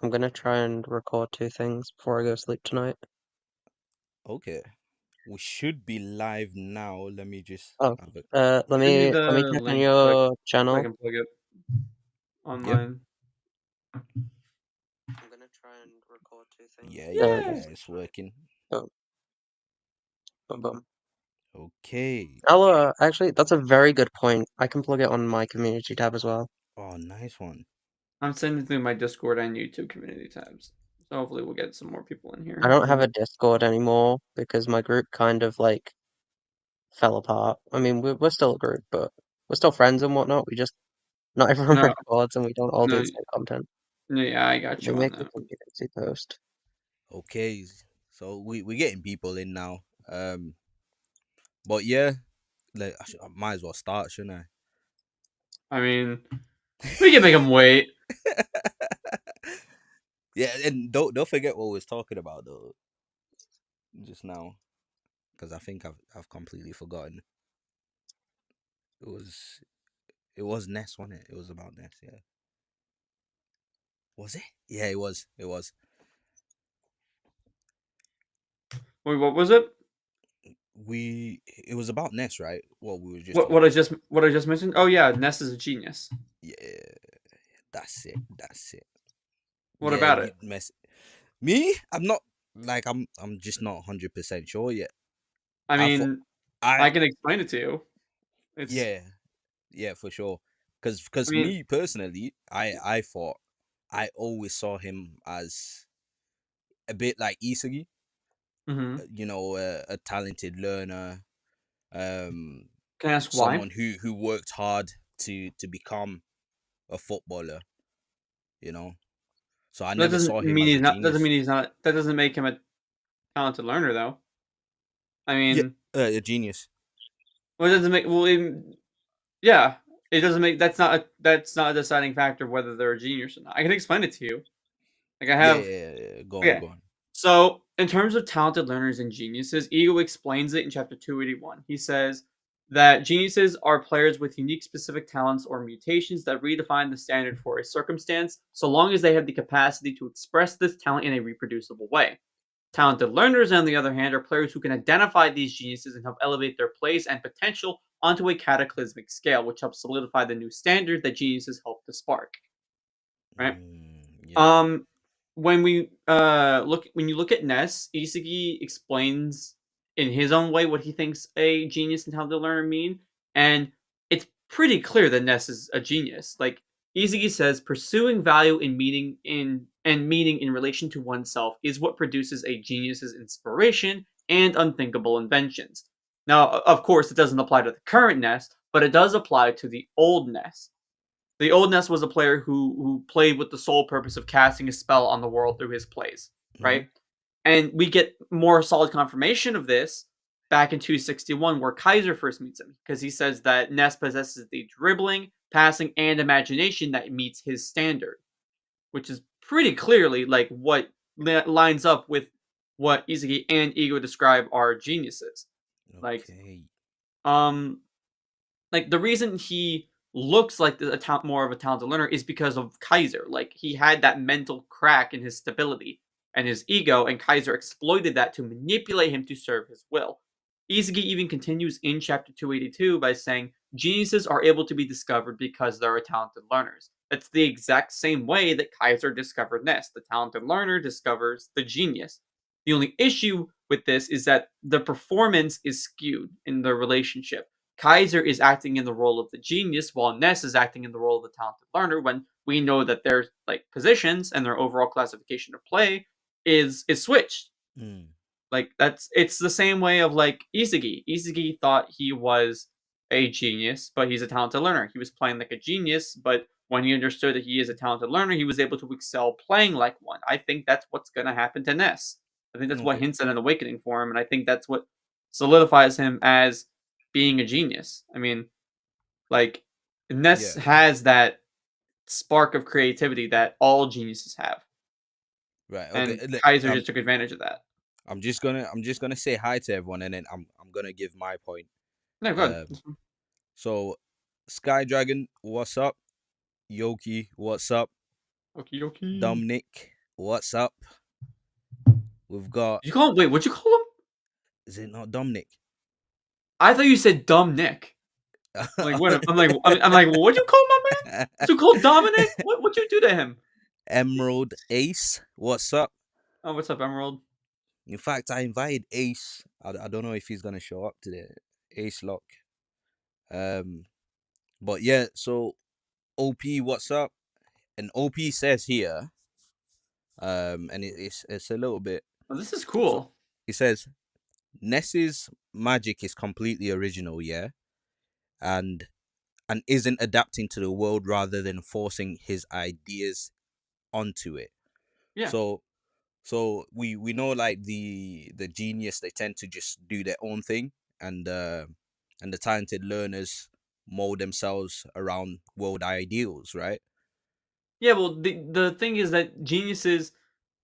I'm gonna try and record 2 things before I go sleep tonight. Okay. We should be live now. Let me just Oh, have it. let Send me me the check on link your so I channel. can plug it Yeah. online. I'm gonna try and record 2 things. Yeah, There yeah, it yeah. is. It's working. Boom, boom, boom. Okay. Actually, that's a very good point. I can plug it on my community tab as well. Oh, nice one. I'm sending through my Discord and YouTube community tabs. So hopefully we'll get some more people in I here. don't have a Discord anymore because my group kind of like fell apart. I mean, we're still a group, but we're still friends and whatnot. We just not everyone No, records and we don't all do no, the same content. yeah, I got We you on make a that. community post. Okay. So we're getting people in now. But yeah, like I might as well start, shouldn't I mean, we can make them wait. I? Yeah, and don't forget what we was talking about though just now, because I think I've completely forgotten. It was it was Ness, wasn't it? It was about Ness. Yeah. Was it? Yeah, it was. It was. Wait, what was it? It was about Ness, right? What we were just What talking I about. just mentioned? Oh yeah, Ness is a genius. Yeah, that's it. That's it. What Yeah, about you it? mess me. I'm not like I'm just not 100% sure yet. I I thought mean, I I can explain it to you. It's yeah yeah for sure. Cause I cause mean, me personally, I thought I always saw him as a bit like Isagi. mhm. A talented learner, um, Can I ask why? someone who worked hard to become a footballer. You know, so I That never doesn't saw him mean as he's a not. Doesn't genius. mean he's not. That doesn't make him a talented learner, though. I Yeah, mean, a genius. well, it doesn't make. Well, yeah, it doesn't make. That's not a deciding factor of whether they're a genius or not. I can explain it to you. Like I Yeah, have. yeah, yeah, yeah. Go on, Okay. go on. So, in terms of talented learners and geniuses, Ego explains it in chapter 281. He says that geniuses are players with unique specific talents or mutations that redefine the standard for a circumstance, so long as they have the capacity to express this talent in a reproducible way. Talented learners, on the other hand, are players who can identify these geniuses and help elevate their place and potential onto a cataclysmic scale, which helps solidify the new standard that geniuses help to spark. Right? Yeah. Um, when you look at Ness, Isagi explains in his own way what he thinks a genius and how the learner mean, and it's pretty clear that Ness is a genius. Like Isagi says, pursuing value in meaning in relation to oneself is what produces a genius's inspiration and unthinkable inventions. Now, of course, it doesn't apply to the current Ness, but it does apply to the old Ness. The old Ness was a player who played with the sole purpose of casting a spell on the world through his plays, Mm-hmm. right? And we get more solid confirmation of this back in 261, where Kaiser first meets him, because he says that Ness possesses the dribbling, passing, and imagination that meets his standard, which is pretty clearly like what lines up with what Izaki and Ego describe are geniuses. Like, Okay. um, like the reason he looks like more of a talented learner is because of Kaiser. Like he had that mental crack in his stability and his ego, and Kaiser exploited that to manipulate him to serve his will. Izagi even continues in chapter 282 by saying geniuses are able to be discovered because there are talented learners. That's the exact same way that Kaiser discovered Ness. The talented learner discovers the genius. The only issue with this is that the performance is skewed in the relationship. Kaiser is acting in the role of the genius, while Ness is acting in the role of the talented learner. When we know that their like positions and their overall classification of play is switched. Mm. Like it's the same way of like Isagi. Isagi thought he was a genius, but he's a talented learner. He was playing like a genius, but when he understood that he is a talented learner, he was able to excel playing like one. I think that's what's going to happen to Ness. I think that's what Okay. hints at an awakening for him, and I think that's what solidifies him as being a genius. I mean, like Ness Yeah. has that spark of creativity that all geniuses have, Right. Okay. and Kaiser Um, just took advantage of that. I'm just gonna say hi to everyone, and then I'm gonna give my point. No, good. Um, so Sky Dragon, what's up? Yoki, what's up? Okie dokie. Dominic, What's up? We've got. Did you call him? Wait, what'd you call him? Is it not Dominic? I thought you said Dumb Nick. I'm like, what? I'm like, well, what'd you call my man? So called Dominic? What'd you do to him? Emerald Ace. What's up? Oh, what's up, Emerald? In fact, I invited Ace. I don't know if he's gonna show up today. Ace Lock. But yeah. So OP, what's up? And OP says here. And it's a little bit. Oh, this is So cool. he says, Ness's magic is completely original, yeah, and isn't adapting to the world rather than forcing his ideas onto it. Yeah. So we know like the genius, they tend to just do their own thing, and the talented learners mold themselves around world ideals, right? Yeah, well, the thing is that geniuses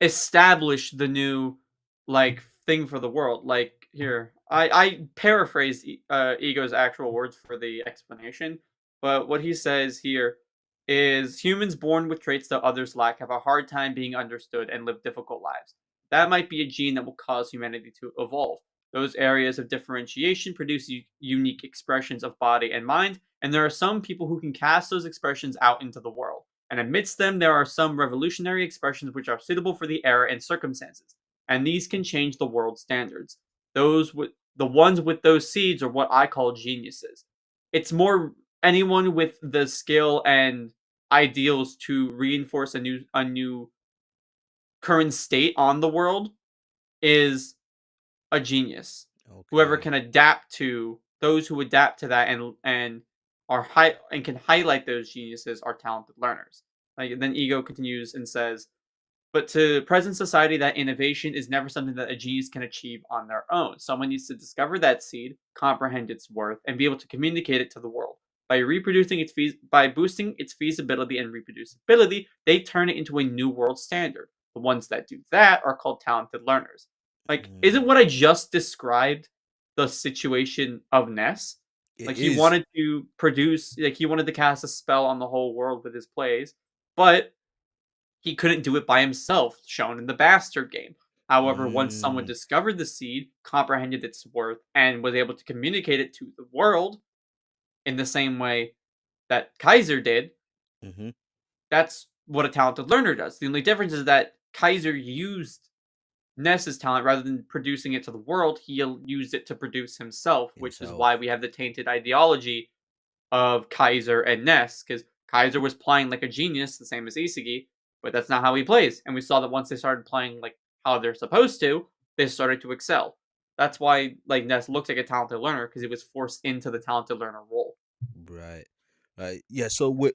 establish the new like thing for the world. Like here, I paraphrased Ego's actual words for the explanation, but what he says here is humans born with traits that others lack have a hard time being understood and live difficult lives. That might be a gene that will cause humanity to evolve. Those areas of differentiation produce unique expressions of body and mind, and there are some people who can cast those expressions out into the world. And amidst them, there are some revolutionary expressions which are suitable for the era and circumstances, and these can change the world standards. The ones with those seeds are what I call geniuses. It's more anyone with the skill and ideals to reinforce a new current state on the world is a genius. Whoever Okay. can adapt to those who adapt to that and are high and can highlight those geniuses are talented learners. Like then Ego continues and says, but to present society, that innovation is never something that a genius can achieve on their own. Someone needs to discover that seed, comprehend its worth, and be able to communicate it to the world. By boosting its feasibility and reproducibility, they turn it into a new world standard. The ones that do that are called talented learners. Like, isn't what I just described the situation of Ness? It Like he is. wanted to he wanted to cast a spell on the whole world with his plays, but he couldn't do it by himself, shown in the Bastard game. However, once someone discovered the seed, comprehended its worth, and was able to communicate it to the world in the same way that Kaiser did, Mm-hmm. that's what a talented learner does. The only difference is that Kaiser used Ness's talent rather than producing it to the world, he used it to produce himself, which is why we have the tainted ideology of Kaiser and Ness, because Kaiser was playing like a genius, the same as Isagi, but that's not how he plays. And we saw that once they started playing like how they're supposed to, they started to excel. That's why like Ness looks like a talented learner because he was forced into the talented learner role. Right. Right. Yeah. So with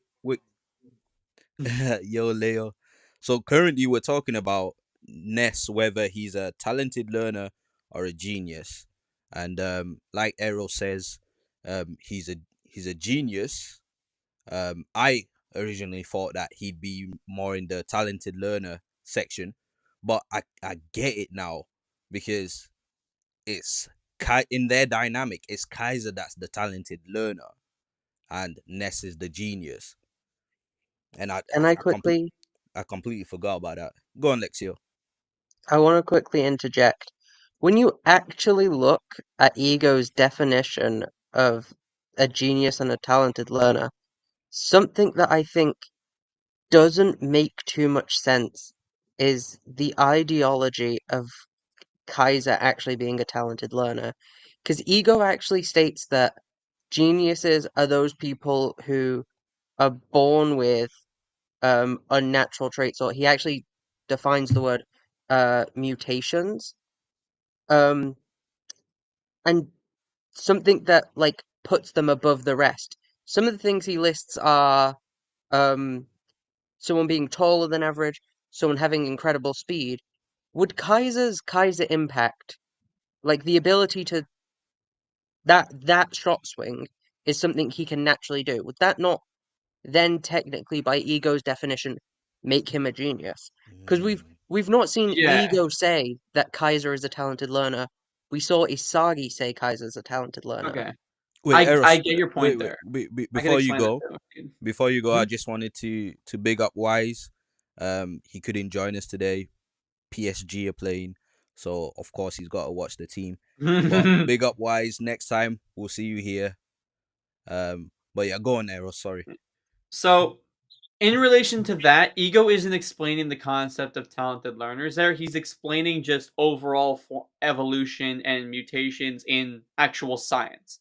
yo Leo. So currently we're talking about Ness, whether he's a talented learner or a genius, and like Errol says, he's a genius. I originally thought that he'd be more in the talented learner section, but I get it now because it's in their dynamic. It's Kaiser that's the talented learner, and Ness is the genius. And And I completely forgot about that. Go on, Lexio. I want to quickly interject. When you actually look at Ego's definition of a genius and a talented learner, something that I think doesn't make too much sense is the ideology of Kaiser actually being a talented learner. Because Ego actually states that geniuses are those people who are born with unnatural traits, or he actually defines the word mutations. Um, and something that like puts them above the rest. Some of the things he lists are um someone being taller than average, someone having incredible speed. Would Kaiser impact, like the ability to that shot swing is something he can naturally do? Would that not then technically by Ego's definition make him a genius? Because we've not seen Yeah. Ego say that Kaiser is a talented learner. We saw Isagi say Kaiser's a talented learner. Okay. Wait, I Eros. get your Wait, point wait. there. I can Before you explain that go, too. before you go, I Mhm. just wanted to big up Wise. He couldn't join us today. PSG are playing, so of course he's got to watch the team. But big up, Wise. Next time we'll see you here. But yeah, go on, Eros. Sorry. So, in relation to that, Ego isn't explaining the concept of talented learners there. He's explaining just overall evolution and mutations in actual science.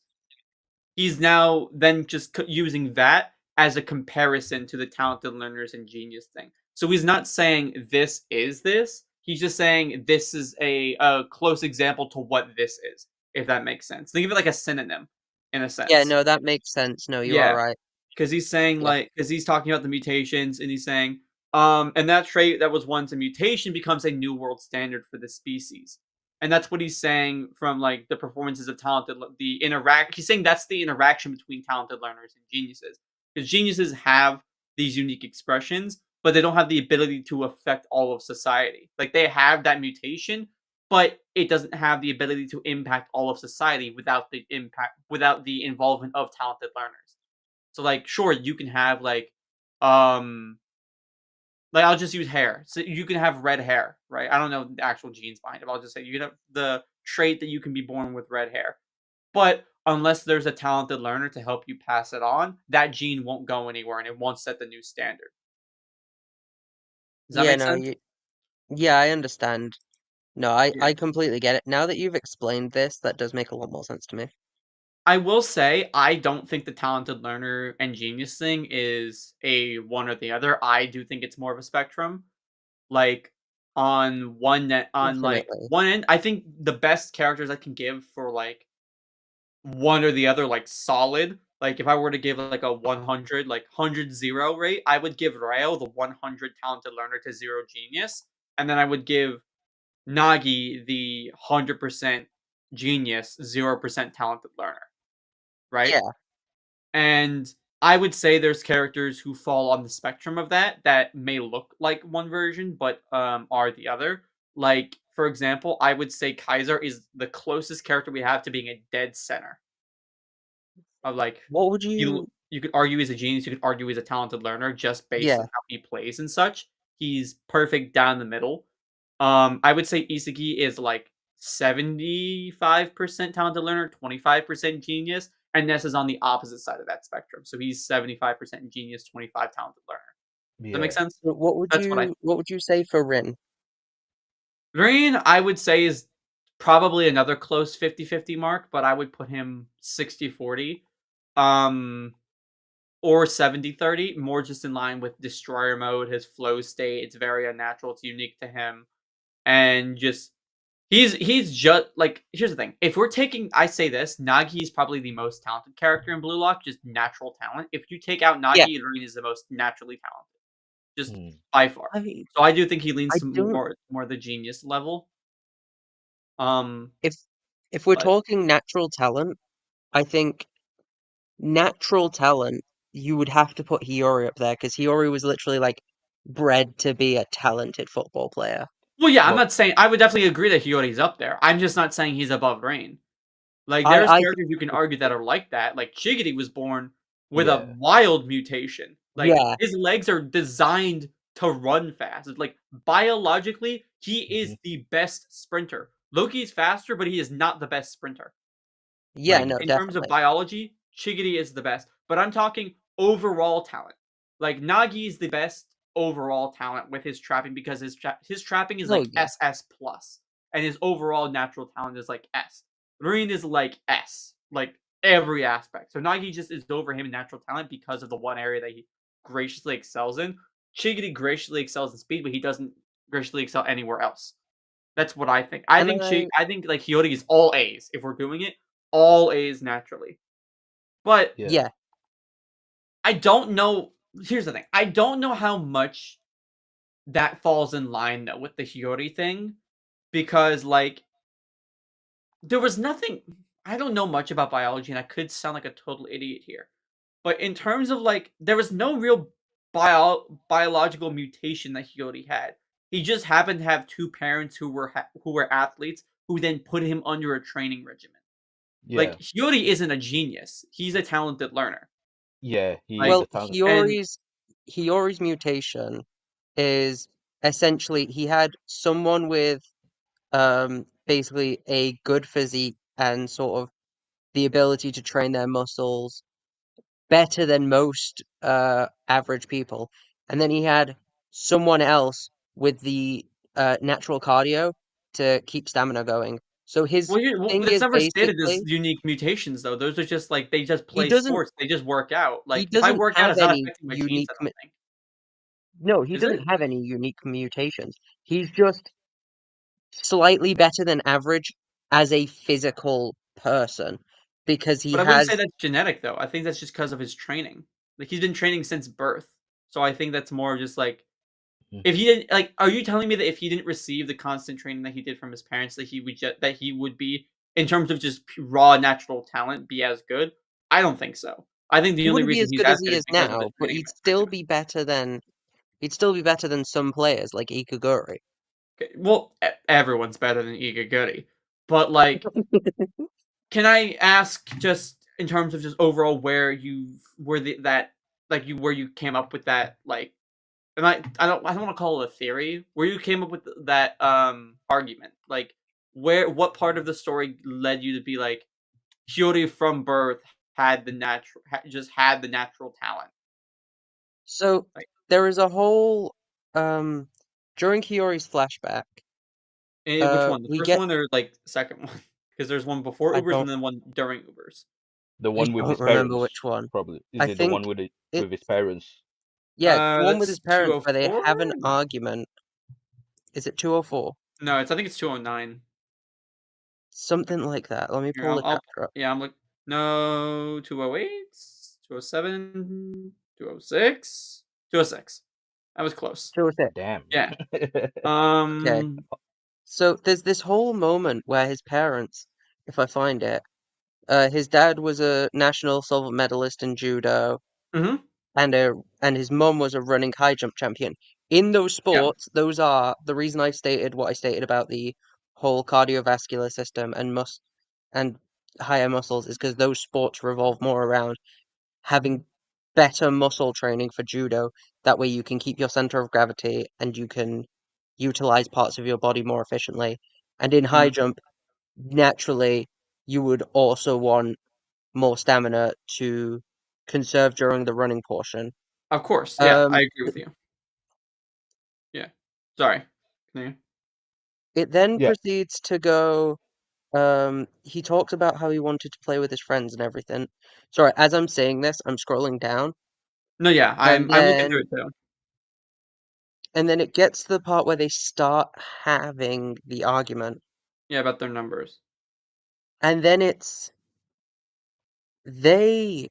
He's now then just using that as a comparison to the talented learners and genius thing. So he's not saying this is this. He's just saying this is a close example to what this is, if that makes sense. Think of it like a synonym, in a sense. Yeah, no, that makes sense. No, you are right. Because he's saying Yeah. because he's talking about the mutations, and he's saying, and that trait that was once a mutation becomes a new world standard for the species. And that's what he's saying from like the performances of talented, he's saying that's the interaction between talented learners and geniuses. Because geniuses have these unique expressions, but they don't have the ability to affect all of society. Like they have that mutation, but it doesn't have the ability to impact all of society without the involvement of talented learners. So like, sure, you can have like I'll just use hair. So you can have red hair, right? I don't know the actual genes behind it, but I'll just say you can have the trait that you can be born with red hair. But unless there's a talented learner to help you pass it on, that gene won't go anywhere and it won't set the new standard. Does that Yeah, make no, sense? yeah, I understand. No, I Yeah. completely get it. Now that you've explained this, that does make a lot more sense to me. I will say I don't think the talented learner and genius thing is a one or the other. I do think it's more of a spectrum. Like on Definitely. one end, I think the best characters I can give for like one or the other, like solid. Like if I were to give like a 100, like 100-0 rate, I would give Rayo the 100 talented learner to 0 genius, and then I would give Nagi the 100% genius, 0% talented learner, right? Yeah. And I would say there's characters who fall on the spectrum of that may look like one version but are the other. Like for example, I would say Kaiser is the closest character we have to being a dead center. Of like What would you you? you could argue he's a genius, you could argue he's a talented learner just based Yeah. on how he plays and such. He's perfect down the middle. I would say Isagi is like 75% talented learner, 25% genius, and Ness is on the opposite side of that spectrum. So he's 75% genius, 25 talented learner. Does that make Yeah. sense? What would That's what I think. you say for Rin? Green, I would say, is probably another close 50-50 mark, but I would put him 60-40. Or 70-30, more just in line with destroyer mode, his flow state. It's very unnatural, it's unique to him. And just he's just like, here's the thing. If we're taking, I say this, Nagi is probably the most talented character in Blue Lock, just natural talent. If you take out Yeah. Nagi, Rin is the most naturally talented. Just Hmm. by far. I So I do think he leans I to don't. more the genius level. If we're But talking natural talent, I think natural talent, you would have to put Hiyori up there because Hiyori was literally like bred to be a talented football player. well, yeah, I'm But not saying I would definitely agree that Hiyori's up there. I'm just not saying he's above Rain. Like, there's I think characters you can argue that are like that. Like, Chigity was born with a yeah, wild mutation. Like, yeah, his legs are designed to run fast. It's like, biologically, he hmm is the best sprinter. Loki's faster, but he is not the best sprinter. yeah, Like, no, in terms of definitely. biology, Chigity is the best. But I'm talking overall talent. Like, Nagi is the best overall talent with his trapping because his trapping is Oh like yeah, SS plus, and his overall natural talent is like S. Marine is like S, like every aspect. So Nagi just is over him in natural talent because of the one area that he graciously excels in. Chigity graciously excels in speed, but he doesn't graciously excel anywhere else. That's what I think. and I think like Hiyori is all A's if we're doing it, all A's naturally. But yeah, yeah, I don't know. Here's the thing. I don't know how much that falls in line though with the Hiyori thing because like there was nothing. I don't know much about biology and I could sound like a total idiot here. But in terms of like there was no real biological mutation that Hiyori had. He just happened to have two parents who were athletes who then put him under a training regimen. yeah, Like Hiyori isn't a genius. He's a talented learner. yeah. He is Like a well, talent. and Hiyori's mutation. is essentially he had someone with basically a good physique and sort of the ability to train their muscles better than most average people. And then he had someone else with the natural cardio to keep stamina going. So his Well, thing that's is never stated as basically unique mutations, though. Those are just like they just he play doesn't sports. They just work out. he Like if I doesn't work out, have it's not any affecting my genes. I don't think. no, he Is it? doesn't have any unique mutations. He's just slightly better than average as a physical person because he But I wouldn't say has that's genetic, though. I think that's just because of his training. Like he's been training since birth. So I think that's more just like Mhm. if he didn't like. Are you telling me that if he didn't receive the constant training that he did from his parents, that he would be in terms of just raw natural talent be as good? I don't think so. I think he the only wouldn't be reason as he's good as as he good is is because of his now, but training regimen. he'd still be better than some players like Ikaguri. Okay, well, everyone's better than Iga Goody, but like, can I ask just in terms of just overall where that like where you came up with that like and I don't want to call it a theory where you came up with that argument like what part of the story led you to be like Hiyori from birth just had the natural talent So like there is a whole during Hiyori's flashback, which one, the we first get one or like second one, because there's one before I Ubers don't and then one during Ubers. The I one with don't his remember parents, which one. probably. Is I it the one think with it's his parents? yeah, it's the one with That's his parents where they 204. have an No, argument. Is it 204? no, I think it's 209. Something like that. Let me Here, pull the chapter up. yeah, I'm like, no, 208, 207, 206, 206. That was close. 206. Damn. Yeah. Okay. So there's this whole moment where his parents, if I find it, his dad was a national silver medalist in judo, Mhm. and his mum was a running high jump champion. In those Yeah, sports, those are the reason I stated what I stated about the whole cardiovascular system and higher muscles is because those sports revolve more around having better muscle training for judo. That way you can keep your center of gravity and you can utilize parts of your body more efficiently. And in high mhm. jump, naturally, you would also want more stamina to conserve during the running portion. Of course. Yeah, I Um, agree with you. Yeah. Sorry. Continue. it then Yeah, proceeds to go. He talks about how he wanted to play with his friends and everything. Sorry, as I'm saying this, I'm scrolling down, No, yeah, and I'm looking through then it too. and then it gets to the part where they start having the argument, Yeah, about their numbers. and then it's they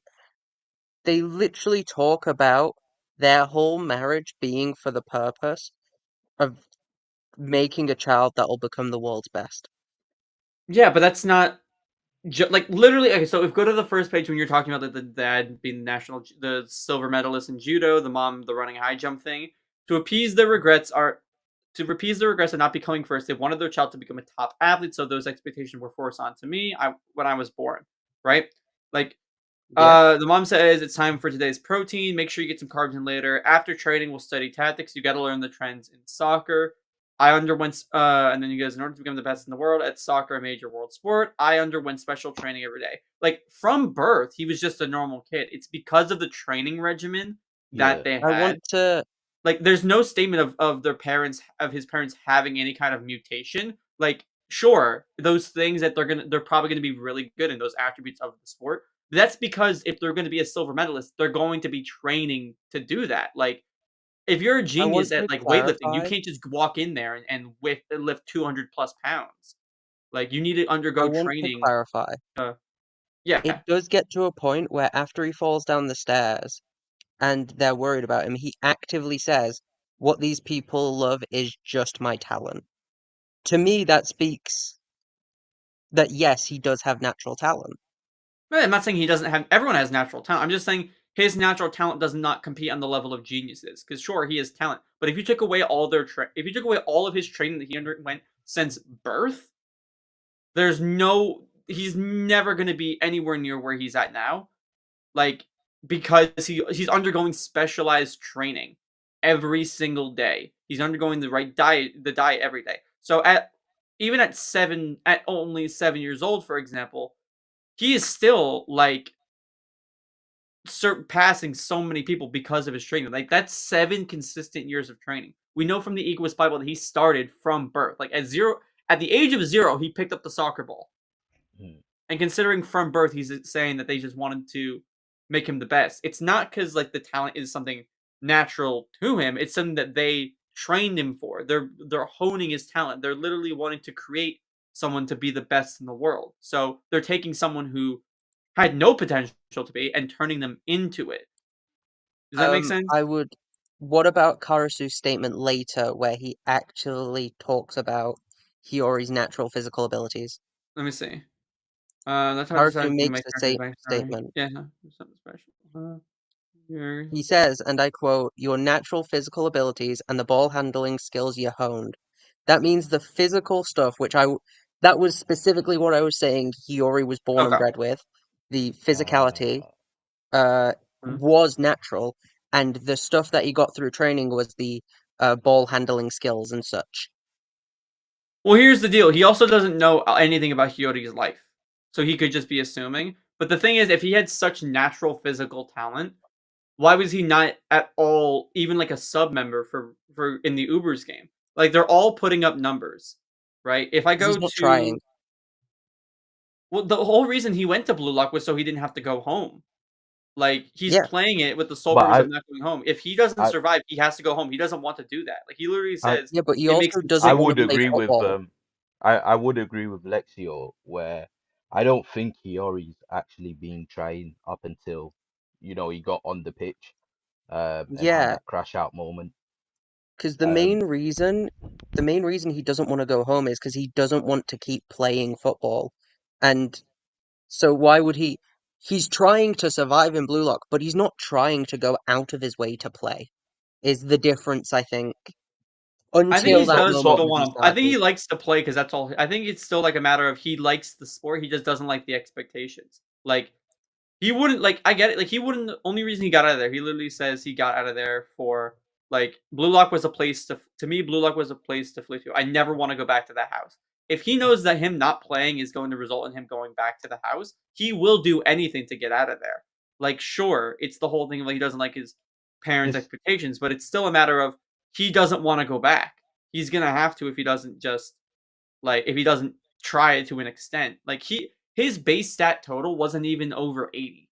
they literally talk about their whole marriage being for the purpose of making a child that will become the world's best. Yeah, but that's not like literally. Okay, so if go to the first page when you're talking about the dad being the silver medalist in judo, the mom the running high jump thing. To appease their regrets are to appease their regrets of not becoming first, they wanted their child to become a top athlete, so those expectations were forced onto me. When I was born, right? Like Yeah, the mom says it's time for today's protein. Make sure you get some carbs in later. After training, we'll study tactics. You got to learn the trends in soccer. I underwent, and then you guys, in order to become the best in the world at soccer, a major world sport, I underwent special training every day. Like from birth, he was just a normal kid. It's because of the training regimen that yeah. they I want had. to. Like, there's no statement of his parents having any kind of mutation. Like, sure, those things that they're probably gonna be really good in those attributes of the sport. That's because if they're gonna be a silver medalist, they're going to be training to do that. Like, if you're a I genius want at to like weightlifting, you clarify. can't just walk in there and lift 200 plus pounds. Like, you need to I undergo want to training. clarify. Uh, yeah, It does get to a point where after he falls down the stairs and they're worried about him, he actively says, "What these people love is just my talent." To me, that speaks that yes, he does have natural talent. I'm not saying he doesn't have. Everyone has natural talent. I'm just saying his natural talent does not compete on the level of geniuses. Because sure, he has talent, but if you took away if you took away all of his training that he underwent since birth, there's no. He's never going to be anywhere near where he's at now. Like because he's undergoing specialized training. every single day. He's undergoing the diet every day. So even at only 7 years old, for example, he is still like surpassing so many people because of his training. Like that's 7 consistent years of training. We know from the Egoist Bible that he started from birth. Like at the age of 0, he picked up the soccer ball. Mm. And considering from birth, he's saying that they just wanted to make him the best. It's not because like the talent is something natural to him. It's something that they trained him for. They're honing his talent. They're literally wanting to create someone to be the best in the world. So they're taking someone who had no potential to be and turning them into it. Does that make sense? I would. What about Karasu's statement later, where he actually talks about Hiyori's natural physical abilities? Let me see. That's how I Karasu decided to makes my the character's same backstory. statement. Yeah, something special. Here. He says, and I quote, "Your natural physical abilities and the ball handling skills you honed." That means the physical stuff, that was specifically what I was saying Hiyori was born and Okay. bred with. The physicality, Uh, Hmm. was natural, and the stuff that he got through training was the, ball handling skills and such. Well, here's the deal. He also doesn't know anything about Hiyori's life. So he could just be assuming. But the thing is, if he had such natural physical talent, why was he not at all even like a sub member for in the Ubers game? Like they're all putting up numbers, right? If I 'Cause go he's not trying. to well, the whole reason he went to Blue Lock was so he didn't have to go home. Like he's Yeah. playing it with the sole but purpose of not going home. If he doesn't I, survive, he has to go home. He doesn't want to do that. Like he literally I, says Yeah, but he it makes also him I doesn't sick. wanna would play agree with football. I would agree with Lexio where I don't think Hiyori's actually been trying up until he got on the pitch and had Yeah, that crash out moment. 'cause Um, the main reason he doesn't wanna go home is 'cause he doesn't want to keep playing football, and so why would he's trying to survive in Blue Lock, but he's not trying to go out of his way to play, is the difference, I think, I think until he that so does moment so still when he want to. I think he started. likes to play because that's all. I think it's still like a matter of he likes the sport. He just doesn't like the expectations. Like he wouldn't like. I get it. Like he wouldn't. The only reason he got out of there, he literally says he got out of there for like Blue Lock was a place to me. Blue Lock was a place to flee to. I never want to go back to that house. If he knows that him not playing is going to result in him going back to the house, he will do anything to get out of there. Like sure, it's the whole thing of like he doesn't like his parents' this expectations, but it's still a matter of he doesn't want to go back. He's gonna have to if he doesn't just like if he doesn't try it to an extent. Like his base stat total wasn't even over 80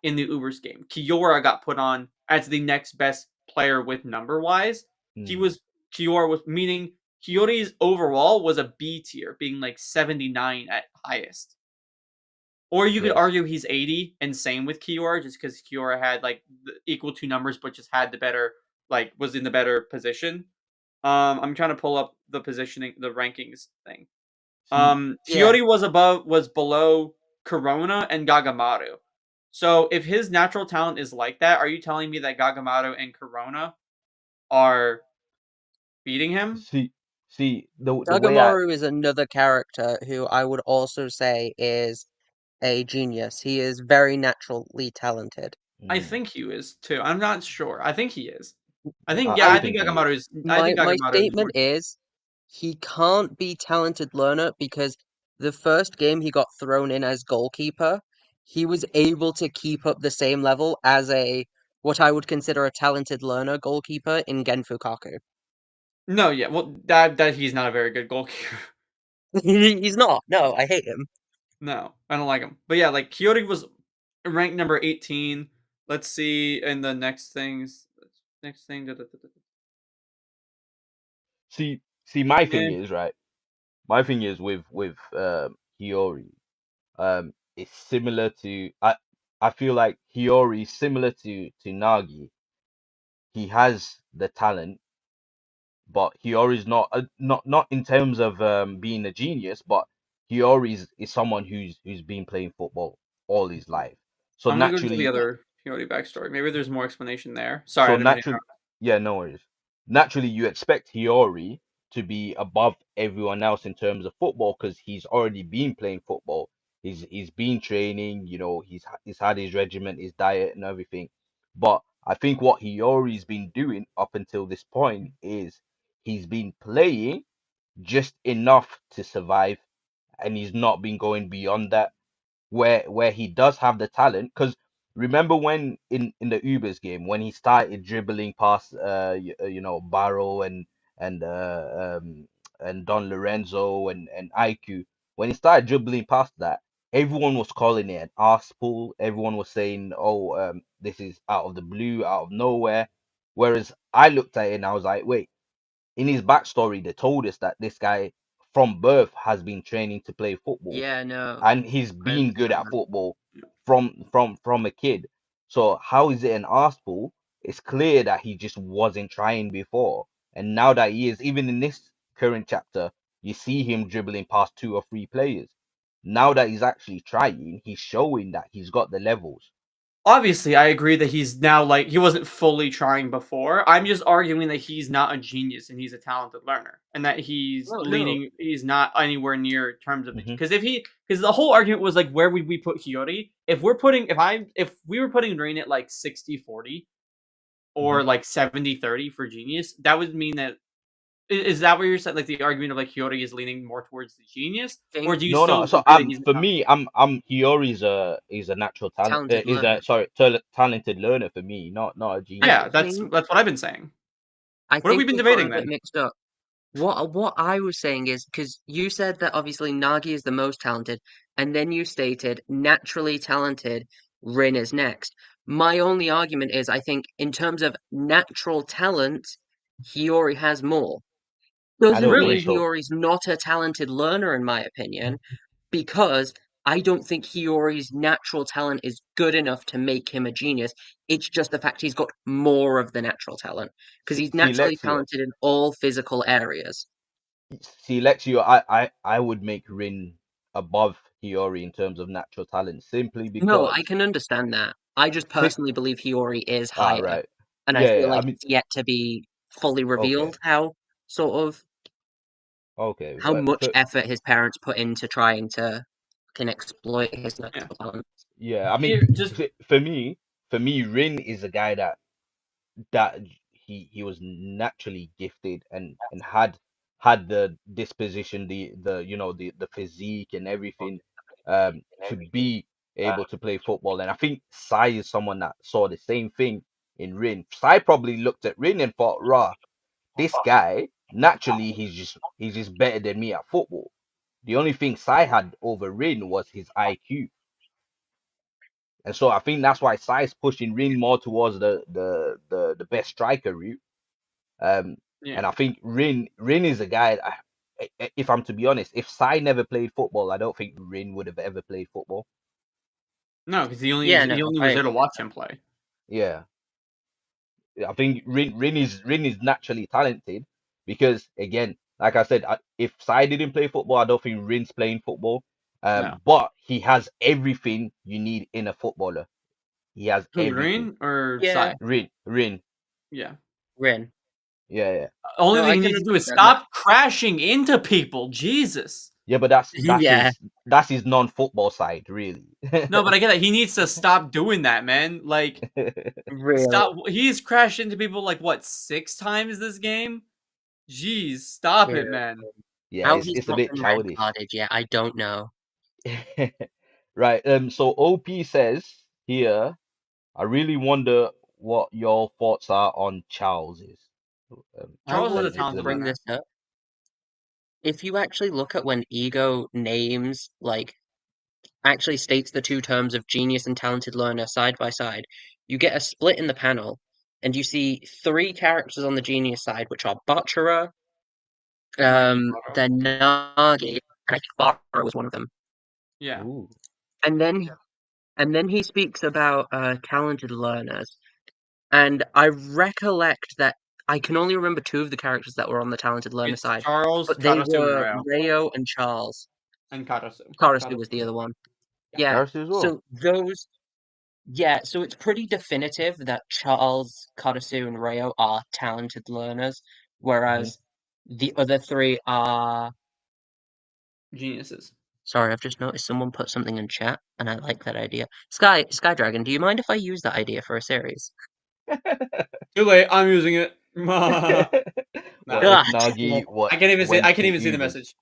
in the Ubers game. Kiora got put on as the next best player with number wise. He mm, was Kiora was meaning Kiori's overall was a B tier, being like 79 at highest. Or you could yes. argue he's 80, and same with Kiora, just because Kiora had like equal two numbers, but just had the better, like was in the better position. I'm trying to pull up the positioning, the rankings thing. See, Yeah, Hiyori was below Kurona and Gagamaru. So if his natural talent is like that, are you telling me that Gagamaru and Kurona are beating him? see, see the way I Kagamaru is another character who I would also say is a genius. He is very naturally talented. I mm, think he is too. I'm not sure. I think he is. I think I I think he is. I think my Gagamaru is more. statement is he can't be talented learner because the first game he got thrown in as goalkeeper, he was able to keep up the same level as a what I would consider a talented learner goalkeeper in Genfukaku. No, yeah. Well, that he's not a very good goalkeeper. He's not. No, I hate him. No, I don't like him. But yeah, like Hiyori was ranked number 18. Let's see in the next things. Next thing. See, my thing Yeah. is right. My thing is with Hiyori. It's similar to I feel like Hiyori is similar to Nagi. He has the talent, but Hiyori's not in terms of being a genius, but Hiyori is someone who's been playing football all his life. So I'm gonna go to the naturally, other Hiyori backstory. Maybe there's more explanation there. Sorry, so I didn't mean to naturally, yeah, no worries. Naturally, you expect Hiyori to be above everyone else in terms of football because he's already been playing football. He's been training. He's had his regiment, his diet, and everything. But I think what Hiyori's been doing up until this point is he's been playing just enough to survive, and he's not been going beyond that. Where he does have the talent, because remember when in the Ubers game when he started dribbling past Barrow and Don Lorenzo and IQ, when he started dribbling past that, everyone was calling it an arse pull. Everyone was saying, oh, this is out of the blue, out of nowhere. Whereas I looked at it and I was like, wait, in his backstory, they told us that this guy from birth has been training to play football, Yeah, no, and he's I been good understand at that. football from a kid. So how is it an arsepool? It's clear that he just wasn't trying before, and now that he is, even in this current chapter, you see him dribbling past 2 or 3 players. Now that he's actually trying, he's showing that he's got the levels. Obviously, I agree that he's now like he wasn't fully trying before. I'm just arguing that he's not a genius and he's a talented learner, and that No. he's not anywhere near terms of Hmm. because the whole argument was like where would we put Hiyori? If we were putting Rain at like 60-40 Hmm. or like 70-30 for genius, that would mean that is that what you're saying? Like the argument of like Hiyori is leaning more towards the genius, or Think do you No, no. still So agree that he's for not me, I'm Hiyori's a natural talent. talented Is learner. a sorry, talented learner for me, not a I genius. Yeah, that's think what I've been saying. I What have we think been we've got it debating a bit then? mixed up. What I was saying is because you said that obviously Nagi is the most talented, and then you stated naturally talented, Rin is next. My only argument is I think in terms of natural talent, Hiyori has more. I Doesn't don't mean think Really? so. Hiyori's not a talented learner, in my opinion, because I don't think Hiyori's natural talent is good enough to make him a genius. It's just the fact he's got more of the natural talent because he's See, naturally Lexio, talented in all physical areas. I would make Rin above Hiyori in terms of natural talent simply No, I because can understand that. I just si personally believe Hiyori is ah higher, right. and I Yeah, feel yeah, I like mean, it's yet to be fully okay, revealed okay, how but much effort his parents put into trying to can exploit his Yeah. natural talent. yeah, I mean, Here, just for me, Rin is a guy that he was naturally gifted and had the disposition, the physique and everything, to be able to play football. And I think Sai is someone that saw the same thing in Rin. Sai probably looked at Rin and thought, rah, this guy naturally he's just better than me at football. The only thing Sai had over Rin was his IQ. And so I think that's why Sai's pushing Rin more towards the best striker route. Um, yeah. and I think Rin is a guy. If I'm to be honest, if Sai never played football, I don't think Rin would have ever played football. No, because Yeah, he no, only I was there to agree watch with him play. Yeah, I think Rin is naturally talented because again, like I said, if Sai didn't play football, I don't think Rin's playing football. No. But he has everything you need in a footballer. He has Who, everything. Green or that. Yeah, Sai? Rin, Yeah. Rin. yeah, yeah. Only No, thing I he can needs to do is understand that. stop crashing into people. Jesus. Yeah, but that's that's Yeah, his that's his non-football side, really. No, but I get it. He needs to stop doing that, man. Like, really. stop. He's crashed into people like what 6 times this game. Jeez, stop Yeah. it, man. Yeah, How it's he's it's a not bit been red childish. carded yet, I don't know. Right. So OP says here, I really wonder what your thoughts are on Charles is. I Charles is a wanted to talented Italy. bring learner. this up. If you actually look at when Ego names, like, actually states the two terms of genius and talented learner side by side, you get a split in the panel, and you see three characters on the genius side, which are Bachara, Nagi, Barou. then Nagi, and I think Barou was one of them. Yeah. Ooh. And then he speaks about talented learners. And I recollect that I can only remember two of the characters that were on the talented learner It's side, Charles, but they Karasu, and were Rayo. Rayo and Charles. And Karasu. Karasu was the Karasu. other one. Yeah. Yeah. Gareth as well. So so it's pretty definitive that Charles, Karasu, and Rayo are talented learners, Hmm. whereas the other three are. Geniuses. Sorry, I've just noticed someone put something in chat, and I like that idea. Sky Dragon, do you mind if I use that idea for a series? Too late. I'm using it. What Nah. if God. Nagi I can't even see. went I can't to even see the Ubers? message.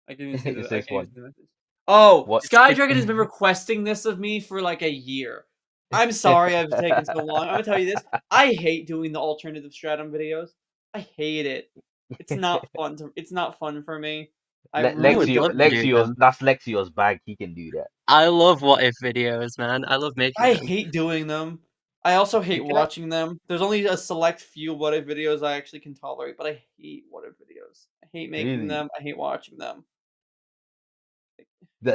I can't even see It's the. I this can't even one. see the message. Oh, What? Sky Dragon has been requesting this of me for like a year. I'm sorry I've taken so long. I'm gonna tell you this. I hate doing the alternative stratum videos. I hate it. It's not fun. It's not fun for me. I I would really love don't. to do Lexio's them. that's Lexio's bag. He can do that. I love what if videos, man. I love making I them. hate doing them. I also hate Can I? watching them. There's only a select few what if videos I actually can tolerate, but I hate what if videos. I hate making Really? them. I hate watching them.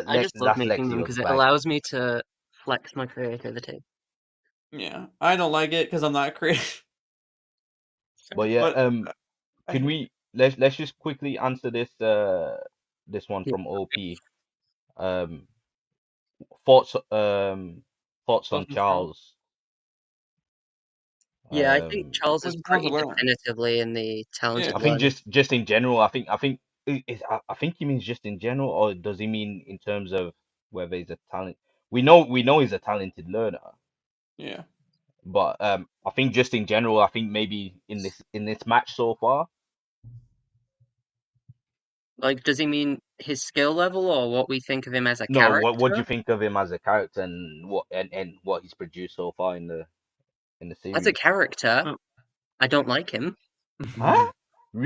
I just love That's making them Lexio's because it bag. allows me to flex my creativity. Yeah, I don't like it because I'm not creative. But yeah, But I can hate we let's just quickly answer this one Yeah, from OP. Um, thoughts thoughts on Dustin Charles. Charles. yeah. I think Um, Charles is What's the pretty learner? definitively in the Yeah. talented I think learner. just in general. I think I think he means just in general, or does he mean in terms of whether he's a talent? We know he's a talented learner, Yeah. but I think just in general, I think maybe in this match so far. Like, does he mean his skill level or what we think of him as a No, what do you character? think of him as a character and what he's produced so far in the As a series? character, Oh. I don't like him. Huh?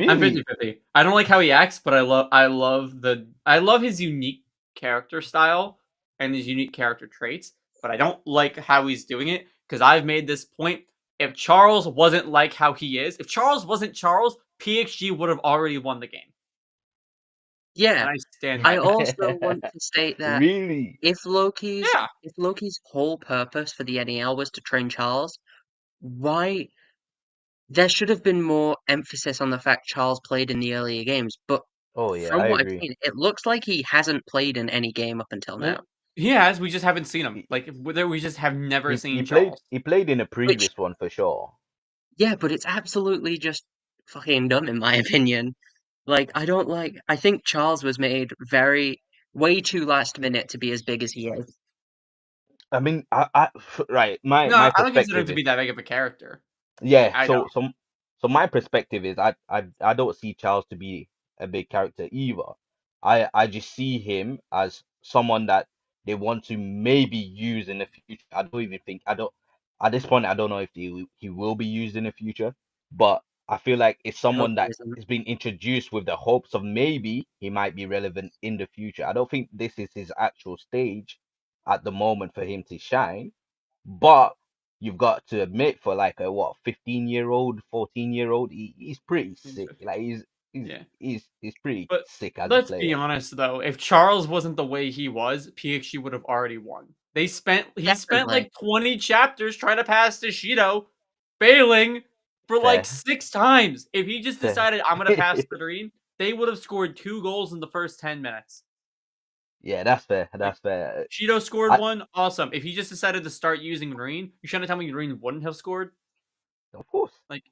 I'm Really? 50-50. I don't like how he acts, but I love his unique character style and his unique character traits, but I don't like how he's doing it because I've made this point. If Charles wasn't like how he is, if Charles wasn't Charles, PXG would have already won the game. Yeah, And I stand I by that. also want to state that Really? Yeah. if Loki's whole purpose for the NEL was to train Charles, why there should have been more emphasis on the fact Charles played in the earlier games, but Oh yeah, from I what I've agree. seen, it looks like he hasn't played in any game up until now. Well, he has. We just haven't seen him. He, Like we just have never seen Charles. he played in a Which, previous one for sure. yeah, but it's absolutely just fucking dumb in my opinion. Like, I think Charles was made way too last minute to be as big as he is. I mean, right. No, My I don't consider him perspective to is be that big of a character. yeah. I don't. So my perspective is I don't see Charles to be a big character either. I just see him as someone that they want to maybe use in the future. I don't even think I don't at this point I don't know if he will be used in the future, but I feel like it's I hope someone he that isn't. is being introduced with the hopes of maybe he might be relevant in the future. I don't think this is his actual stage at the moment for him to shine, but you've got to admit for like a what 15-year-old 14-year-old he's pretty sick, like Yeah. he's pretty But sick as a let's be player. honest though, if Charles wasn't the way he was, PXG would have already won. He spent Definitely. like 20 chapters trying to pass to Shido, failing for like Fair, 6 times. If he just fair. decided I'm gonna pass the green, they would have scored 2 goals in the first 10 minutes. Yeah, that's fair, Like that's fair. Shido scored I one, awesome. If he just decided to start using Green, you trying to tell me Green wouldn't have scored? Of course. Like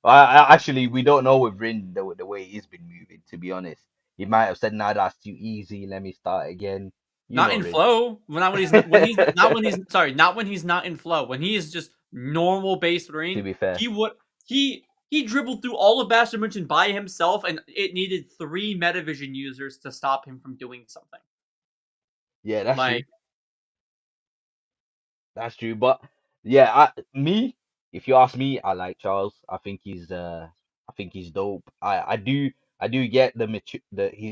Actually we don't know with Rin the way he's been moving, to be honest. He might have said, nah, that's too easy, let me start again, you not know, in Rin. flow. Not when he's sorry, not when he's not in flow. When he is just normal base To rain, be fair, he would he dribbled through all of Bastard Munchen by himself, and it needed 3 Metavision users to stop him from doing something. yeah, that's true. Like That's true, but yeah, if you ask me, I like Charles. I think he's dope. I do get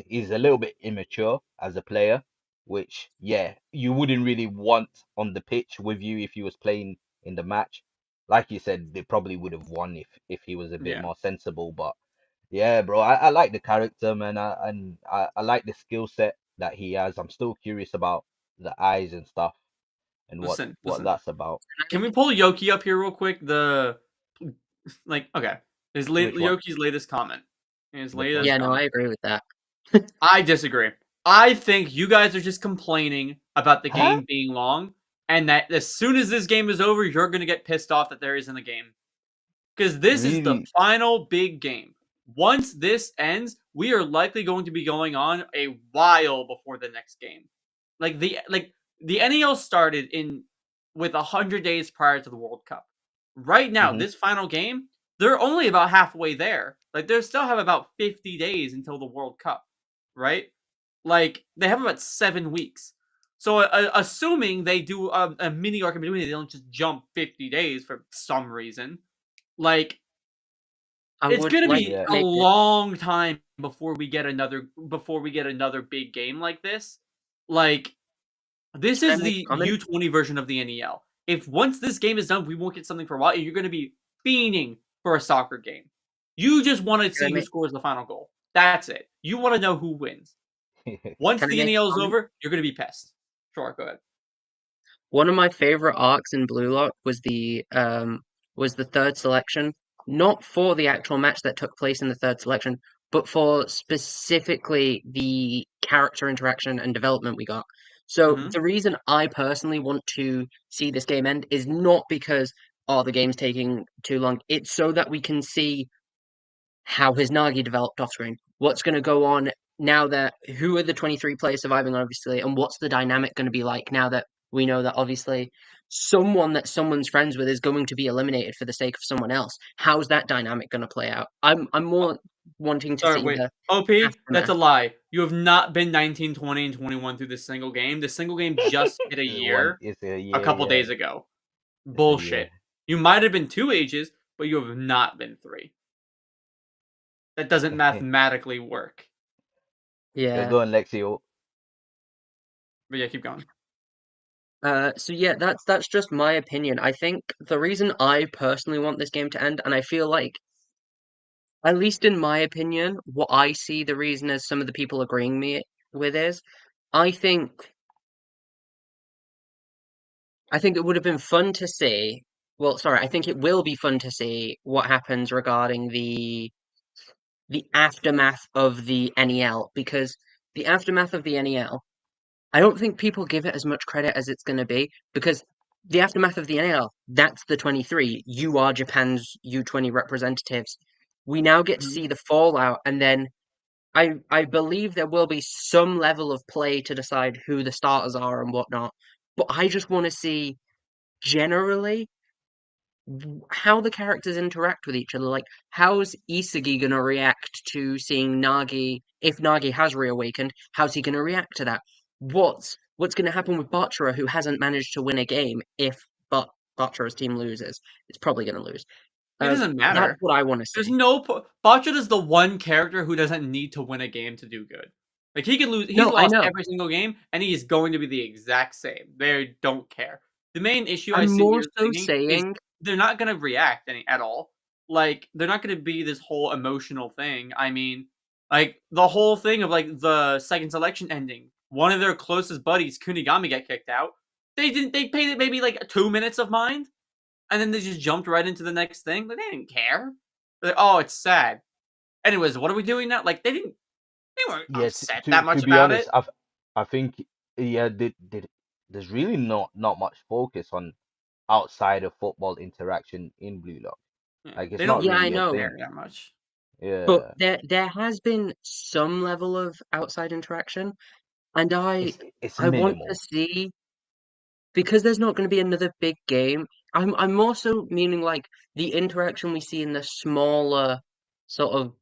he's a little bit immature as a player, which yeah, you wouldn't really want on the pitch with you if he was playing in the match. Like you said, they probably would have won if he was a bit yeah, more sensible. But yeah, bro, I like the character, man, I like the skill set that he has. I'm still curious about the eyes and stuff and what listen. that's about. Can we pull Yoki up here real quick? The like okay, Which one? Yoki's latest comment. His Which one? latest Yeah, no, comment. I agree with that. I disagree. I think you guys are just complaining about the Huh? game being long, and that as soon as this game is over, you're going to get pissed off that there isn't a game. Because this is the Really? final big game. Once this ends, we are likely going to be going on a while before the next game. Like the NEL started in with 100 days prior to the World Cup. Right now, Mm-hmm. this final game, they're only about halfway there. Like, they still have about 50 days until the World Cup, right? Like, they have about 7 weeks. So, assuming they do a mini arc in between, they don't just jump 50 days for some reason. Like, I it's would gonna like be Yeah. to a make it. long time before we get another big game like this. Like, this Can I is make the a comment? U20 version of the NEL. If once this game is done, we won't get something for a while, you're gonna be fiending for a soccer game. You just want to Can I see who make? scores the final goal. That's it. You want to know who wins. Once Can I the make NEL a is comment? over, you're gonna be pissed. Sure, go ahead. One of my favorite arcs in Blue Lock was the third selection, not for the actual match that took place in the third selection, but for specifically the character interaction and development we got. So Mm-hmm. the reason I personally want to see this game end is not because the game's taking too long. It's so that we can see how his Nagi developed off screen. What's going to go on now that who are the 23 players surviving, obviously, and what's the dynamic going to be like now that we know that obviously someone that someone's friends with is going to be eliminated for the sake of someone else. How's that dynamic going to play out? I'm more wanting to Sorry, see wait. the OP, that's aftermath. a lie. You have not been 19, 20, and 21 through this single game. The single game just hit a One year is a a year, couple yeah. days ago. It's a year. Bullshit. You might have been 2 ages, but you have not been 3. That doesn't mathematically work. Yeah, Yeah. go on, Lexio. But yeah, keep going. So yeah, that's just my opinion. I think the reason I personally want this game to end, and I feel like, at least in my opinion, what I see the reason as some of the people agreeing me with is, I think I think it would have been fun to see. Well, sorry, I think it will be fun to see what happens regarding the aftermath of the NEL, because the aftermath of the NEL, I don't think people give it as much credit as it's going to be, because the aftermath of the NEL, that's the 23. You are Japan's U20 representatives. We now get to Mhm. see the fallout, and then I believe there will be some level of play to decide who the starters are and whatnot. But I just want to see generally how the characters interact with each other. Like, how's Isagi gonna react to seeing Nagi? If Nagi has reawakened, how's he gonna react to that? What's gonna happen with Bachara, who hasn't managed to win a game? If Bachara's team loses, it's probably gonna lose. It doesn't That's matter. what I want to There's see. no Botchet is the one character who doesn't need to win a game to do good. Like he can lose. He's No, I lost know. every single game, and he is going to be the exact same. They don't care. The main issue I I'm sit more here so thinking is saying, they're not going to react any at all. Like they're not going to be this whole emotional thing. I mean, like the whole thing of like the second selection ending. One of their closest buddies, Kunigami, got kicked out. They didn't. They paid it maybe like 2 minutes of mind, and then they just jumped right into the next thing. Like, they didn't care. They're like, oh, it's sad. Anyways, what are we doing now? Like they weren't Yeah, upset that to much be about honest, it. I think yeah, there's really not much focus on outside of football interaction in Blue Lock. Yeah, Like it's they not don't yeah, I really a really know. care thing. that much. But Yeah, there has been some level of outside interaction, and it's I want to minimal. see, because there's not going to be another big game. I'm more so meaning like the interaction we see in the smaller sort of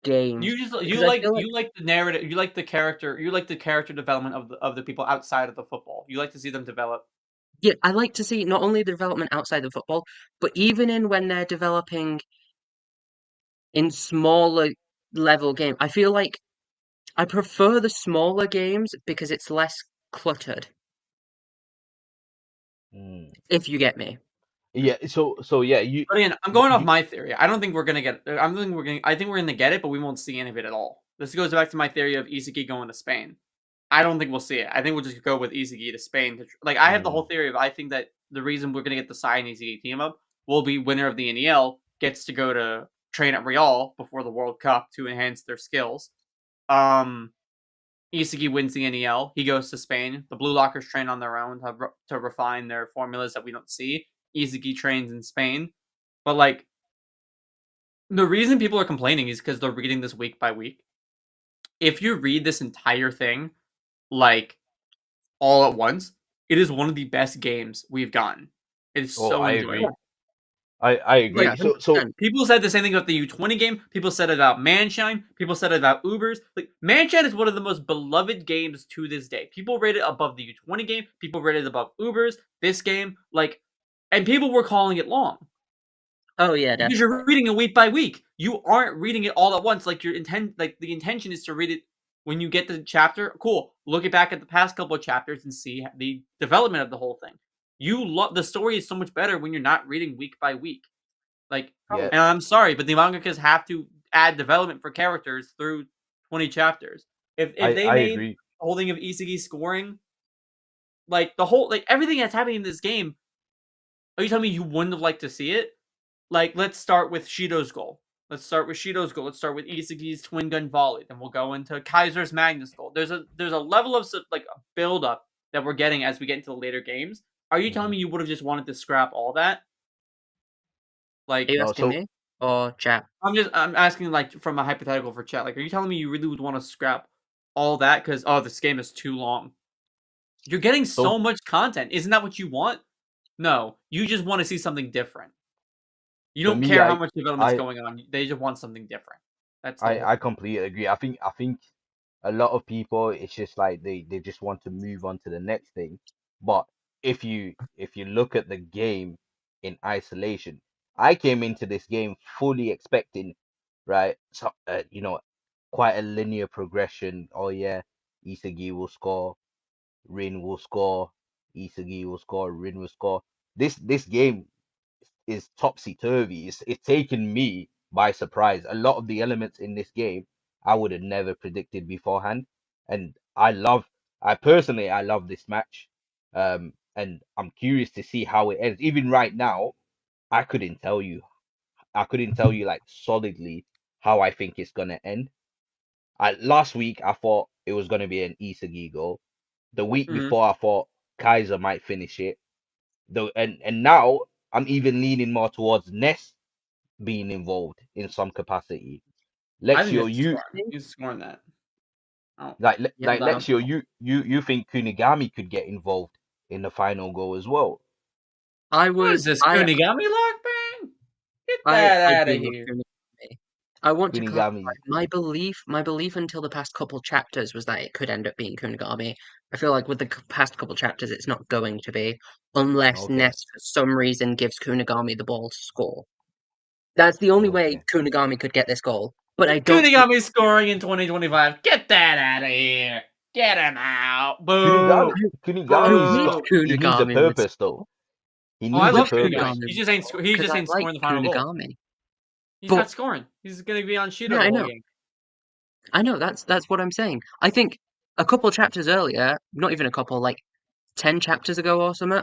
games, because I feel like, You like the narrative, you like the character development of the people outside of the football. You like to see them develop. yeah, I like to see not only the development outside of football, but even in when they're developing in smaller level game. I feel like I prefer the smaller games because it's less cluttered, Mm. if you get me. Yeah, so yeah, But again, I'm going off you my theory. I don't think we're gonna get. I think we're gonna get it, but we won't see any of it at all. This goes back to my theory of Isagi going to Spain. I don't think we'll see it. I think we'll just go with Isagi to Spain. Like I have the whole mm, theory of I think that the reason we're gonna get the Sai and Isagi team up will be winner of the NEL gets to go to train at Real before the World Cup to enhance their skills. Um, Isagi wins the NEL. He goes to Spain. The Blue Lockers train on their own to refine their formulas that we don't see. Isagi trains in Spain, but like the reason people are complaining is because they're reading this week by week. If you read this entire thing like all at once, it is one of the best games we've gotten. It is oh, so I Yeah, agree. enjoyable. I agree. Yeah, Like, 100%. people said the same thing about the U20 game. People said it about Manshine. People said it about Ubers. Like, Manshine is one of the most beloved games to this day. People rate it above the U20 game. People rate it above Ubers. This game, like, and people were calling it long. Oh yeah, Because definitely. you're reading it week by week. You aren't reading it all at once. Like the intention is to read it when you get the chapter. Cool. Look it back at the past couple of chapters and see the development of the whole thing. You love the story is so much better when you're not reading week by week. Like, Yeah, and I'm sorry, but the mangakas have to add development for characters through 20 chapters. If they I made agree. the whole thing of Isagi scoring, like the whole like everything that's happening in this game, are you telling me you wouldn't have liked to see it? Like, let's start with Shido's goal. Let's start with Isagi's twin gun volley. Then we'll go into Kaiser's Magnus goal. There's a level of like a build up that we're getting as we get into the later games. Are you telling Mhm. me you would have just wanted to scrap all that? Are Like, you No, asking so me or chat? I'm asking like from a hypothetical for chat. Like, are you telling me you really would want to scrap all that because this game is too long? You're getting so so much content. Isn't that what you want? No, you just want to see something different. You for don't me, care how much development's I going on. They just want something different. That's the whole I thing. completely agree. I think a lot of people, it's just like they just want to move on to the next thing. But if you look at the game in isolation, I came into this game fully expecting, right, so quite a linear progression. Oh yeah, Isagi will score, Rin will score, Isagi will score, Rin will score. This game is topsy turvy. It's taken me by surprise. A lot of the elements in this game I would have never predicted beforehand, and I love this match. And I'm curious to see how it ends. Even right now, I couldn't tell you. I couldn't tell you like solidly how I think it's gonna end. Last week I thought it was gonna be an Isagi goal. The week Mhm. before I thought Kaiser might finish it. Though, and now I'm even leaning more towards Ness being involved in some capacity. I think Lexio, it's you scoring. He's scoring that. Oh, Yeah, like hold on. Lexio, you think Kunigami could get involved in the final goal as well? I What is was this, Kunigami lock bang? Get that I out do of love here. Kunigami. I want to clarify Kunigami, my belief until the past couple chapters was that it could end up being Kunigami. I feel like with the past couple chapters, it's not going to be, unless okay, Ness for some reason gives Kunigami the ball to score. That's the only way okay. Kunigami could get this goal. But I don't think Kunigami scoring in 2025. Get that out of here. Get him out. Kunigami, Boo. I Kunigami's wish got. Boo. He needs a Kunigami would purpose though. score. He Oh, I I needs a wish love purpose. Kunigami. Kunigami He would just ain't. score He because just I ain't like scoring the final goal. Kunigami. He's But not scoring. He's gonna be on Shido yeah, the I whole know, game. I know. That's what I'm saying. I think a couple chapters earlier, not even a couple, like 10 chapters ago or something.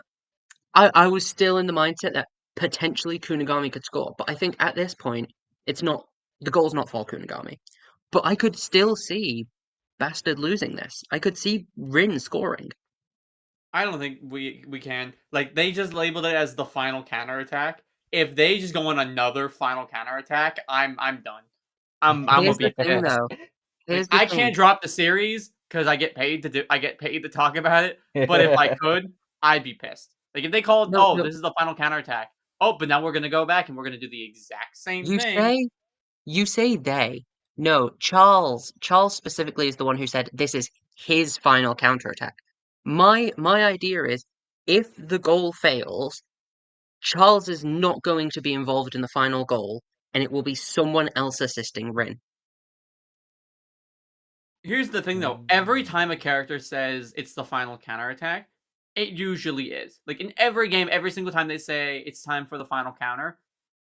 I was still in the mindset that potentially Kunigami could score, but I think at this point, it's not the goal's not for Kunigami. But I could still see Bastard losing this. I could see Rin scoring. I don't think we can. Like, they just labeled it as the final counterattack. If they just go on another final counterattack, I'm done. I'm gonna Here's the be thing, pissed. though. Like, Here's the I thing. can't drop the series because I get paid to talk about it. But if I could, I'd be pissed. Like, if they called, No, oh, no. this is the final counterattack. Oh, but now we're gonna go back and we're gonna do the exact same You thing. say you say they. No, Charles. Charles specifically is the one who said this is his final counterattack. My idea is if the goal fails, Charles is not going to be involved in the final goal, and it will be someone else assisting Rin. Here's the thing though, every time a character says it's the final counterattack, it usually is. Like in every game, every single time they say it's time for the final counter,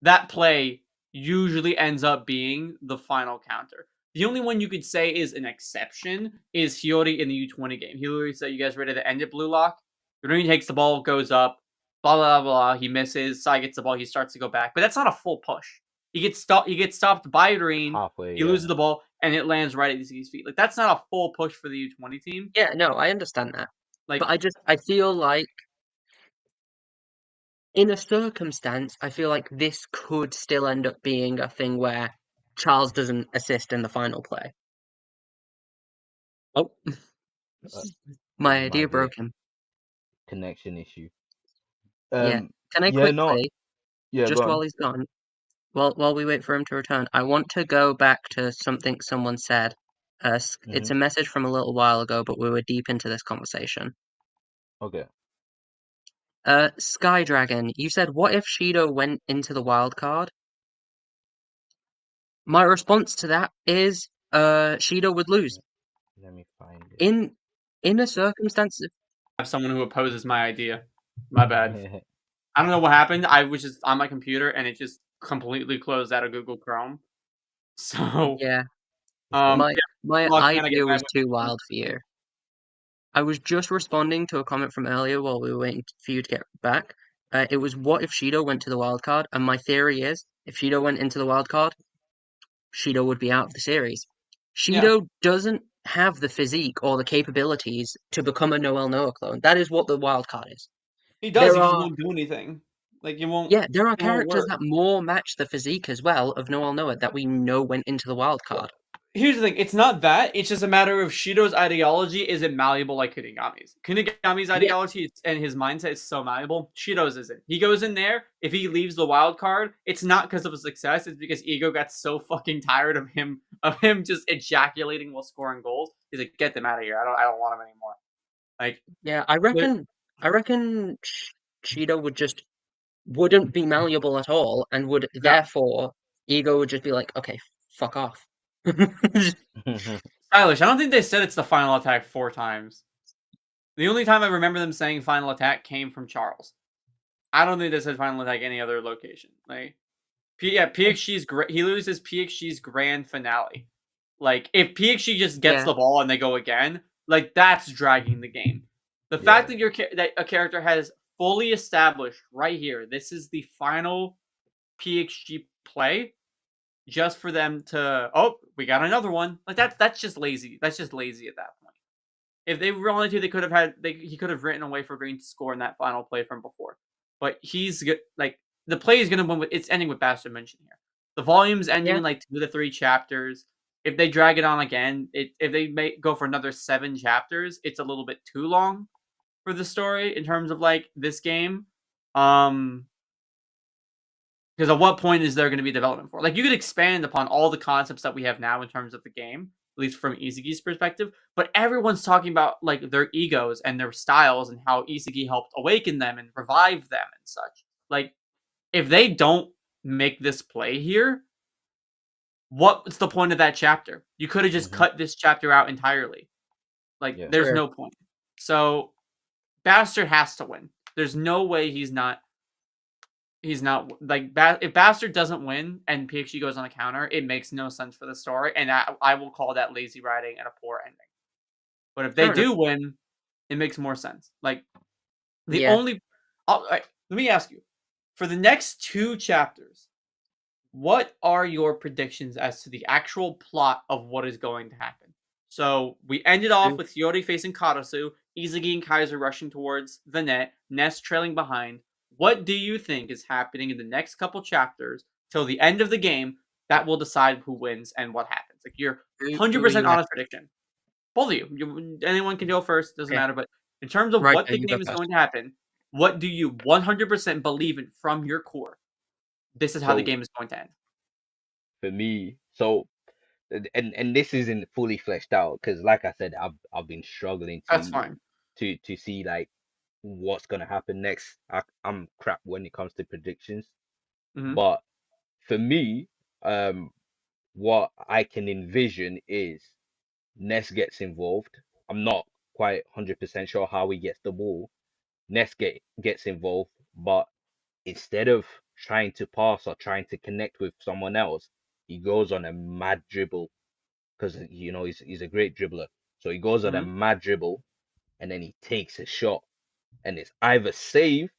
that play usually ends up being the final counter. The only one you could say is an exception is Hiyori in the U20 game. Hiyori said, you guys ready to end it, Blue Lock? Hiyori takes the ball, goes up, blah, blah, blah, he misses, Sai gets the ball, he starts to go back. But that's not a full push. He gets stopped by Doreen, Halfway, he yeah. loses the ball, and it lands right at Isagi's feet. Like, that's not a full push for the U20 team. Yeah, no, I understand that. But Like, I feel like in a circumstance, I feel like this could still end up being a thing where Charles doesn't assist in the final play. Oh, Uh, my it idea might be a broke him. connection issue. Yeah. Can I Yeah, no, quickly? Yeah, go just while on. he's gone, while we wait for him to return, I want to go back to something someone said. It's Mm-hmm. a message from a little while ago, but we were deep into this conversation. Okay. Sky Dragon, you said, what if Shido went into the wild card? My response to that is, Shido would lose. Let me find In a circumstance, I have someone who opposes my idea. My bad. it. I don't know what happened. I was just on my computer and it just completely closed out of Google Chrome. So, yeah, It's fine. my yeah, my well, can I get idea back was with too you? wild for you. I was just responding to a comment from earlier while we were waiting for you to get back. It was what if Shido went to the wild card? And my theory is, if Shido went into the wild card, Shido would be out of the series. Yeah. Shido doesn't have the physique or the capabilities to become a Noel Noah clone. That is what the wild card is. He does, There he just are won't do anything. Like, it won't characters work. that more match the physique as well of Noel Noah that we know went into the wild Well, card. here's the thing, it's not that, it's just a matter of Shido's ideology isn't malleable like Kunigami's. Kunigami's Yeah, ideology and his mindset is so malleable. Shido's isn't. He goes in there, if he leaves the wild card, it's not because of his success, it's because Ego got so fucking tired of him just ejaculating while scoring goals. He's like, get them out of here. I don't want him anymore. Like, yeah. I reckon Shido wouldn't be malleable at all, and would no. therefore Ego would just be like, okay, fuck off. Stylish, I don't think they said it's the final attack 4 times. The only time I remember them saying final attack came from Charles. I don't think they said final attack any other location. Like, PXG's he loses PXG's grand finale. Like, if PXG just gets Yeah, the ball and they go again, like, that's dragging the game. The fact Yeah. that a character has fully established right here, this is the final PXG play, just for them to, oh, we got another one. Like, that's just lazy. That's just lazy at that point. If they wanted to, they could have he could have written a way for Green to score in that final play from before. But he's good. Like, the play is gonna win with, it's ending with Bastard Munchen here. The volume's ending yeah, in like 2 to 3 chapters. If they drag it on again, if they go for another 7 chapters, it's a little bit too long for the story in terms of like this game. Because at what point is there going to be development for? Like, you could expand upon all the concepts that we have now in terms of the game, at least from Isagi's perspective. But everyone's talking about like their egos and their styles and how Isagi helped awaken them and revive them and such. Like, if they don't make this play here, what's the point of that chapter? You could have just Mm-hmm. cut this chapter out entirely. Like, Yeah. there's true. no point. So, Bastard has to win. There's no way he's not like, if Bastard doesn't win and PXG goes on the counter, it makes no sense for the story, and I will call that lazy writing and a poor ending. But if they Fair enough. do win, it makes more sense. Like, the Yeah. only, let me ask you, for the next 2 chapters, what are your predictions as to the actual plot of what is going to happen? So we ended off with Hiyori facing Karasu, Izagi and Kaiser rushing towards the net, Ness trailing behind. What do you think is happening in the next couple chapters till the end of the game that will decide who wins and what happens? Like, your Who are 100% you honest prediction. Both of you. Anyone can go first, doesn't Okay, matter. But in terms of right, what the you go game is first. going to happen, what do you 100% believe in from your core? This is how the So game is going to end. for me, and this isn't fully fleshed out because, like I said, I've been struggling That's to fine. see like what's gonna happen next. I'm crap when it comes to predictions, Mm-hmm. but for me, um, what I can envision is Ness gets involved. I'm not quite 100% sure how he gets the ball. Ness gets involved, but instead of trying to pass or trying to connect with someone else, he goes on a mad dribble because he's a great dribbler. So he goes on a Mm-hmm. mad dribble and then he takes a shot and it's either saved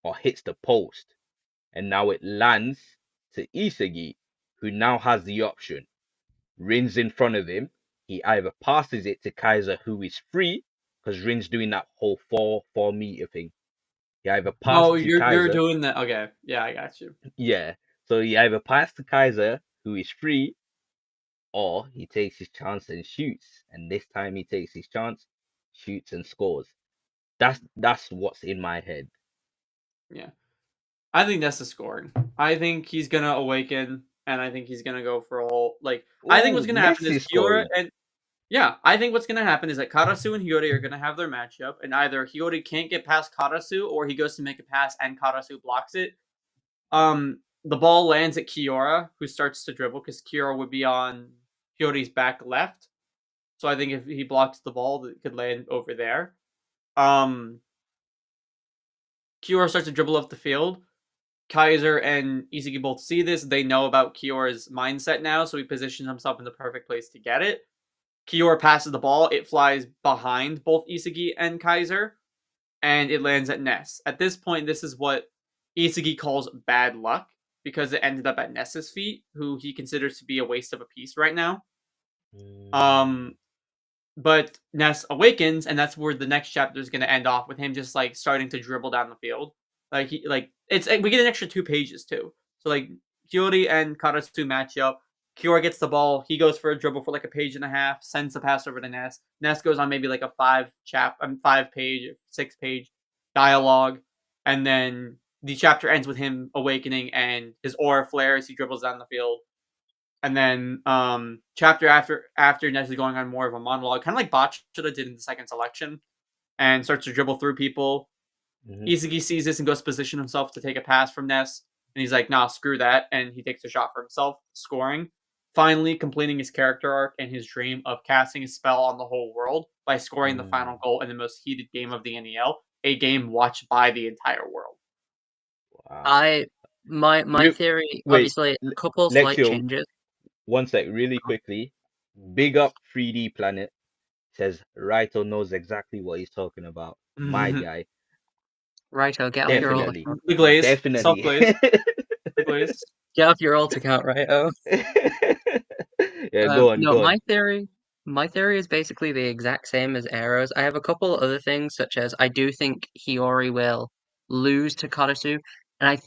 or hits the post. And now it lands to Isagi, who now has the option. Rin's in front of him. He either passes it to Kaiser, who is free, because Rin's doing that whole 4-4 meter thing. He either Oh, passes to you're Kaiser, doing that. Okay, yeah, I got you. yeah. So he either passes to Kaiser, who is free, or he takes his chance and shoots. And this time he takes his chance, shoots and scores. That's what's in my head. Yeah, I think Ness is scoring. I think he's gonna awaken, and I think he's gonna go for a whole I think Oh, what's gonna happen Ness is is Kiora scoring. and I think what's gonna happen is that Karasu and Hiyori are gonna have their matchup, and either Hiyori can't get past Karasu, or he goes to make a pass and Karasu blocks it. The ball lands at Kiora, who starts to dribble because Kiora would be on Hiyori's back left. So I think if he blocks the ball, it could land over there. Kiora starts to dribble up the field. Kaiser and Isagi both see this. They know about Kiora's mindset now, so he positions himself in the perfect place to get it. Kiora passes the ball. It flies behind both Isagi and Kaiser, and it lands at Ness. At this point, this is what Isagi calls bad luck, because it ended up at Ness's feet, who he considers to be a waste of a piece right now. But Ness awakens, and that's where the next chapter is going to end off, with him just like starting to dribble down the field. We get an extra 2 pages too. So like Hiyori and Karasu match up. Kiora gets the ball. He goes for a dribble for like a page and a half, sends the pass over to Ness. Ness goes on maybe like a 5-page, 6-page dialogue, and then the chapter ends with him awakening and his aura flares. He dribbles down the field. And then chapter after Ness is going on more of a monologue, kind of like Bachata did in the second selection, and starts to dribble through people. Isagi sees this and goes to position himself to take a pass from Ness, and he's like, nah, screw that, and he takes a shot for himself, scoring. Finally completing his character arc and his dream of casting a spell on the whole world by scoring the final goal in the most heated game of the NEL, a game watched by the entire world. Wow. My theory, Wait, obviously, a couple slight Lexio, changes. one sec, really quickly. Big up 3D Planet. Says Raito knows exactly what he's talking about. My guy. Raito, get off your alt Definitely. account. The glaze. Definitely. Self-glaze. The glaze. Get off your alt account, Raito. Yeah, go on, No, go on. my theory is basically the exact same as Arrow's. I have a couple other things, such as I do think Hiyori will lose to Karasu, and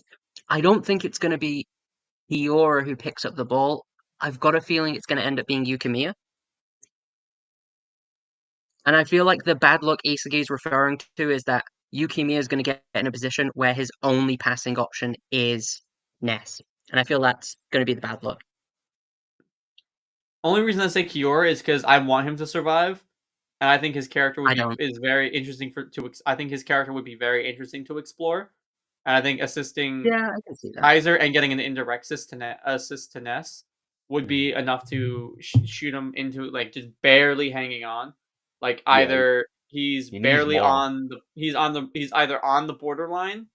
I don't think it's going to be Hiyori who picks up the ball. I've got a feeling it's going to end up being Yukimiya. And I feel like the bad luck Isagi is referring to is that Yukimiya is going to get in a position where his only passing option is Ness. And I feel that's going to be the bad luck. Only reason I say Kiora is because I want him to survive, and I think his character would I don't. is very interesting I think his character would be very interesting to explore, and I think assisting Yeah, I can see that. Kaiser and getting an indirect assist to Ness would be enough to shoot him into like just barely hanging on, like either he's he needs barely more. on the he's either on the borderline,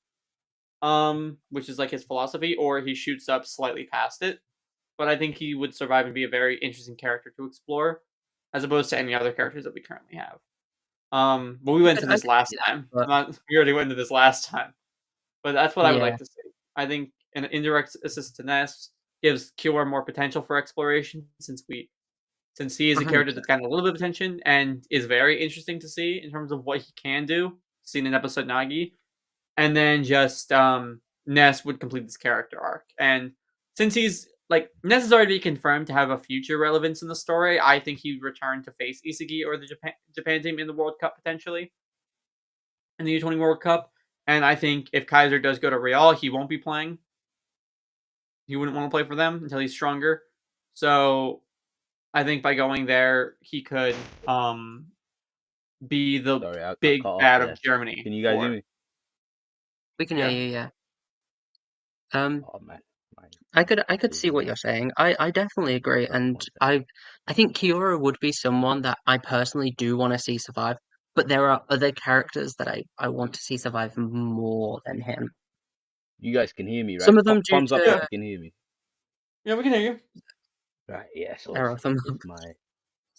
which is like his philosophy, or he shoots up slightly past it. But I think he would survive and be a very interesting character to explore, as opposed to any other characters that we currently have. But we went to this last time. We already went into this last time. But that's what I would like to see. I think an indirect assist to Ness gives Kiora more potential for exploration, since he is a character that's gotten a little bit of attention and is very interesting to see in terms of what he can do, seen in episode Nagi. And then just Ness would complete this character arc. And since he's like Ness is already confirmed to have a future relevance in the story, I think he'd return to face Isagi or the Japan team in the World Cup potentially, in the U20 World Cup. And I think if Kaiser does go to Real, he won't be playing. He wouldn't want to play for them until he's stronger. So I think by going there, he could be the big bad of Germany. Can you guys hear me? We can hear you, yeah. Oh man. I could see what you're saying. I definitely agree, and I think Kiora would be someone that I personally do want to see survive, but there are other characters that I want to see survive more than him. You guys can hear me, right? Some of them thumbs up if you can hear me. Yeah, we can hear you. Right, yeah, so Arrow, thumbs up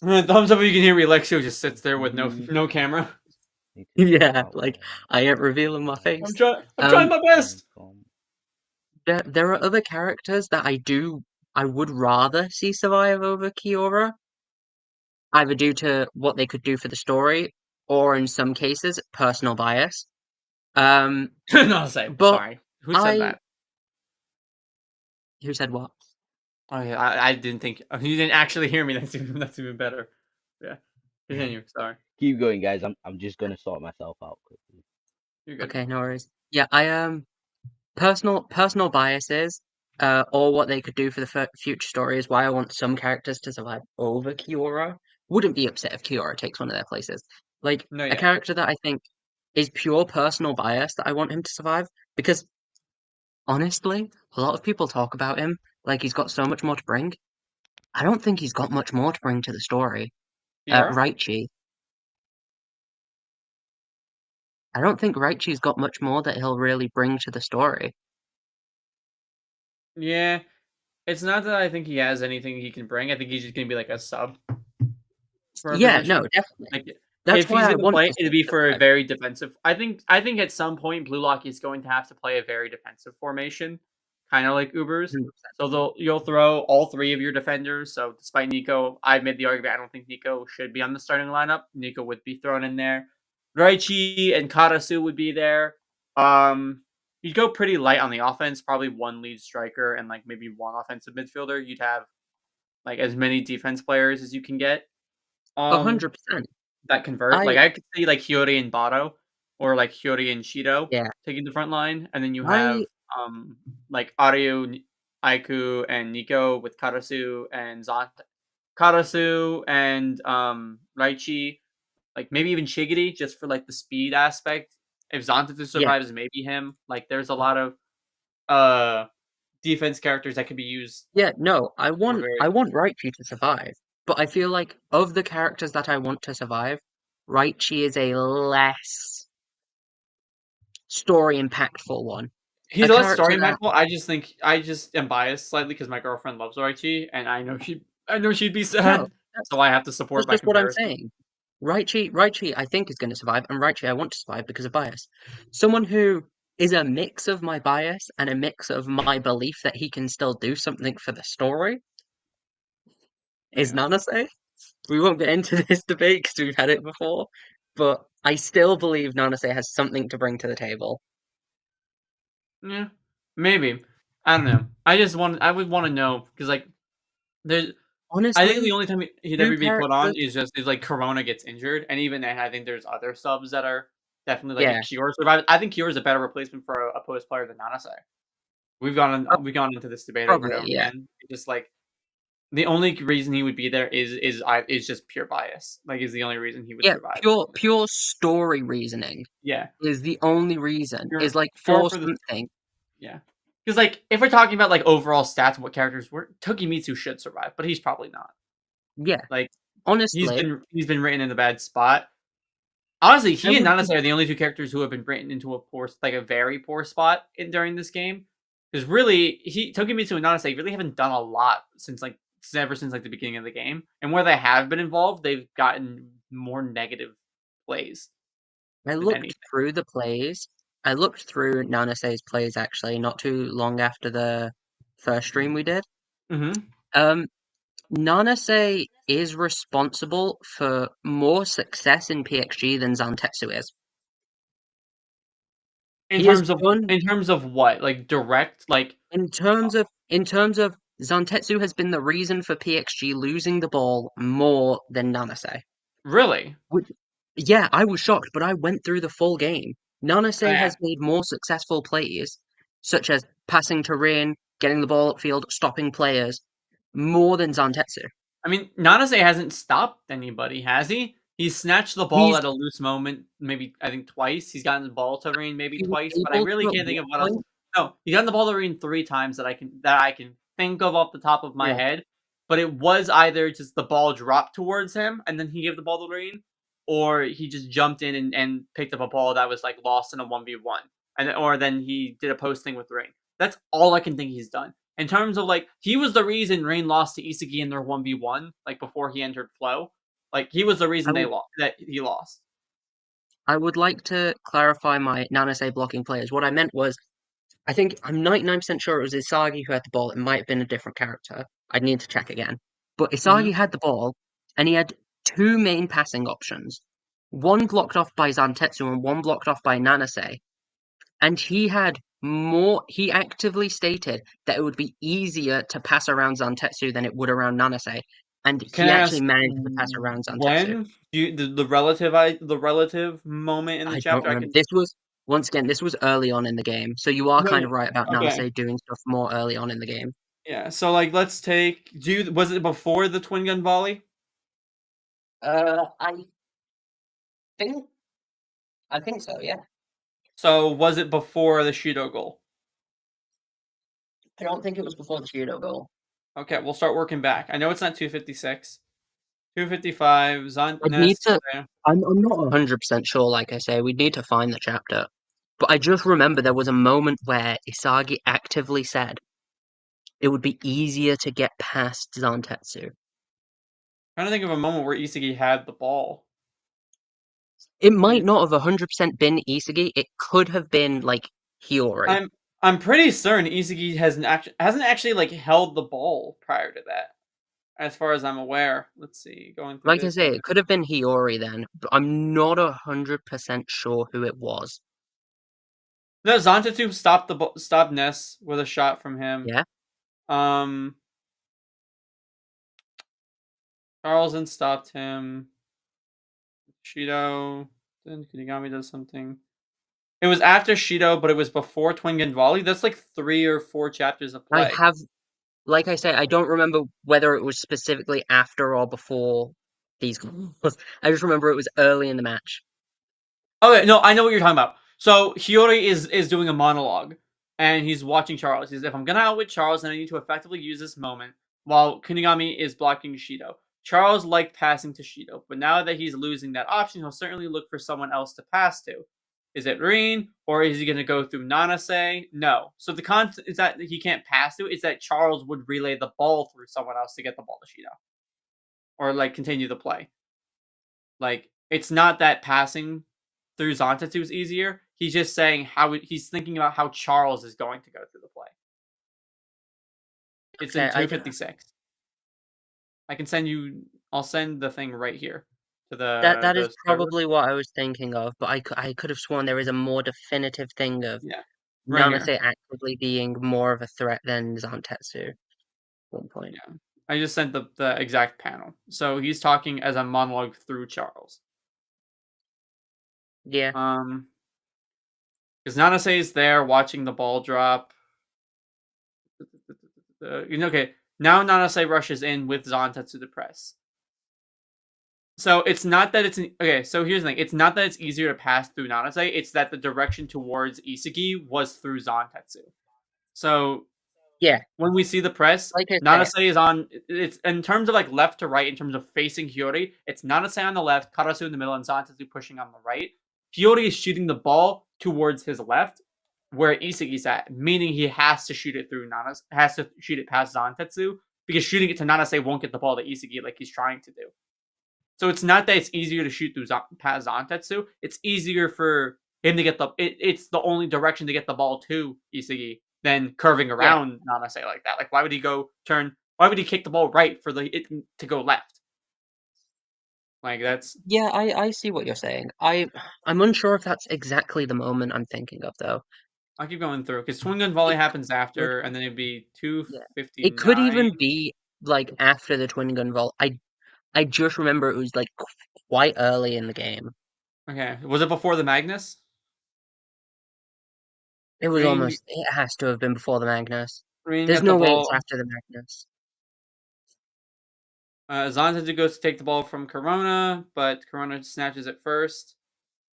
if you can hear me. Lexio just sits there with no camera. Yeah, like I ain't revealing my face. I'm trying my best. There are other characters that I would rather see survive over Kiora, either due to what they could do for the story, or in some cases, personal bias. No, sorry. Who said that? Who said what? Oh yeah, I didn't think you didn't actually hear me. That's even better. Yeah, continue. Sorry. Keep going, guys. I'm just gonna sort myself out quickly. You're good. Okay, no worries. Yeah, personal biases, or what they could do for the future story is why I want some characters to survive over Kiora. Wouldn't be upset if Kiora takes one of their places. Like No, a yeah. character that I think is pure personal bias that I want him to survive because honestly, a lot of people talk about him like he's got so much more to bring. I don't think he's got much more to bring to the story. Kiora? Raichi. I don't think Raichi's got much more that he'll really bring to the story. Yeah. It's not that I think he has anything he can bring. I think he's just gonna be like a sub for a Yeah, no, position. definitely. Like That's if why he's I gonna want play, to it'd see him be for a survive. very defensive. I think at some point Blue Lock is going to have to play a very defensive formation, kind of like Ubers. 100%. So you'll throw all three of your defenders. So despite Nico, I made the argument I don't think Nico should be on the starting lineup. Nico would be thrown in there. Raichi and Karasu would be there. You'd go pretty light on the offense, probably one lead striker and like maybe one offensive midfielder. You'd have like as many defense players as you can get. Um, 100%. that convert. Like I I could see like Hiyori and Barou or like Hiyori and Shido yeah. taking the front line, and then you have I like Aryu, Aiku, and Nico with Karasu and Karasu and Raichi, like maybe even Shigiri just for like the speed aspect. If Zantetsu yeah. survives, maybe him. Like there's a lot of uh defense characters that could be used Yeah, no, for very. I want Raichi to survive. But I feel like of the characters that I want to survive, Raichi is a less story impactful one. He's A a less character story that impactful. I just am biased slightly because my girlfriend loves Raichi, and I know she'd be no, sad, so I have to support that's by just what I'm comparison. saying. Raichi I think is going to survive, and Raichi I want to survive because of bias. Someone who is a mix of my bias and a mix of my belief that he can still do something for the story is Yeah, Nanase. We won't get into this debate because we've had it before, but I still believe Nanase has something to bring to the table. yeah, maybe. I don't know. I would want to know because like there's. I think the Honestly, only time he'd two ever be put on characters. is just if like Corona gets injured, and even then, I think there's other subs that are definitely like if Yeah, Kiora survives. I think Kiora is a better replacement for a post player than Nanase. uh, We've gone into this debate over and probably, over yeah. again. It's just like the only reason he would be there is just pure bias. Like, is the only reason he would Yeah, survive. pure story reasoning Yeah, is the only reason. Is like pure for for the something. yeah. Because like, if we're talking about like overall stats and what characters were, Tokimitsu should survive, but he's probably not. Yeah, Like, honestly, he's been written in a bad spot. Honestly, I he and would be Nanase are the only two characters who have been written into a poor, like a very poor spot during this game. Because really, Tokimitsu and Nanase really haven't done a lot ever since like the beginning of the game. And where they have been involved, they've gotten more negative plays I than looked anything. through the plays. I looked through Nanase's plays actually not too long after the first stream we did. Mm-hmm. Um, Nanase is responsible for more success in PXG than Zantetsu is. He has done In terms of what, like direct, like in terms of Zantetsu has been the reason for PXG losing the ball more than Nanase. really. Which, yeah, I was shocked, but I went through the full game. Nanase Yeah. has made more successful plays, such as passing to Rin, getting the ball upfield, stopping players, more than Zantetsu. I mean, Nanase hasn't stopped anybody, has he? He's snatched the ball He's at a loose moment, maybe I think twice. He's gotten the ball to Rain maybe he was twice, but I able really to at can't think one of what else. point. No, he gotten the ball to Rain 3 times that I can think of off the top of my Yeah, head. But it was either just the ball dropped towards him and then he gave the ball to Rain, or he just jumped in and picked up a ball that was like lost in a 1v1. Or then he did a posting with Rain. That's all I can think he's done. In terms of like, he was the reason Rain lost to Isagi in their 1v1, like before he entered Flow. Like he was the reason I, that he lost. I would like to clarify my Nanase blocking players. What I meant was, I think I'm 99% sure it was Isagi who had the ball. It might have been a different character. I'd need to check again. But Mm-hmm. Isagi had the ball, and he had two main passing options. One blocked off by Zantetsu and one blocked off by Nanase. And he actively stated that it would be easier to pass around Zantetsu than it would around Nanase. And Can he I actually ask managed to pass around Zantetsu. when the relative moment in the I don't chapter? I remember. can. once again, this was early on in the game, so you are kind of right about Okay. Nanase doing stuff more early on in the game. Yeah, so like let's take was it before the twin gun volley? I think so, yeah. So was it before the Shido goal? I don't think it was before the Shido goal. Okay, we'll start working back. I know it's not 256. 255, I'd need Ness. to. I'm not 100% sure. Like I say, we'd need to find the chapter. But I just remember there was a moment where Isagi actively said it would be easier to get past Zantetsu. Trying to think of a moment where Isagi had the ball. It might not have 100% been Isagi. It could have been like Hiyori. I'm pretty certain Isagi hasn't actually like held the ball prior to that, as far as I'm aware. Let's see, going through Like I say, it could have been Hiyori then, but I'm not 100% sure who it was. No, Zantetsu stopped Ness with a shot from him. Yeah. Carlsen stopped him. Shido. Then Kunigami does something. It was after Shido, but it was before Twin Gun Volley. That's like 3 or 4 chapters of play. Like I say, I don't remember whether it was specifically after or before these goals. I just remember it was early in the match. Okay, no, I know what you're talking about. So Hiyori is doing a monologue, and he's watching Charles. He's if I'm gonna outwit Charles, then I need to effectively use this moment. While Kunigami is blocking Shido. Charles liked passing to Shido, but now that he's losing that option, he'll certainly look for someone else to pass to. Is it Rin, or is he going to go through Nanase? No. So the concept is that he can't pass to. It's that Charles would relay the ball through someone else to get the ball to Shido, or like continue the play. Like it's not that passing through Zantetsu is easier. He's just saying he's thinking about how Charles is going to go through the play. It's in 256. I can send you. I'll send the thing right here to the. That is probably what I was thinking of, but I could have sworn there is a more definitive thing of Nanase actively being more of a threat than Zantetsu. At one point. Yeah, I just sent the exact panel. So he's talking as a monologue through Charles. Yeah. Because Nanase is there watching the ball drop. Okay, now Nanase rushes in with Zantetsu to press. So it's not that it's okay. So here's the thing: it's not that it's easier to pass through Nanase. It's that the direction towards Isagi was through Zantetsu. So yeah, when we see the press, like Nanase is on. It's in terms of like left to right. In terms of facing Hiyori, it's Nanase on the left, Karasu in the middle, and Zantetsu pushing on the right. Hiyori is shooting the ball towards his left, where Isagi's at, meaning he has to shoot it through Nanase, has to shoot it past Zantetsu, because shooting it to Nanase won't get the ball to Isagi like he's trying to do. So it's not that it's easier to shoot through past Zantetsu. It's easier for him to get it's the only direction to get the ball to Isagi than curving around Nanase like that. Like, why would he why would he kick the ball right for it to go left? Like, that's... Yeah, I see what you're saying. I'm unsure if that's exactly the moment I'm thinking of, though. I'll keep going through, because Twin Gun Volley happens after, and then it'd be 259. It could even be, like, after the Twin Gun Volley. I just remember it was, like, quite early in the game. Okay. Was it before the Magnus? It was it has to have been before the Magnus. There's no way it's after the Magnus. Zantetsu goes to take the ball from Kurona, but Kurona snatches it first.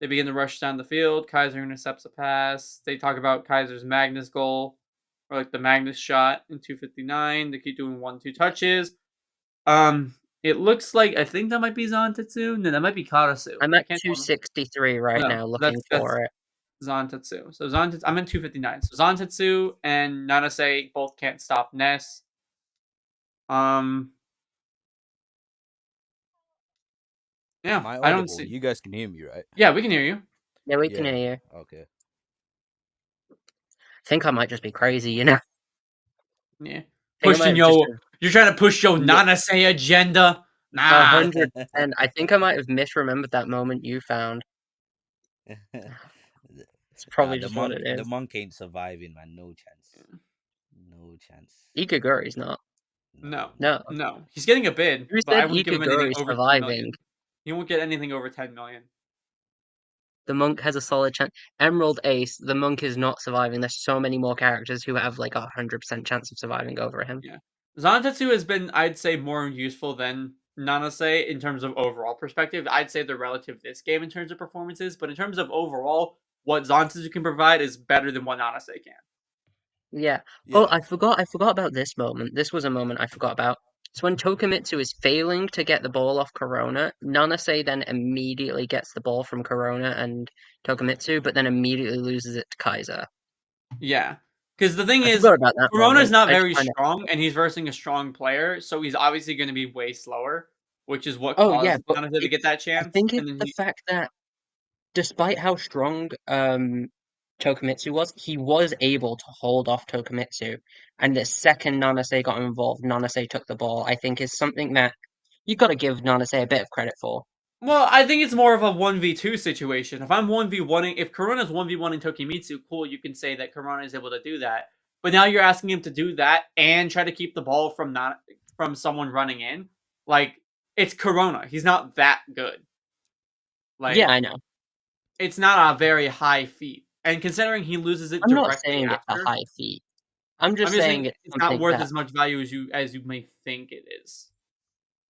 They begin to rush down the field. Kaiser intercepts a pass. They talk about Kaiser's Magnus goal, or like the Magnus shot in 259. They keep doing 1-2 touches. It looks like, I think that might be Zantetsu. No, that might be Karasu. I'm at 263 right now looking for it. Zantetsu. So Zantetsu, I'm in 259. So Zantetsu and Nanase both can't stop Ness. Yeah, I don't see. You guys can hear me, right? Yeah, we can hear you. Yeah, we can hear you. Okay. I think I might just be crazy, you know? Yeah. Pushing you're trying to push your Nanase agenda? Nah. 100%. I think I might have misremembered that moment you found. It's probably just what it is. The monk ain't surviving, man. No chance. No chance. Ikaguri's not. No. He's getting a bid, Who but I said wouldn't give him anything Ikaguri's over surviving? He won't get anything over 10 million. The monk has a solid chance. Emerald Ace, the monk is not surviving. There's so many more characters who have like 100% chance of surviving over him. Yeah. Zantetsu has been, I'd say, more useful than Nanase in terms of overall perspective. I'd say they're relative this game in terms of performances, but in terms of overall, what Zantetsu can provide is better than what Nanase can. Yeah. Yeah. Oh, I forgot about this moment. This was a moment I forgot about. It's when Tokimitsu is failing to get the ball off Kurona. Nanase then immediately gets the ball from Kurona and Tokimitsu, but then immediately loses it to Kaiser. Yeah. Because the thing I is, forgot about that Corona's moment. not I just very find it. strong, and he's versing a strong player, so he's obviously going to be way slower, which is what Oh yeah, caused but Nanase to get that I chance. think And it's then the fact that despite how strong Tokimitsu was, he was able to hold off Tokimitsu. And the second Nanase got involved, Nanase took the ball, I think is something that you've got to give Nanase a bit of credit for. well, I think it's more of a 1v2 situation. If I'm 1v1ing, if Corona's 1v1ing Tokimitsu, cool, you can say that Corona is able to do that. But now you're asking him to do that and try to keep the ball from someone running in. Like, it's Corona. He's not that good. Yeah, Like, I know. it's not a very high feat. And considering he loses it I'm not directly saying it's a after, high feat. I'm I'm just just saying saying it's it's not something worth that. as much value as you may think it is.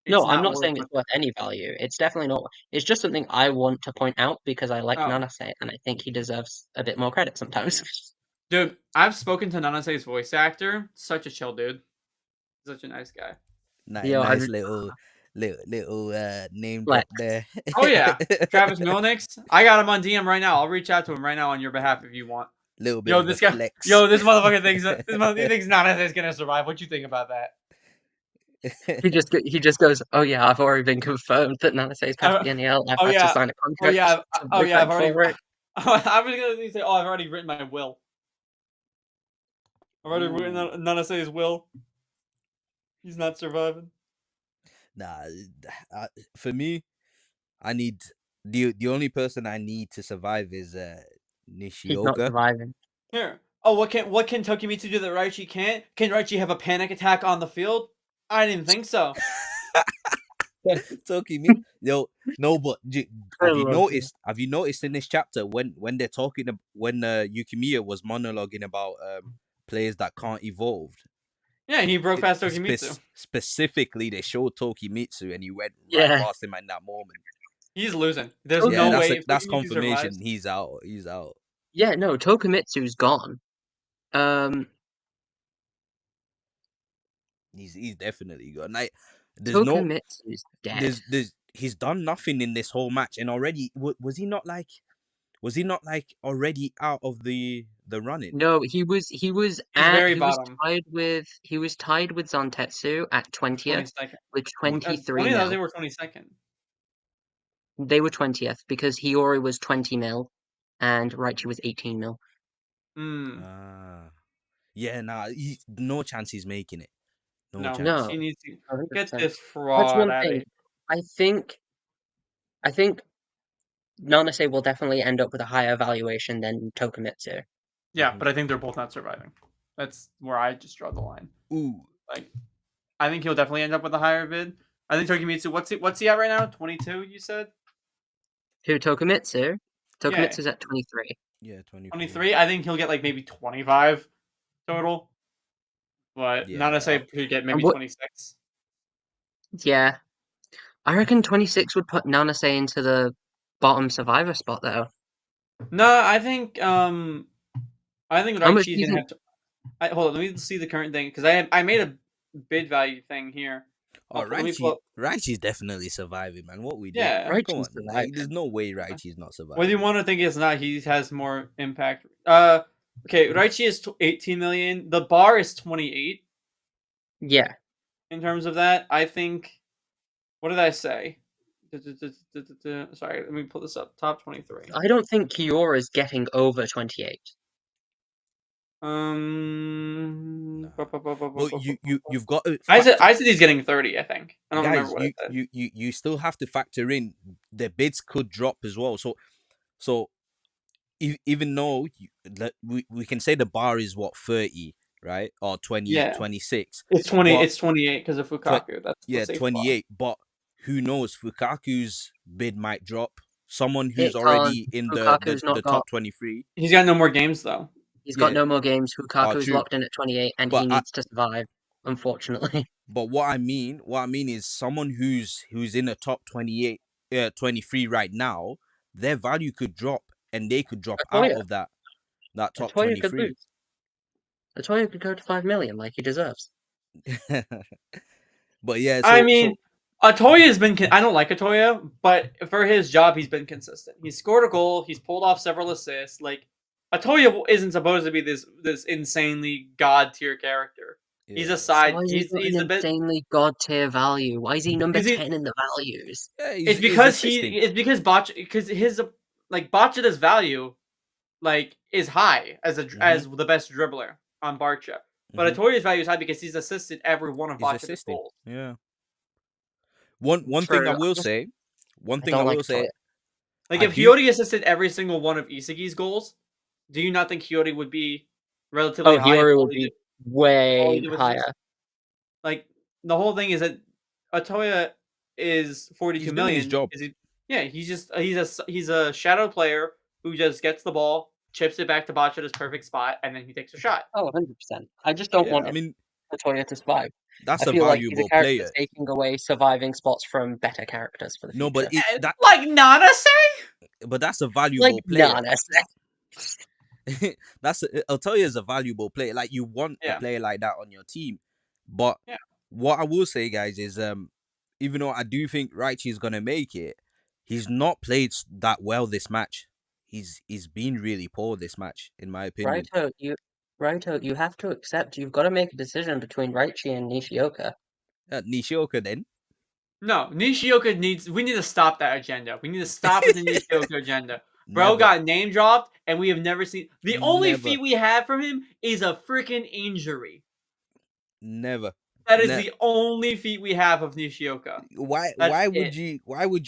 No, It's I'm not not worth saying much. it's worth any value. It's definitely not. It's just something I want to point out because I like Oh, Nanase and I think he deserves a bit more credit sometimes. dude, I've spoken to Nanase's voice actor. Such a chill dude. Such a nice guy. Yo, I Nice little name drop flex. there. Oh yeah, Travis Milnix. I got him on DM right now. I'll reach out to him right now on your behalf if you want. Little bit Yo, of a this guy. flex. Yo, this motherfucker thinks he thinks Nanase's gonna survive. What you think about that? He just goes, oh yeah, I've already been confirmed that Nanase's passed the NEL. I've Oh had to yeah. sign a Oh contract yeah. to Oh make yeah. up I've already. for it. I was gonna say, oh, I've already written my will. I've already written Ooh. Nanase's will. He's not surviving. Nah, for me, I need the only person I need to survive is He's not Nishioka. Here. Oh, what can Tokimitsu do that Raichi can't? Can Raichi have a panic attack on the field? I didn't think so. Tokimi, yo, no, but I have you love him. noticed? Have you noticed in this chapter when they're talking when Yukimiya was monologuing about players that can't evolve? Yeah, he broke past Tokimitsu. Specifically, they showed Tokimitsu, and he went right Yeah, past him in that moment. He's losing. There's Yeah, no way that's Tokimitsu confirmation. survives. He's out. He's out. yeah. No, Tokimitsu's gone. He's definitely gone. Like, there's no Tokimitsu's dead. he's done nothing in this whole match, and already was he not like already out of the running? No, he was very he was bottom. tied with Zantetsu at 20th 22nd. with 23 20, they mil. were 22nd. They were 20th because Hiyori was 20 mil and Raichi was 18 mil. Mm, Yeah, nah, no chance he's making it. No no, chance. No, he needs to get 100%. this That's fraud one out of thing. here. I think Nanase will definitely end up with a higher valuation than Tokimitsu. Yeah, Mhm. but I think they're both not surviving. That's where I just draw the line. Ooh, Like, I think he'll definitely end up with a higher bid. I think Tokimitsu. What's he at right now? 22. You said. Who, Tokimitsu? Yeah, Tokimitsu's at 23. yeah, 24. 23. I think he'll get like maybe 25 total. But Yeah, Nanase could get And maybe what? 26. Yeah, I reckon 26 would put Nanase into the bottom survivor spot though. No, I think How much do Raichi's you gonna think? have to. Hold on, let me see the current thing because I made a bid value thing here. Oh, Let me pull up. Raichi's definitely surviving, man. What we did? Yeah. Come on, Raichi's like, there's surviving. no way Raichi's not Whether you surviving. want to think it's not, he has more impact. Okay, Raichi is 18 million. The bar is 28 Yeah, in terms of that. I think. What did I say? Sorry, let me pull this up. Top 23. I don't think Kyora's getting over 28. Nah. Well, you've got to I said factor, he's getting 30. I think I don't remember guys. what I said. You still have to factor in the bids could drop as well. So even though we can say the bar is what 30, right, or 20, Yeah, 26, it's 20. but It's 28 because of Fukaku. That's the yeah, safe bar. 28. But who knows? Fukaku's bid might drop. someone who's It can't. already in Fukaku's the not got. top 23. He's got no more games though. He's got Yeah, no more games. Fukaku's true. locked in at 28, and But he needs to survive. Unfortunately. But what I mean is someone who's in the top 28, 23 right now, their value could drop and they could drop out Atoya. of that top Atoya could 23. lose. Atoya could go to 5 million like he deserves. But yeah, I mean, Atoya has been. I don't like Atoya, but for his job, he's been consistent. He's scored a goal. He's pulled off several assists. Like Atoya isn't supposed to be this insanely god tier character. yeah. He's a So side. why is he got He's an a bit. insanely god tier value? Why is he number 10 in the values? Yeah, It's he's because assisting. it's because his Botchada's value is high as the best dribbler on Barcha. But Atoya's value is high because he's assisted every one of Botchada's goals. Yeah. One thing I will say. One thing I will say. Like if Hiyori assisted every single one of Isagi's goals, do you not think Hiyori would be relatively high? Hiyori would be way higher. Like the whole thing is that Atoya is 42 million. His job. He's a shadow player who just gets the ball, chips it back to Botchada's perfect spot, and then he takes a shot. Oh, 100%. I just don't want Atoya to survive. That's I a feel like valuable he's a character player. taking away surviving spots from better characters for the future. No, but like Nanase? But that's a valuable player. Atoya is a valuable player. Like you want a player like that on your team. But what I will say, guys, is even though I do think Raichi is gonna make it, he's not played that well this match. He's been really poor this match, in my opinion. Raito, you have to accept you've got to make a decision between Raichi and Nishioka. Nishioka then? No, Nishioka we need to stop that agenda. We need to stop with the Nishioka agenda. Bro got name dropped, and we have never seen. The only feat we have from him is a freaking injury. Never. That is the only feat we have of Nishioka. Why would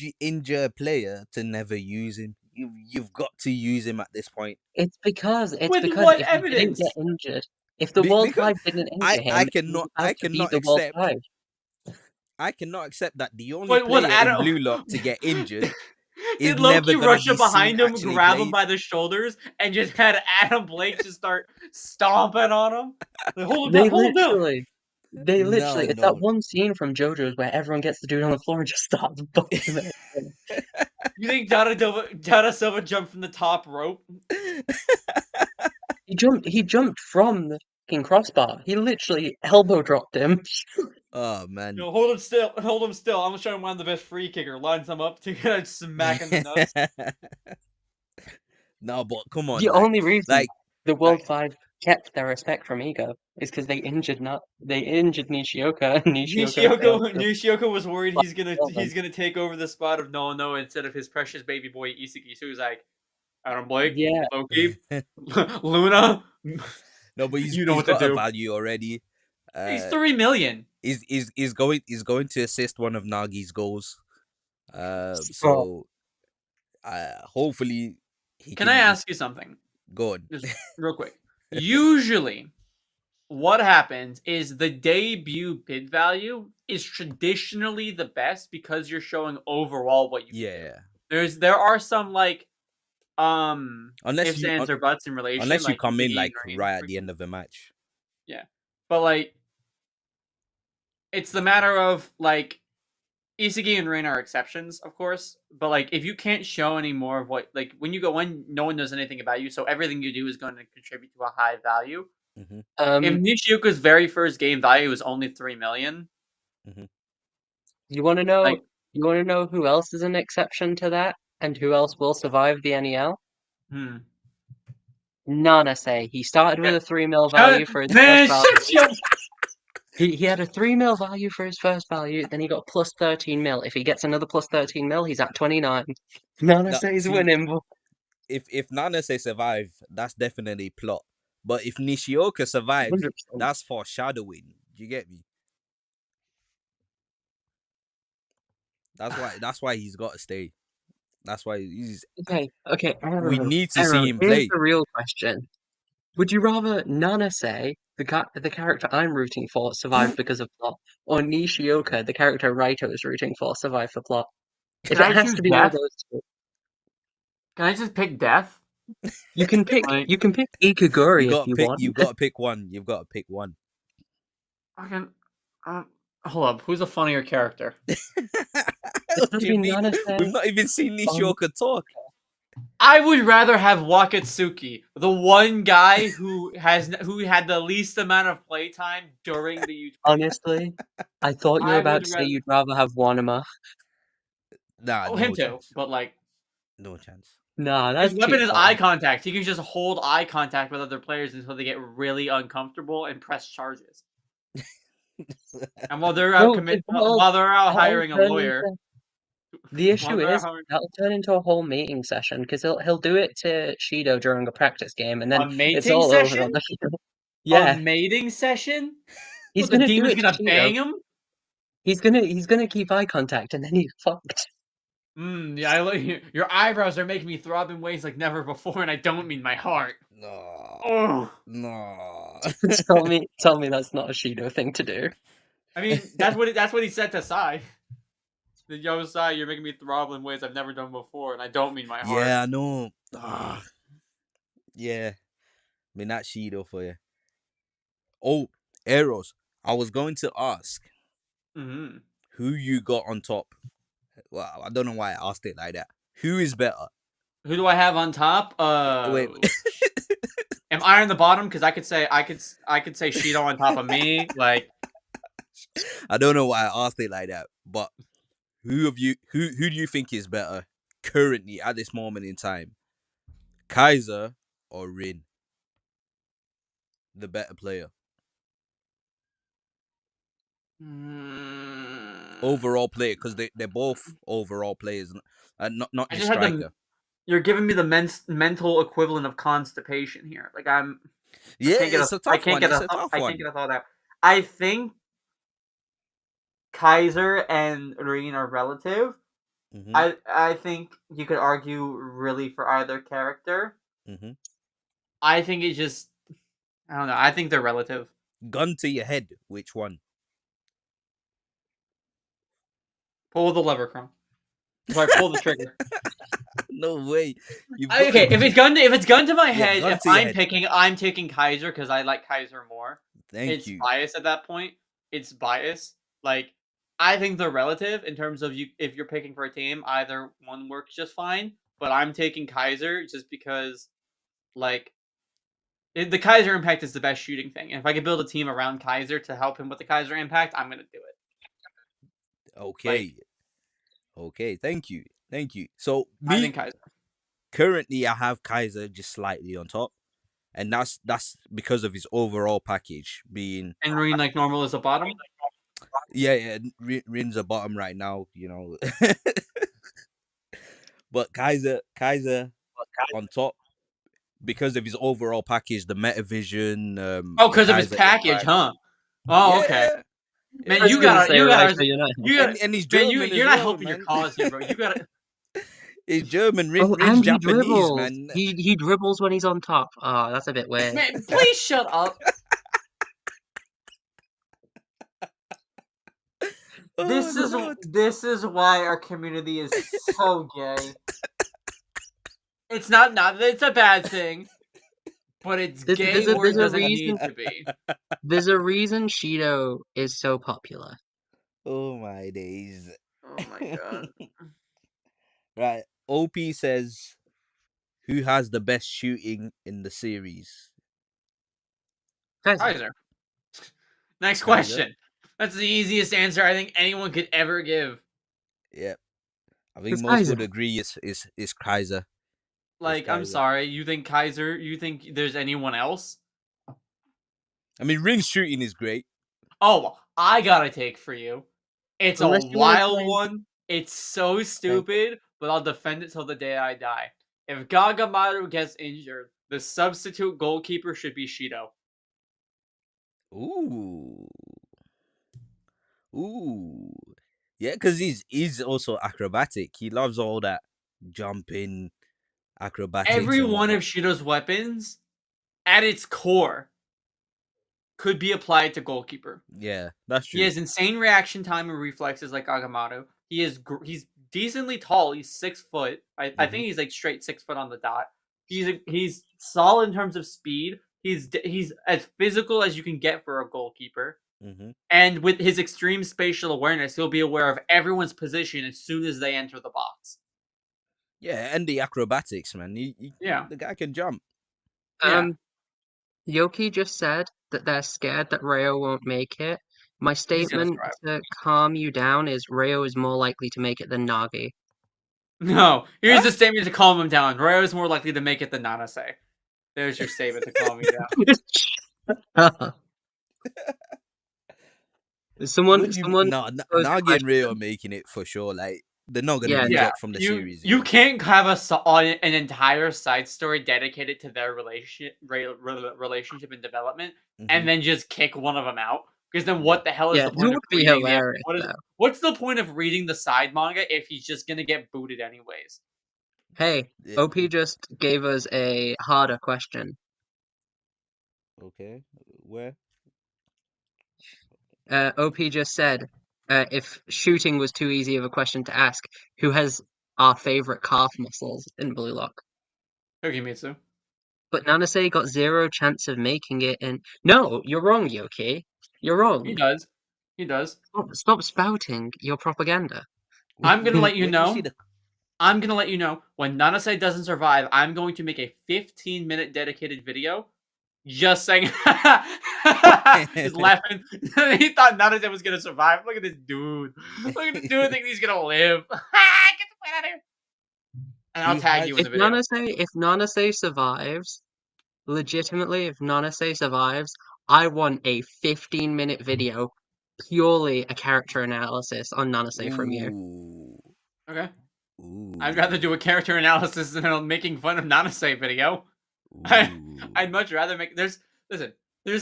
you injure a player to never use him? You've got to use him at this point. It's because if what he didn't get injured, if the World 5 didn't injure him, I cannot accept that the only player in Blue Lock to get injured is Did never Loki rush up behind him, grab him by the shoulders, and just had Adam Blake just start stomping on him? Like, hold him down. They literally, it's that one scene from JoJo's where everyone gets the dude on the floor and just starts bucking him. You think Dada Silva jumped from the top rope? He jumped from the fucking crossbar. He literally elbow dropped him. Oh man! No, hold him still. I'm gonna show him one of the best free kicker. Lines him up to smack him in the nuts. No, but come on. The only reason the World 5 kept their respect from Ego is because they injured Nishioka. Nishioka was worried he's gonna take over the spot of No instead of his precious baby boy Isagi. So he was like, Adam Blake, Loki, Luna. No, but he's got a value already. He's 3 million. He's going to assist one of Nagi's goals. So hopefully he can I ask you something? Go on. Just real quick. Usually what happens is the debut bid value is traditionally the best because you're showing overall what you can do. There are some ifs, ands, or buts in relation. Unless you come in right at the end of the match. Yeah. But it's the matter of Isagi and Rain are exceptions, of course. But if you can't show any more of what when no one knows anything about you, so everything you do is going to contribute to a high value. Mm-hmm. If Nishioka's very first game value was only 3 million, you want to know? You want to know who else is an exception to that, and who else will survive the NEL? Nanase. He started with a 3 mil value for his first value. He had a 3 mil value for his first value, then he got plus 13 mil. If he gets another plus 13 mil, he's at 29. Nanase is winning. If Nanase survive, that's definitely plot. But if Nishioka survives, 100%. that's foreshadowing. Do you get me? That's why he's got to stay. That's why he's okay. We need to see him play. Here's the real question: would you rather Nanase, the character I'm rooting for, survive because of plot, or Nishioka, the character Raito is rooting for, survive for plot? If it has to be one of those two, Can I just pick death? You can pick Like- Ikiguri if you want. You've got to pick one. You've got to pick one. I can. Hold up. Who's a funnier character? What do you mean? We've not even seen Nishioka talk. I would rather have Wakatsuki, the one guy who had the least amount of playtime during the YouTube. Honestly, I thought you were about to say you'd rather have Wanama. Nah, Oh, no him chance. too, but like, no chance. Nah, that's his weapon too is far. eye contact. He can just hold eye contact with other players until they get really uncomfortable and press charges. And while they're out while they're out hiring a lawyer. The issue is that'll turn into a whole mating session because he'll do it to Shido during a practice game, and then it's all over on the field. Yeah, a mating session. He's the gonna do demon's it. Gonna bang him. He's gonna keep eye contact, and then he's fucked. Yeah, I like your eyebrows are making me throb in ways like never before, and I don't mean my heart. No. Oh. No. tell me that's not a Shido thing to do. I mean, that's what he said to Sai. The Yo Sai, you're making me throb in ways I've never done before, and I don't mean my heart. Yeah, I know. Yeah. I mean, that's Shido for you. Oh, Eros. I was going to ask who you got on top. Well, I don't know why I asked it like that. Who is better? Who do I have on top? Wait. Am I on the bottom? Because I could say Shido on top of me. Like, I don't know why I asked it like that, but who do you think is better currently at this moment in time? Kaiser or Rin? The better player. Overall player, because they're both overall players, not just striker. You're giving me the mental equivalent of constipation here. Like it's a tough one. I can't get a thought out. I think Kaiser and Rin are relative. Mm-hmm. I think you could argue really for either character. Mm-hmm. I think it's just, I don't know. I think they're relative. Gun to your head, which one? Pull the lever, Chrome. Sorry, pull the trigger. No way. Okay, if it's gun to my head, if I'm taking Kaiser because I like Kaiser more. It's bias at that point. It's bias. Like, I think they're relative in terms of if you're picking for a team, either one works just fine. But I'm taking Kaiser just because, like, the Kaiser impact is the best shooting thing. And if I could build a team around Kaiser to help him with the Kaiser impact, I'm gonna do it. Okay. Okay, thank you. So I think Kaiser. Currently, I have Kaiser just slightly on top, and that's because of his overall package being. And Rin like normal is a bottom. Yeah, Rin's a bottom right now, you know. But Kaiser on top because of his overall package, the Metavision. Because of his package, huh? Oh, okay. Man, you gotta, and he's German. You're not helping your cause here, bro. You gotta. He's German, Rin's Japanese, dribbles. man. He dribbles when he's on top. Oh, that's a bit weird. Man, please shut up. This is why our community is so gay. It's not it's a bad thing. But it's gay where it doesn't need to be. There's a reason Shido is so popular. Oh my days. Oh my god. Right. OP says, who has the best shooting in the series? Kaiser. Next question. That's the easiest answer I think anyone could ever give. Yep. I think most would agree is Kaiser. Like, I'm sorry, you think Kaiser, you think there's anyone else? I mean, Rin's shooting is great. Oh, I got a take for you. It's a wild one. It's so stupid, but I'll defend it till the day I die. If Gagamaru gets injured, the substitute goalkeeper should be Shido. Ooh. Yeah, because he's also acrobatic. He loves all that jumping, acrobatics. Every one of Shido's weapons, at its core, could be applied to goalkeeper. Yeah, that's true. He has insane reaction time and reflexes like Agamaru. He's decently tall. He's 6 foot. I Mhm. think he's like straight 6 foot on the dot. He's solid in terms of speed. He's as physical as you can get for a goalkeeper. Mhm. And with his extreme spatial awareness, he'll be aware of everyone's position as soon as they enter the box. Yeah, and the acrobatics, man. Yeah. The guy can jump. Yeah. Yoki just said that they're scared that Rayo won't make it. My He's gonna statement survive. to calm you down is Rayo is more likely to make it than Nagi. No, here's the statement to calm him down. Rayo is more likely to make it than Nanase. There's your statement to calm me down. Someone Would you? someone No, posed a Nagi and Rio are question. making it for sure. Like they're not gonna Yeah, be no. Yeah, dropped from the you series. you can't have an entire side story dedicated to their relationship and development, and Mhm. then just kick one of them out. Because then, Yeah. what the hell is Yeah, the that point of would be reading the hilarious what is though. what's the point of reading the side manga if he's just gonna get booted anyways? Hey, Yeah. OP just gave us a harder question. Okay. Where? OP just said, if shooting was too easy of a question to ask, who has our favorite calf muscles in Blue Lock? Tokimitsu. But Nanase got zero chance of making it, and no, you're wrong, Yoki. You're He wrong. does. He does. Stop spouting your propaganda. I'm gonna let you Where do you see know. the? I'm gonna let you know when Nanase doesn't survive. I'm going to make a 15-minute dedicated video just saying, just laughing. He thought Nanase was gonna survive. Look at this dude. Look at this dude thinks he's gonna live. Get the fuck out of here. And I'll Who tag you in has? the video. If Nanase survives, legitimately, if Nanase survives, I want a 15-minute video, purely a character analysis on Nanase from you. Ooh. Okay. Ooh. I'd rather do a character analysis than a making fun of Nanase video. Ooh. I'd much rather make there's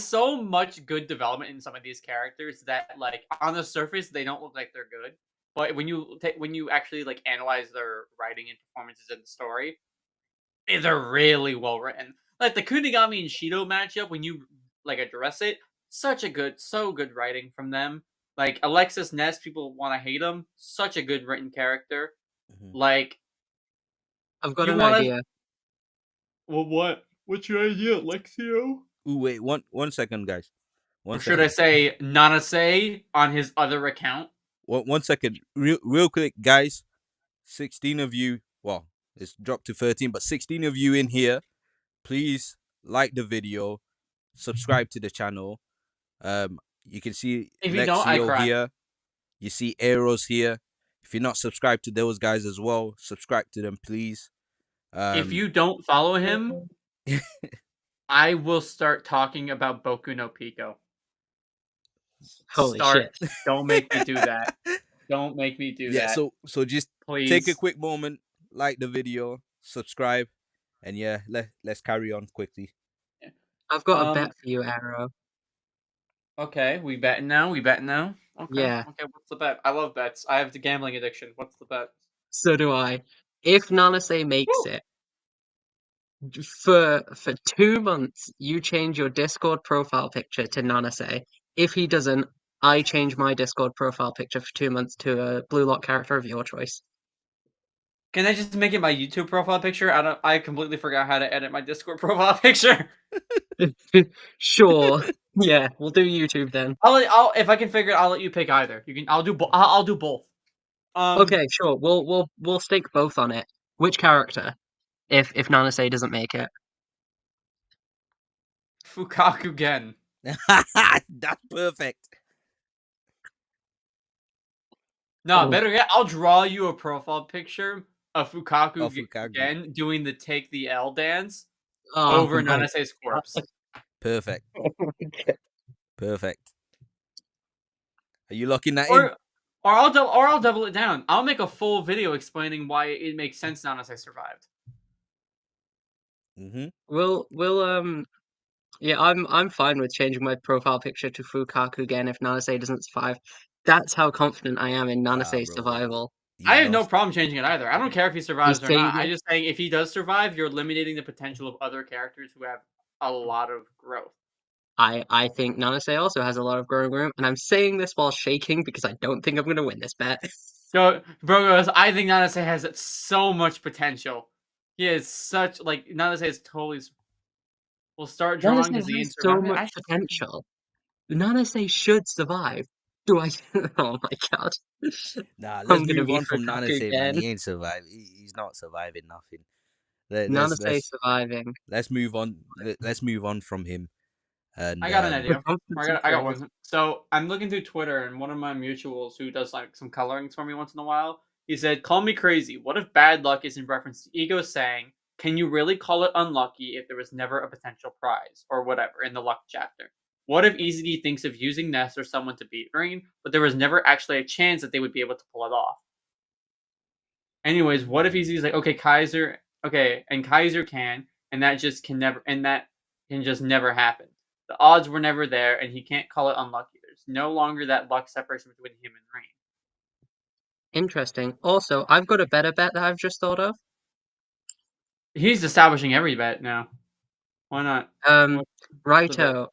so much good development in some of these characters that like on the surface they don't look like they're good, but when you actually like analyze their writing and performances in the story, they're really well written. Like the Kunigami and Shido matchup, when you like address it, so good writing from them. Like Alexis Ness, people want to hate him, such a good written character. Mhm. Like I've got you an want to idea. well, what? What's your idea, Alexio? Ooh, wait, one second, guys. Or One should I second. say Nanase on his other account? One second. Real quick, guys. 16 of you. Well, it's dropped to 13, but 16 of you in here. Please like the video, subscribe to the channel. You can see If you don't, I Lexio cry. here. You see Arrows here. If you're not subscribed to those guys as well, subscribe to them, please. If you don't follow him, I will start talking about Boku no Pico. Holy shit. Don't make me do that. Don't make me do Yeah, that. so just Please. take a quick moment, like the video, subscribe, and yeah, let's carry on quickly. I've got a bet for you, Arrow. Okay, we betting now? Okay. Yeah. Okay, what's the bet? I love bets. I have the gambling addiction. What's the bet? So do I. If Nanase makes Woo! it, for 2 months, you change your Discord profile picture to Nanase. If he doesn't, I change my Discord profile picture for 2 months to a Blue Lock character of your choice. Can I just make it my YouTube profile picture? I completely forgot how to edit my Discord profile picture. Sure. Yeah, we'll do YouTube then. I'll if I can figure it, I'll let you pick either. You can. I'll do. I'll do both. Okay, sure. We'll stake both on it. Which character? If Nanase doesn't make it. Fukaku Gen. That's perfect. No, Oh. better yet, I'll draw you a profile picture of Fukaku Of Fukaku. Gen doing the take the L dance Oh, over my- Nanase's corpse. Perfect. Perfect. Are you locking that in? Or I'll double it down. I'll make a full video explaining why it makes sense Nanase survived. We'll yeah, I'm fine with changing my profile picture to Fukaku again if Nanase doesn't survive. That's how confident I am in Nanase's bro. survival. I have no problem changing it either. I don't care if he survives or not. saying I just saying if he does survive, you're eliminating the potential of other characters who have a lot of growth. I think Nanase also has a lot of growing room, and I'm saying this while shaking because I don't think I'm gonna win this bet. So, bro goes, I think Nanase has so much potential. He has such, Nanase is totally. Will start drawing Nanase to the has so surviving. much potential. Nanase should survive. Do I? Oh my god. Nah, let's I'm gonna move be on from Fukaku Nanase, man. again. He ain't survived. He's not surviving nothing. Let's Nanase let's surviving. let's move on. Let's move on from him. And I got an The idea. confidence I got crisis. one. So I'm looking through Twitter, and one of my mutuals who does some colorings for me once in a while, he said, "Call me crazy. What if bad luck is in reference to ego saying, can you really call it unlucky if there was never a potential prize or whatever in the luck chapter? What if Isagi thinks of using Ness or someone to beat Green, but there was never actually a chance that they would be able to pull it off? Anyways, what if Isagi's like, okay, Kaiser, okay, and Kaiser can, and that just can never, and that can just never happen. The odds were never there, and he can't call it unlucky. There's no longer that luck separation between him and Rain. Interesting. Also, I've got a better bet that I've just thought of. He's establishing every bet now. Why not? What's the bet? Raito,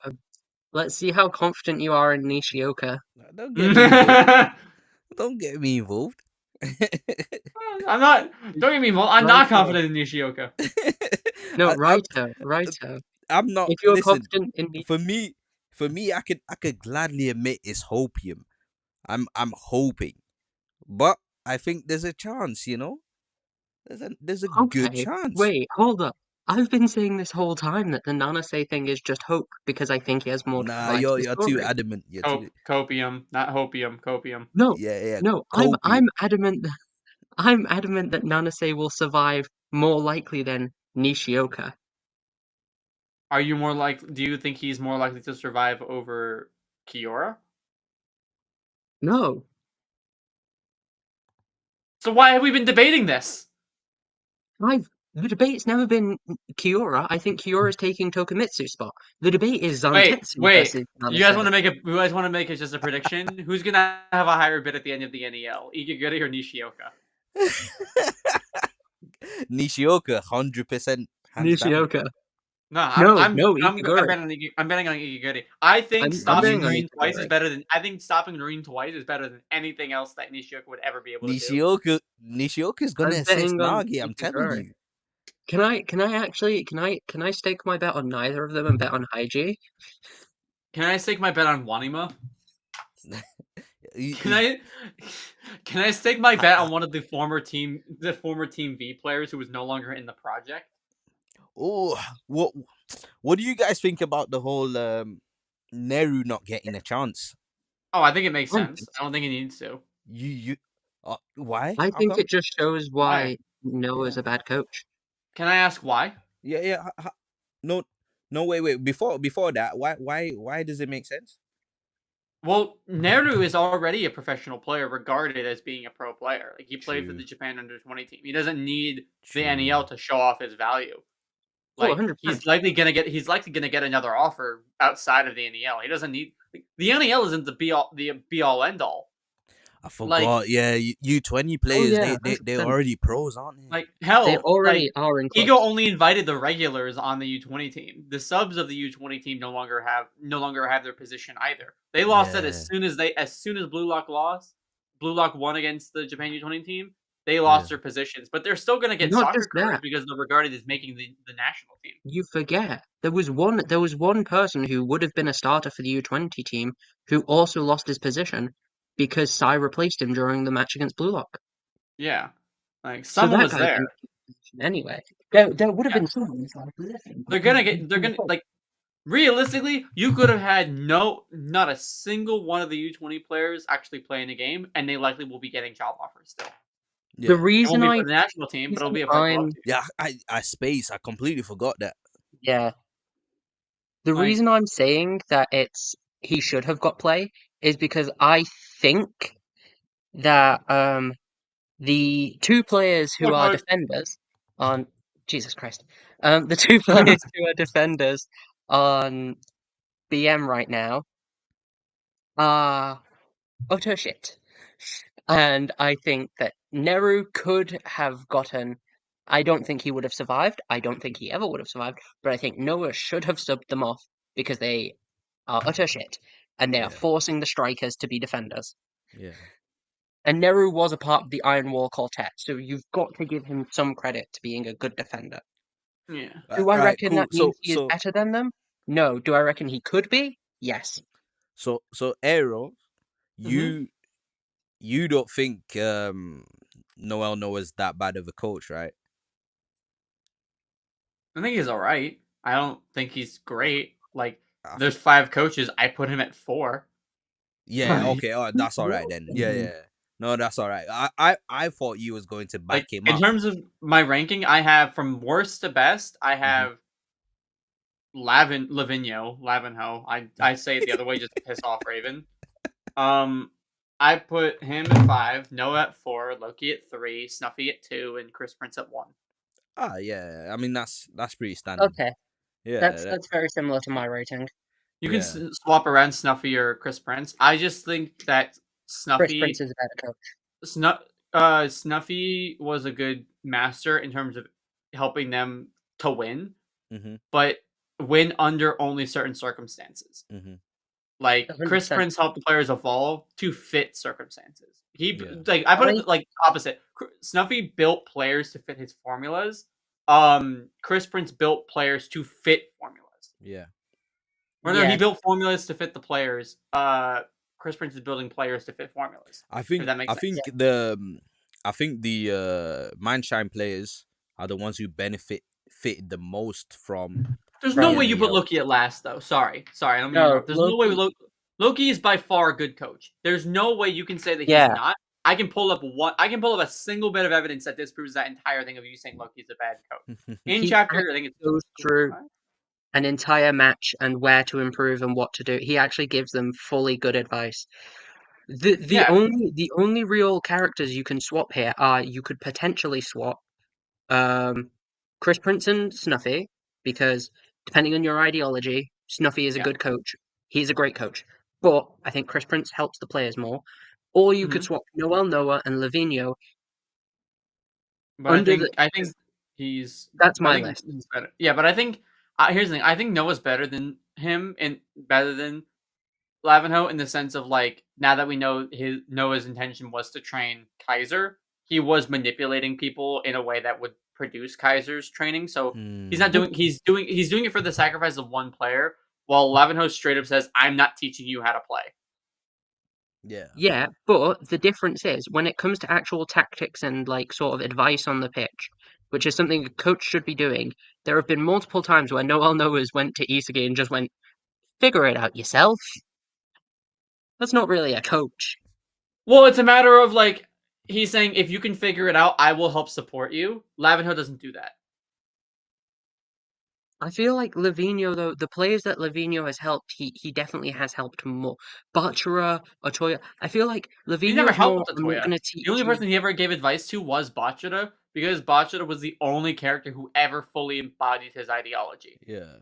let's see how confident you are in Nishioka. don't get me involved. Don't get me involved. I'm not. Don't get me wrong. I'm not Raito. confident in Nishioka. No, I, Raito. I'm not. If you're Listen, confident in for me, I could gladly admit it's hopium. I'm hoping, but I think there's a chance. You know, there's a good Okay, chance. wait, hold up. I've been saying this whole time that the Nanase thing is just hope because I think he has more to Nah, provide to the you're too story. adamant. You're too Copium, not hopium. Copium. No, yeah. no, I'm Copium. adamant. I'm adamant that Nanase will survive more likely than Nishioka. Are you more like? Do you think he's more likely to survive over Kiora? No, So why have we been debating this? the debate's never been Kiora. I think Kiora's taking Tokumitsu's spot. The debate is Wait, Zantetsu wait. versus You guys want Nanase. to make a? You guys want to make it just a prediction? Who's gonna have a higher bid at the end of the NEL? Igiguri or Nishioka? Nishioka, 100% hands down. Nishioka. No, No, no, I'm Igiguri. I'm betting on Igiguri. I think I'm stopping betting on Green twice is Igiguri. better than I think stopping Green twice is better than anything else that Nishioka would ever be able to do. Nishioka's gonna I'm assess betting on Nagi, I'm telling Igiguri. you. Can I stake my bet on neither of them and bet on Haiji? Can I stake my bet on Wanima? You- Can you- I stake my bet on one of the former team V players who was no longer in the project? oh, what do you guys think about the whole Neru not getting a chance? Oh, I think it makes I sense. I don't think he needs to. You why? I How think come? it just shows Why? why Noah's Yeah. a bad coach. Can I ask why? Yeah. No, no, wait. Before that, why does it make sense? Well, Neru is already a professional player, regarded as being a pro player. Like he played for True. the Japan under-20 team. He doesn't need the True. NEL to show off his value. Oh, Like 100%. he's likely gonna get another offer outside of the NEL. He doesn't need the NEL isn't the be all end all. I forgot. Yeah, U20 Oh players, yeah, they're 100%. already pros, aren't they? Like They hell, already are in Ego clubs. only invited the regulars on the U20 team. The subs of the U20 team no longer have their position either. They lost it Yeah. as soon as Blue Lock lost. Blue Lock won against the Japan U20 team. They lost their positions, but they're still going to get Not soccer just careers that. because they're regarded as making the national team. You forget there was one person who would have been a starter for the U20 team who also lost his position because Sai replaced him during the match against Blue Lock. Yeah, like So someone that was guy there. can anyway. There would have Yeah. been someone in Sai's position. They're gonna like realistically, you could have had not a single one of the U20 players actually playing the game, and they likely will be getting job offers still. Yeah. The It won't reason be for the national team, but it'll be a club team. Yeah, I completely forgot that. yeah. The Like- reason I'm saying that he should have got play is because I think that the two players who are defenders on Jesus Christ, the two players who are defenders on BM right now are utter shit, and I think that Neru could have gotten. I don't think he would have survived. I don't think he ever would have survived. But I think Noah should have subbed them off because they are utter shit, and they are Yeah. forcing the strikers to be defenders. Yeah. And Neru was a part of the Iron Wall Quartet, so you've got to give him some credit to being a good defender. Yeah. Do I Right, reckon cool. that means he is better than them? No. Do I reckon he could be? Yes. So Aero, Mm-hmm. you don't think Noel Noah's that bad of a coach, right? I think he's all right. I don't think he's great. Like, I there's think 5 coaches. I put him at 4. yeah, Like, okay, oh that's all right then. Yeah, yeah. No, that's all right. I thought you was going to back like him in up. terms of my ranking, I have from worst to best. I Mhm. have Lavinho. I say it the other way just to piss off Raven. I put him at 5, Noah at 4, Loki at 3, Snuffy at 2, and Chris Prince at 1. Ah, yeah. I mean that's pretty standard. Okay. Yeah, That's very similar to my rating. You can yeah. swap around Snuffy or Chris Prince. I just think that Chris Prince Snuffy is a better coach. Snuffy was a good master in terms of helping them to win, Mhm. but win under only certain circumstances. Mhm. Like Chris 100%. Prince helped the players evolve to fit circumstances. Yeah. Like I put I it like opposite. Snuffy built players to fit his formulas. Chris Prince built players to fit formulas. Yeah. Or no, he yeah. built formulas to fit the players. Chris Prince is building players to fit formulas. I If think that makes I sense. think Yeah. the I think the Mindshine players are the ones who fit the most from There's no being way From you the put Loki at last, though. Sorry, I don't mean to no, interrupt. There's no way Loki. Loki is by far a good coach. There's no way you can say that he's Yeah. not. I can pull up a single bit of evidence that disproves that entire thing of you saying Loki's a bad coach. In He chapter, I think actually it's goes through an entire match and where to improve and what to do. He actually gives them fully good advice. yeah. The only real characters you can swap here are you could potentially swap um Chris Prince and Snuffy, because depending on your ideology, Snuffy is a Yeah. good coach. He's a great coach. But I think Chris Prince helps the players more. Or you could hmm swap Noel Noah and Lavinho But under the I think he's that's I my think list. he's better. Yeah, but I think here's the thing. I think Noah's better than him and better than Lavenho in the sense of like now that we know his Noah's intention was to train Kaiser, he was manipulating people in a way that would produce Kaiser's training. So he's not Hmm. doing he's doing it for the sacrifice of one player, while Lavenho straight up says, "I'm not teaching you how to play." Yeah. Yeah, but the difference is when it comes to actual tactics and like sort of advice on the pitch, which is something a coach should be doing, there have been multiple times where Noel Noah's went to Isagi and just went, figure it out yourself. That's not really a coach. Well, it's a matter of like he's saying if you can figure it out, I will help support you. Lavenho doesn't do that. I feel like Lavinho, though, the players that Lavinho has helped, he definitely has helped more. Bachara, Otoya. I feel like He never Lavinho's more, helped I'm not Latoya. going to The teach only you. person he ever gave advice to was Bachata because Bachata was the only character who ever fully embodied his ideology. Yeah.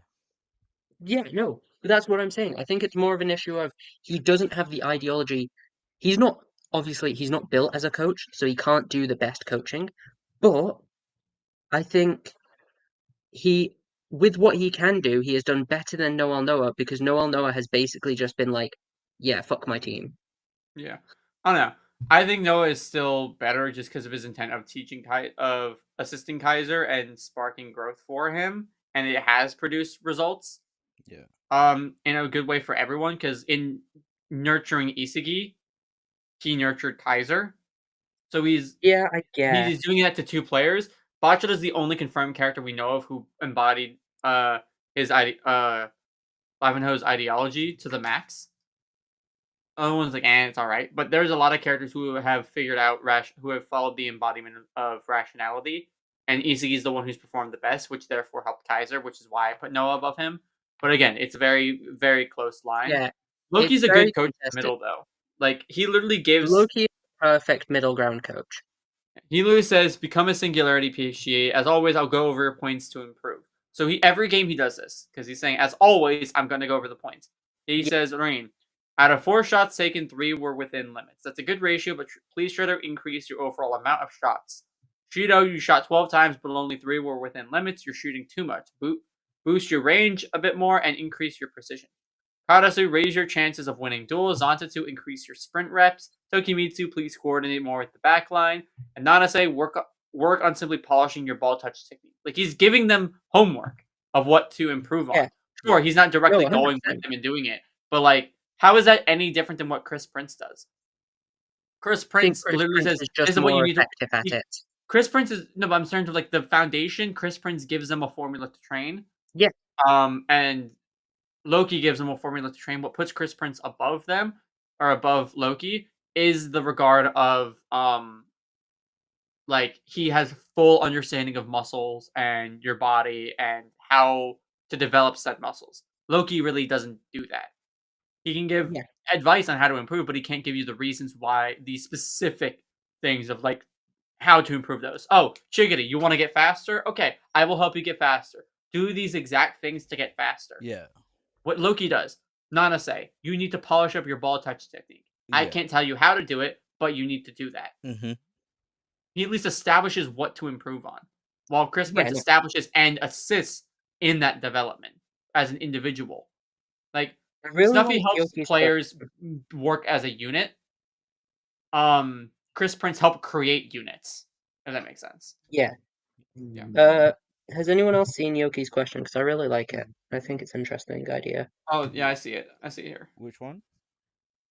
Yeah, no, but that's what I'm saying. I think it's more of an issue of he doesn't have the ideology. He's not, obviously, he's not built as a coach, so he can't do the best coaching. But I think he, with what he can do, he has done better than Noel Noah because Noel Noah has basically just been like, yeah, fuck my team. Yeah, I don't know. I think Noah is still better just because of his intent of of assisting Kaiser and sparking growth for him, and it has produced results. Yeah. In a good way for everyone because in nurturing Isagi, he nurtured Kaiser, so Yeah, I he's guess. doing that to 2 players. Bachata is the only confirmed character we know of who embodied his Ivanhoe's ideology to the max. Other ones like, it's all right. But there's a lot of characters who have figured out who have followed the embodiment of rationality, and Isagi is the one who's performed the best, which therefore helped Kaiser, which is why I put Noah above him. But again, it's a very very close line. Yeah, it's Loki's a very good coach in the contested. middle though. Like he literally gives Loki is the perfect middle ground coach. He literally says, "Become a singularity PhD. As always, I'll go over your points to improve." So every game he does this because he's saying, "As always, I'm going to go over the points." He Yeah, says, "Rain, out of 4 shots taken, 3 were within limits. That's a good ratio, but please try to increase your overall amount of shots. Shido, you shot 12 times, but only 3 were within limits. You're shooting too much. Boost your range a bit more and increase your precision." Karasu, raise your chances of winning duels. Zantatsu, increase your sprint reps. Tokimitsu, please coordinate more with the backline. And Nanase, work on simply polishing your ball touch technique. Like, he's giving them homework of what to improve on. Yeah. Sure, he's not directly No, going 100%. with them and doing it, but like, how is that any different than what Chris Prince does? Chris I think Prince Chris literally Prince says, is "This just is what you more need to." effective at it. Chris Prince is no, but I'm starting to like the foundation. Chris Prince gives them a formula to train. Yeah. And Loki gives them a formula to train. What puts Chris Prince above them or above Loki is the regard of like he has full understanding of muscles and your body and how to develop said muscles. Loki really doesn't do that. He can give Yeah. advice on how to improve, but he can't give you the reasons why these specific things of like how to improve those. Oh, Chiggity, you want to get faster? Okay, I will help you get faster. Do these exact things to get faster. Yeah. What Loki does, Nanase, you need to polish up your ball touch technique. I Yeah. can't tell you how to do it, but you need to do that. Mm-hmm. He at least establishes what to improve on, while Chris Yeah, Prince no. establishes and assists in that development as an individual. Like, I really Snuffy like helps Yoki's players question. work as a unit. Chris Prince helped create units, if that makes sense. Yeah. Yeah. Has anyone else seen Yoki's question? Because I really like it. I think it's an interesting idea. Oh yeah, I see it. I see it here. Which one?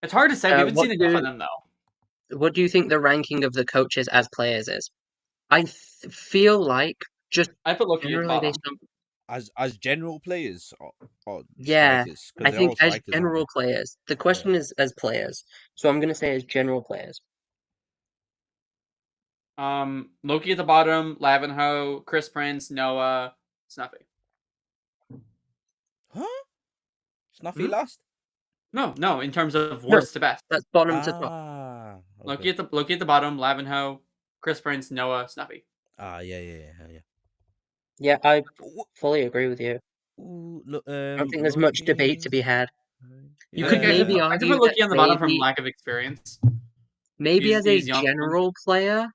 It's hard to say. We haven't What seen enough do of them though. what do you think the ranking of the coaches as players is? I feel like just I put Loki at the generally bottom. based on As general players or yeah, strikers? I Because they're think all as strikers, aren't general players. The they? Yeah. question is as players, so I'm gonna say as general players. Loki at the bottom, Lavenho, Chris Prince, Noah, Snuffy. Huh? Snuffy Hmm? last? No, in terms of No, worst to best. that's bottom to top. Ah. Loki at the bottom, Lavenho, Chris Prince, Noah, Snuffy. Ah, yeah. Yeah, I fully agree with you. Ooh, look, I don't think there's much debate to be had. You I could think I maybe could argue put that Loki on the bottom from lack of experience. maybe as a He's young. general player,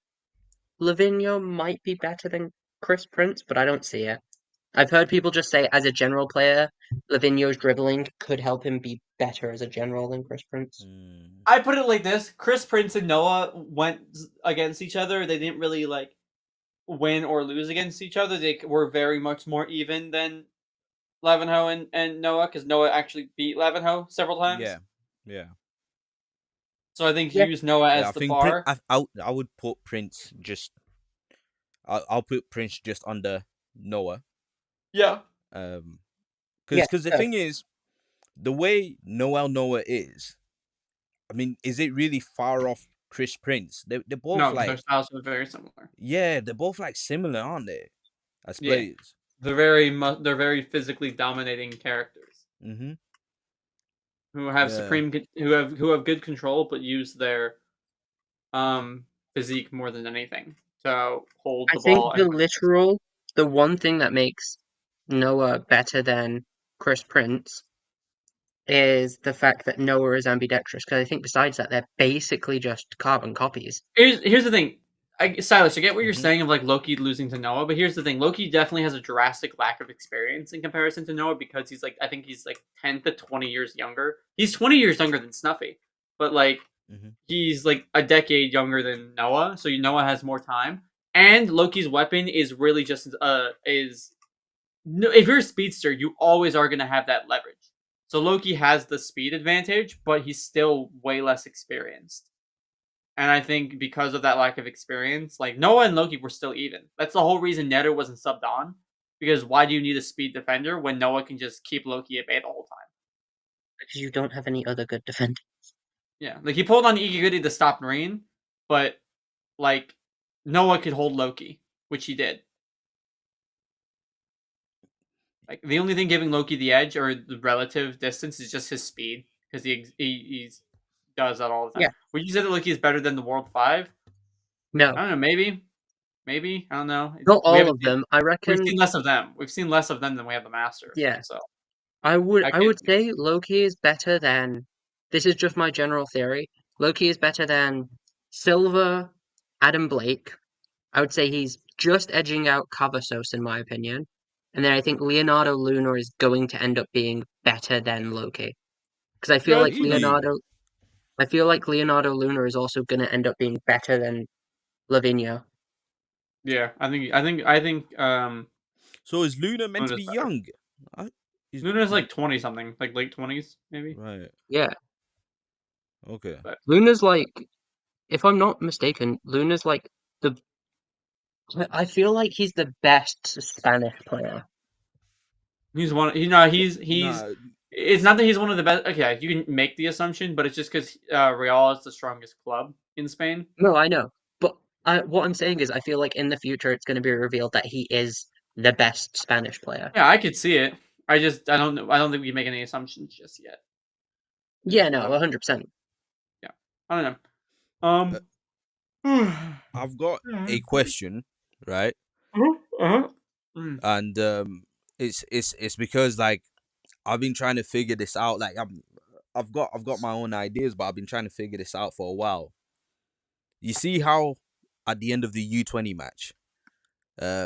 Lavinia might be better than Chris Prince, but I don't see it. I've heard people just say as a general player, Lavinio's dribbling could help him be better as a general than Chris Prince. I put it like this: Chris Prince and Noah went against each other. They didn't really like win or lose against each other. They were very much more even than Lavenho and Noah, because Noah actually beat Lavenho several times. Yeah. So I think he Yeah. used Noah as I the think bar. I would put Prince just. I'll put Prince just under Noah. Yeah. Because the thing is, the way Noah is, I mean, is it really far off Chris Prince? They're both No, like their styles are very similar. yeah, they're both like similar, aren't they? As Yeah. players, They're very physically dominating characters mm-hmm. who have who have good control, but use their physique more than anything to hold I the think ball. the one thing that makes Noah better than Chris Prince is the fact that Noah is ambidextrous. Because I think besides that, they're basically just carbon copies. Here's the thing. Silas, I get what you're Mhm. saying of like Loki losing to Noah, but here's the thing: Loki definitely has a drastic lack of experience in comparison to Noah because he's like I think he's like 10 to 20 years younger. He's 20 years younger than Snuffy, but like Mhm. he's like a decade younger than Noah, so Noah has more time. And Loki's weapon is really just is if you're a speedster, you always are gonna have that leverage. So Loki has the speed advantage, but he's still way less experienced. And I think because of that lack of experience, like Noah and Loki were still even. That's the whole reason Netter wasn't subbed on. Because why do you need a speed defender when Noah can just keep Loki at bay the whole time? Because you don't have any other good defenders. Yeah, like he pulled on Igiguri to stop Marine, but like Noah could hold Loki, which he did. Like the only thing giving Loki the edge or the relative distance is just his speed because he does that all the time. Yeah. Would you say that Loki is better than the World 5? No, I don't know. Maybe. I don't know. not all of them. I We've reckon. seen less of them. We've seen less of them than we have the Masters. Yeah. So I would can't- say Loki is better than. This is just my general theory. Loki is better than Silver, Adam Blake. I would say he's just edging out Cavazos in my opinion. And then I think Leonardo Luna is going to end up being better than Loki. because I feel Yeah, like he Really? Leonardo Luna is also going to end up being better than Lavinia. Yeah, I think So is Luna meant to Luna's be better. young? I, Luna's is like 20 something, like late 20s maybe. right. Yeah, Okay. But Luna's like, if I'm not mistaken, Luna's like the. I feel like he's the best Spanish player. he's one. He's. Nah. It's not that he's one of the best. Okay, you can make the assumption, but it's just because Real is the strongest club in Spain. No, I know, but what I'm saying is, I feel like in the future it's going to be revealed that he is the best Spanish player. Yeah, I could see it. I don't know. I don't think we can make any assumptions just yet. Yeah, Is no, what I'm. 100%. Yeah, I don't know. uh, I've got a question, right? uh-huh. Mm. And it's because like I've been trying to figure this out. Like I've got my own ideas, but I've been trying to figure this out for a while. You see how at the end of the U20 match,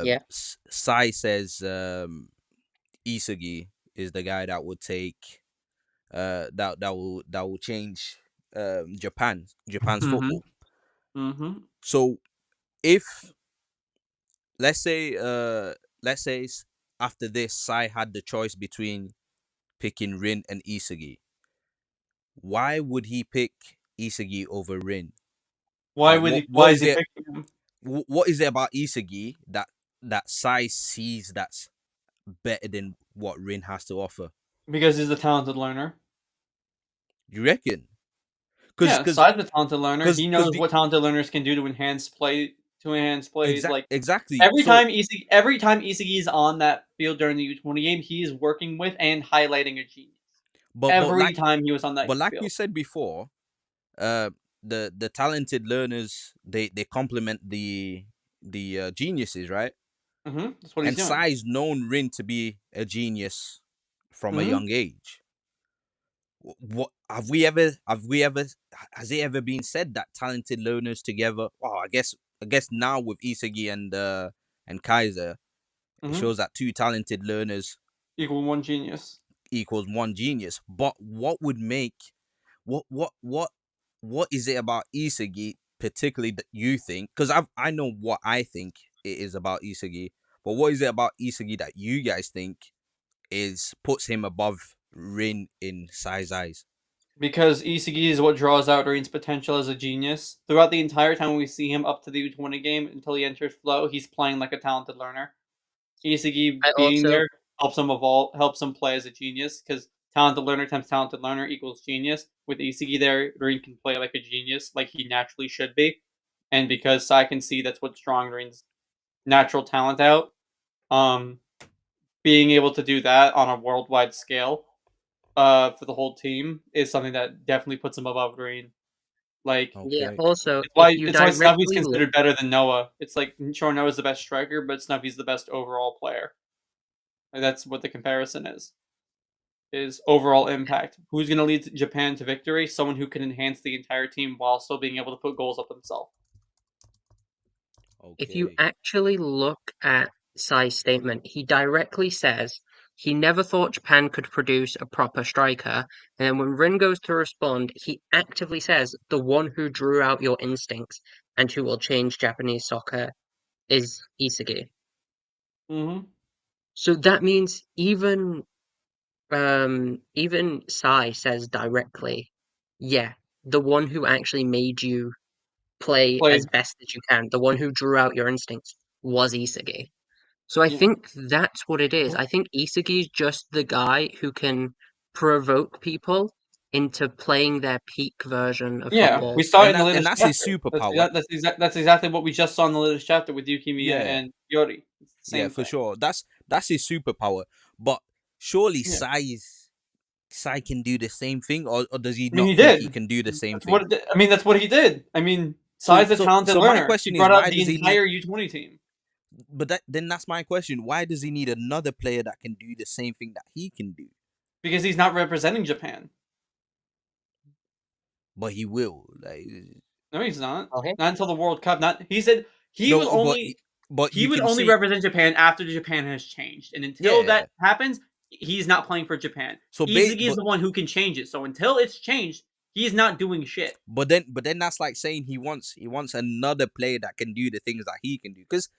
Yeah. Sai says Isagi is the guy that would take that will change Japan's Mm-hmm. football. Mm-hmm. So if let's say let's say after this Sai had the choice between picking Rin and Isagi, why would he pick Isagi over Rin? Why Like would he? what Why is is he it picking him? what is it about Isagi that Sai sees that's better than what Rin has to offer? Because he's a talented learner. You reckon? Yeah, Cause Sai's a talented learner. He cause knows the what talented learners can do to enhance play. To enhance plays, like exactly. every time Isagi is on that field during the U20 game, he is working with and highlighting a genius. But Every time he was on that like we field. said before, uh, the talented learners they complement the geniuses, right? That's what he's And doing. Sai's known Rin to be a genius from a hmm young age. What have we ever has it ever been said that talented learners together? Oh, I guess now with Isagi and Kaiser, it hmm shows that two talented learners Equal one genius. equals one genius. But what would make what what what what is it about Isagi particularly that you think? Because I know what I think it is about Isagi, but what is it about Isagi that you guys think is puts him above Rin in Sai's eyes? Because Isagi is what draws out Rain's potential as a genius. Throughout the entire time we see him up to the U20 game until he enters flow, he's playing like a talented learner. Isagi I being also there helps him evolve, helps him play as a genius because talented learner times talented learner equals genius. With Isagi there, Rin can play like a genius, like he naturally should be. And because Sai can see that's what's drawing Rin's natural talent out, um, being able to do that on a worldwide scale, for the whole team is something that definitely puts him above Rin. Like yeah, Okay. also it's if why you it's why Snuffy's directly look considered better than Noah. It's like sure Noah's the best striker, but Snuffy's the best overall player. Like, that's what the comparison is overall impact. Who's going to lead Japan to victory? Someone who can enhance the entire team while still being able to put goals up himself. if you Okay. actually look at Sai's statement, he directly says he never thought Japan could produce a proper striker. And then when Rin goes to respond, he actively says the one who drew out your instincts and who will change Japanese soccer is Isagi. Mm-hmm. So that means even Sai says directly, yeah, the one who actually made you play Play, as best as you can, the one who drew out your instincts was Isagi. So I yeah, think that's what it is. I think Isagi's just the guy who can provoke people into playing their peak version of yeah. We football. saw it in the And latest that's his chapter. superpower. That's exactly what we just saw in the latest chapter with Yukimiya Yeah. and Yori. It's the Yeah, same for thing. sure. That's his superpower. But surely Yeah. Sai can do the same thing, or does he I mean, not he think he did. can do the same That's thing? what. I mean, that's what he did. I mean, Sai's a talented So my learner. He question is brought out why the does he need entire U20 team but then that's my question. Why does he need another player that can do the same thing that he can do? because he's not representing Japan. But he will. Like No, he's not. Okay. Not until the World Cup. Not he said he would no, only but he you would can only see represent Japan after Japan has changed, and until yeah. that happens, he's not playing for Japan. So Isagi is the one who can change it. So until it's changed, he's not doing shit. But then that's like saying he wants another player that can do the things that he can do. Because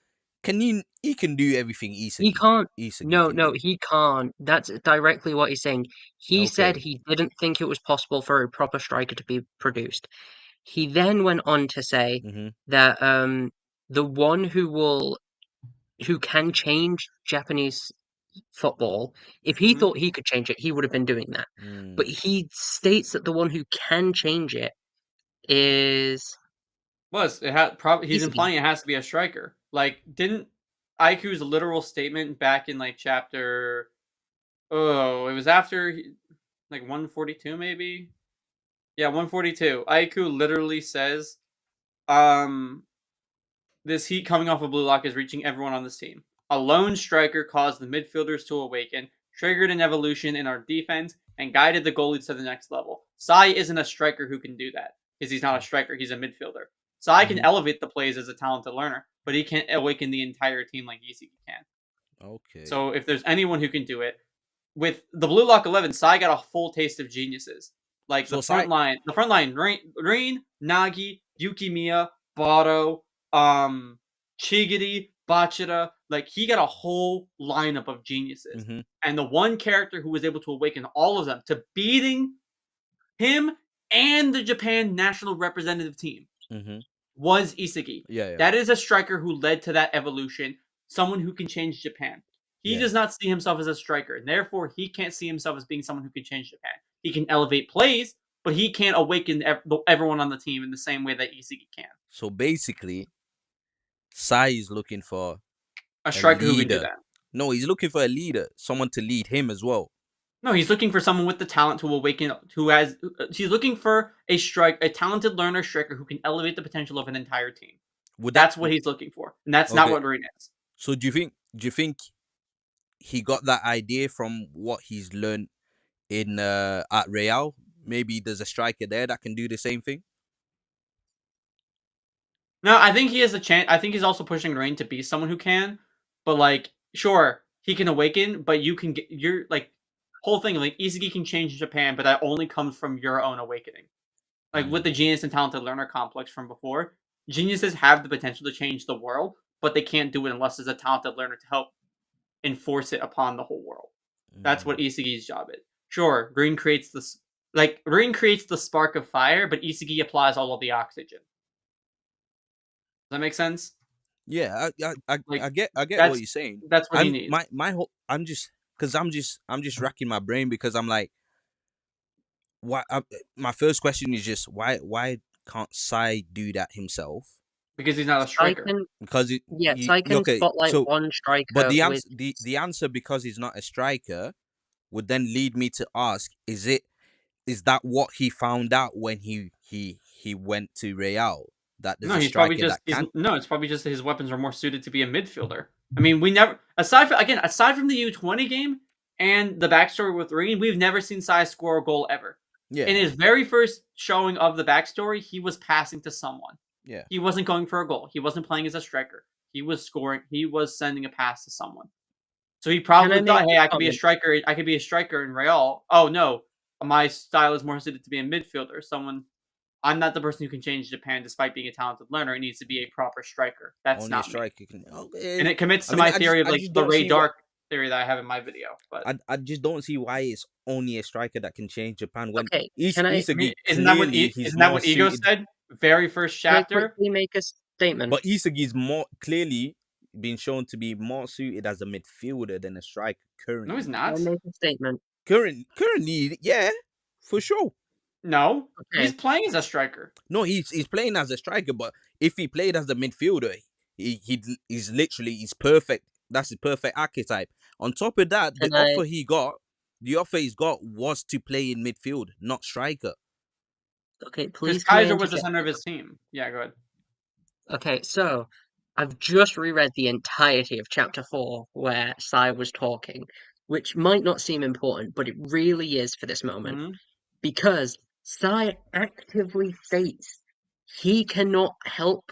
he can do everything He can't. Isagi No, can no, do. he can't. That's directly what he's saying. He said Okay. he didn't think it was possible for a proper striker to be produced. He then went on to say Mm-hmm. that the one who can change Japanese football, if he thought he could change it, he would have been doing that. But he states that the one who can change it is He's Isagi. implying it has to be a striker. Like, didn't Aiku's literal statement back in like chapter? Oh, it was after like 142 maybe. Yeah, 142. Aiku literally says, this heat coming off of Blue Lock is reaching everyone on this team. A lone striker caused the midfielders to awaken, triggered an evolution in our defense, and guided the goalies to the next level. Sai isn't a striker who can do that, because he's not a striker, he's a midfielder. Sai can elevate the plays as a talented learner, but he can't awaken the entire team like Isagi can. Okay. So if there's anyone who can do it, with the Blue Lock 11, Sai got a full taste of geniuses. Like So the front line, Rain, Nagi, Yukimiya, Barou, Chigiri, Bachira, like he got a whole lineup of geniuses. Mm-hmm. And the one character who was able to awaken all of them to beating him and the Japan national representative team was Isagi. Yeah. That is a striker who led to that evolution, someone who can change Japan. He does not see himself as a striker, and therefore he can't see himself as being someone who can change Japan. He can elevate plays, but he can't awaken everyone on the team in the same way that Isagi can. So basically, Sai is looking for a striker who can do leader. that. No, he's looking for a leader, someone to lead him as well. No, he's looking for someone with the talent to awaken. He's looking for a talented learner striker who can elevate the potential of an entire team. That's what he's looking for, and that's not what Rain is. So do you think he got that idea from what he's learned in at Real? Maybe there's a striker there that can do the same thing. No, I think he has a chance. I think he's also pushing Rain to be someone who can. But like, sure, he can awaken, but you can get your like whole thing. Like Isagi can change Japan, but that only comes from your own awakening. Like with the genius and talented learner complex from before, geniuses have the potential to change the world, but they can't do it unless there's a talented learner to help enforce it upon the whole world. That's what Isagi's job is. Sure, Green creates this. Like Green creates the spark of fire, but Isagi applies all of the oxygen. Does that make sense? Yeah, I get what you're saying. That's what he needs. My whole I'm just racking my brain because I'm like, why? My first question is just why can't Sai do that himself? Because he's not a striker. Sai can spotlight one striker. But the answer because he's not a striker would then lead me to ask: is that what he found out when he went to Real? That there's a striker that can? No, it's probably just that his weapons are more suited to be a midfielder. I mean, we never aside from the U20 game and the backstory with Rain, we've never seen Sai score a goal ever. Yeah. In his very first showing of the backstory, he was passing to someone. Yeah. He wasn't going for a goal. He wasn't playing as a striker. He was scoring. He was sending a pass to someone. So he probably thought, "Hey, I could be a striker. I could be a striker in Real." Oh no, my style is more suited to be a midfielder. I'm not the person who can change Japan despite being a talented learner. It needs to be a proper striker. That's only not a striker me. can. Okay. And it commits to my theory of like the Ray Dark theory that I have in my video. But I just don't see why it's only a striker that can change Japan. When isn't that what Ego said? Very first chapter. Can I quickly make a statement? But Isagi is more clearly been shown to be more suited as a midfielder than a striker currently. No, he's not. I'll make a statement. Currently, yeah, for sure. No, he's playing as a striker. No, he's playing as a striker, but if he played as a midfielder, he's literally perfect. That's the perfect archetype. On top of that, the offer he's got was to play in midfield, not striker. Okay, please. Because Kaiser was the center of his team. Yeah, go ahead. Okay, so I've just reread the entirety of chapter 4 where Sai was talking, which might not seem important, but it really is for this moment. Because Sai actively states he cannot help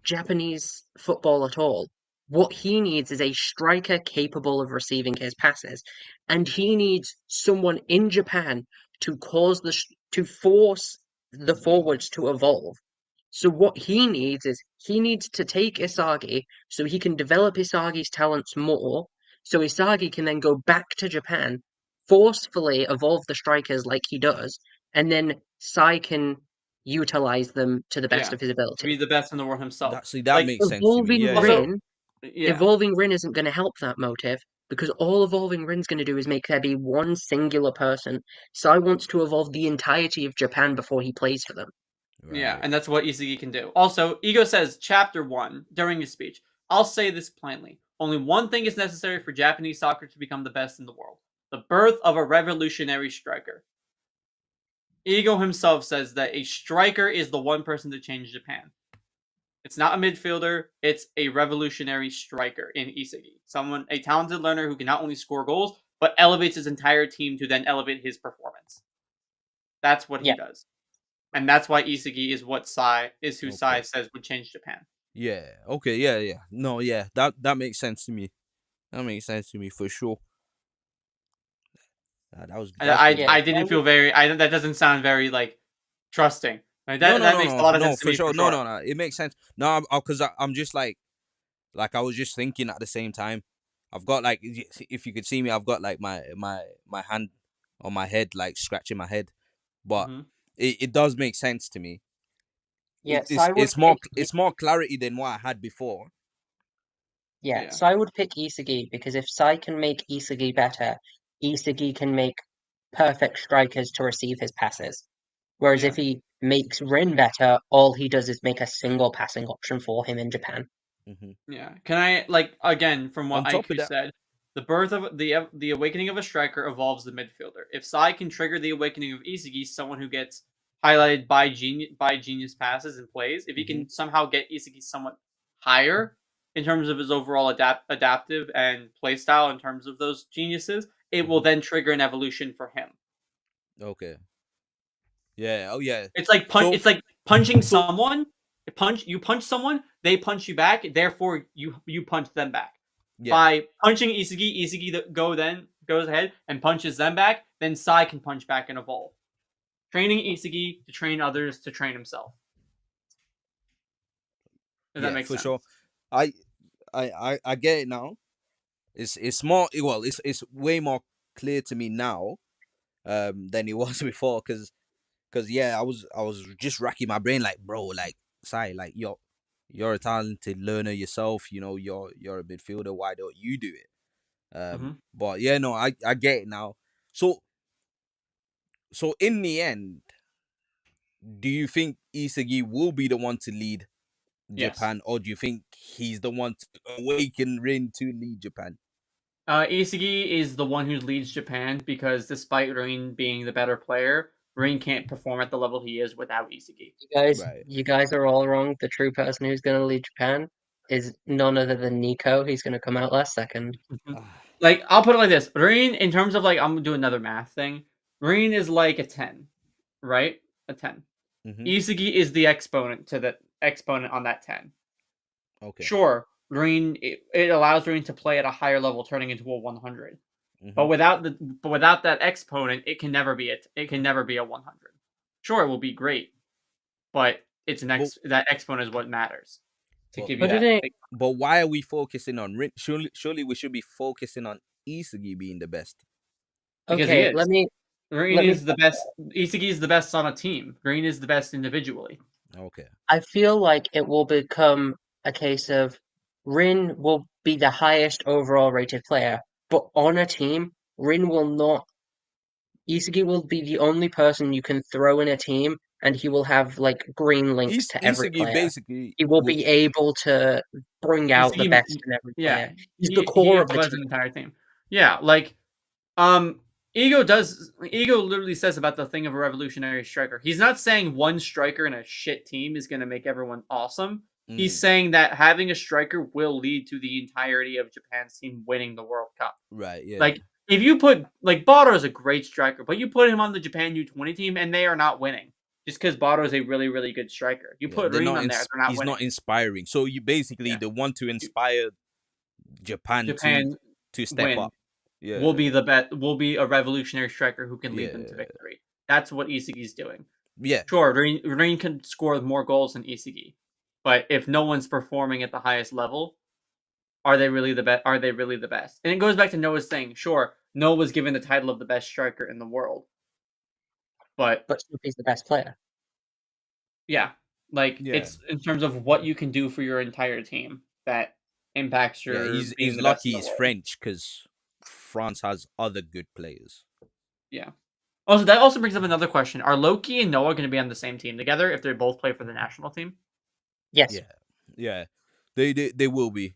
Japanese football at all. What he needs is a striker capable of receiving his passes, and he needs someone in Japan to force the forwards to evolve. So what he needs is he needs to take Isagi so he can develop Isagi's talents more, so Isagi can then go back to Japan, forcefully evolve the strikers like he does, and then Sai can utilize them to the best Yeah, of his to ability. be the best in the world himself. That Like, makes sense to me. Evolving Yeah, also, Rin, yeah, evolving Rin isn't going to help that motive because all evolving Rin's going to do is make there be one singular person. Sai wants to evolve the entirety of Japan before he plays for them. yeah, right. and that's what Isagi can do. Also, Ego says, Chapter 1, during his speech, I'll say this plainly. Only one thing is necessary for Japanese soccer to become the best in the world. The birth of a revolutionary striker. Ego himself says that a striker is the one person to change Japan. It's not a midfielder, it's a revolutionary striker in Isagi. Someone, a talented learner who can not only score goals, but elevates his entire team to then elevate his performance. That's what he Yeah. does. And that's why Isagi is what Sai is who Sai Okay. says would change Japan. Yeah. Okay. Yeah. Yeah. No. Yeah. That makes sense to me. That makes sense to me for sure. That's good. Yeah, I I didn't would, feel very. that doesn't sound very like trusting. Like No. No. that No. makes a No. lot of No. sense to For me sure. for No. sure. No. No. It makes sense. No. Because I'm just like I was just thinking at the same time. I've got like if you could see me, I've got like my hand on my head, like scratching my head. But Mm-hmm. it does make sense to me. yeah, Sai would pick It's more clarity than what I had before. Yeah, Yeah. Sai would pick Isagi because if Sai can make Isagi better, Isagi can make perfect strikers to receive his passes. Whereas Yeah. if he makes Rin better, all he does is make a single passing option for him in Japan. Hmm. Yeah. Can I like again from what On top of IQ that, said? The birth of the awakening of a striker evolves the midfielder. If Sai can trigger the awakening of Isagi, someone who gets highlighted by genius passes and plays, if he hmm can somehow get Isagi somewhat higher in terms of his overall adaptive and play style in terms of those geniuses, it will hmm then trigger an evolution for him. okay, yeah, oh yeah. It's like So it's like punching so someone. You punch someone, they punch you back. Therefore, you punch them back. yeah, By punching Isagi, goes ahead and punches them back. Then Sai can punch back and evolve. Training Isagi to train others to train himself. Does that yeah, make for sense? sure. I I get it now. It's more well. It's way more clear to me now than it was before because yeah, I was just racking my brain like bro, like Sai, like you're a talented learner yourself. You know you're a midfielder. Why don't you do it? Mm-hmm. But yeah, no, I get it now. So so in the end, do you think Isagi will be the one to lead Yes. Japan, or do you think he's the one to awaken Rin to lead Japan? Isagi is the one who leads Japan because despite Rin being the better player, Rin can't perform at the level he is without Isagi. Right. You guys are all wrong. The true person who's going to lead Japan is none other than Nico. He's going to come out last second. Mhm. Ah, Like I'll put it like this: Rin, in terms of like, I'm gonna do another math thing. Rin is like a 10, right? A 10. mm-hmm. Isagi is the exponent to the exponent on that 10. Okay. Sure, Rin it allows Rin to play at a higher level, turning into a 100. Mm-hmm. But without that exponent, it can never be it can never be a 100. Sure, it will be great, but it's But that exponent is what matters to but give you Put it that. in. but why are we focusing on Rin? Surely we should be focusing on Isagi being the best. Because he Okay, is. Green let me. is the best. Isagi is the best on a team. Green is the best individually. Okay. I feel like it will become a case of Rin will be the highest overall rated player, but on a team, Rin will not. Isagi will be the only person you can throw in a team, and he will have like green links to every Isagi player. basically He will will. be able to bring out the Isagi, best in every yeah, player. He's the he core of the amplifies team. an entire team. Yeah, like um, Ego literally says about the thing of a revolutionary striker. He's not saying one striker in a shit team is going to make everyone awesome. He's Mm, saying that having a striker will lead to the entirety of Japan's team winning the World Cup. right. Yeah. Like if you put like Barou is a great striker, but you put him on the Japan U20 team and they are not winning just because Barou is a really really good striker. You Yeah. put They're Rin not. on there, they're not He's winning. not inspiring. So you basically Yeah, the one to You- inspire Japan Japan to step win up. Yeah, will be the best. Will be a revolutionary striker who can lead them to yeah, victory. That's what Isagi's doing. yeah, Sure, Rain can score more goals than Isagi, but if no one's performing at the highest level, are they really the best? Are they really the best? And it goes back to Noah's thing. Sure, Noah was given the title of the best striker in the world, but But Snoopy's the best player. yeah, like yeah, it's in terms of what you can do for your entire team that impacts yeah. your being He's the best in lucky the he's world. French because France has other good players. Yeah. Also, that also brings up another question: are Loki and Noah going to be on the same team together if they both play for the national team? Yes. Yeah, yeah. They will be.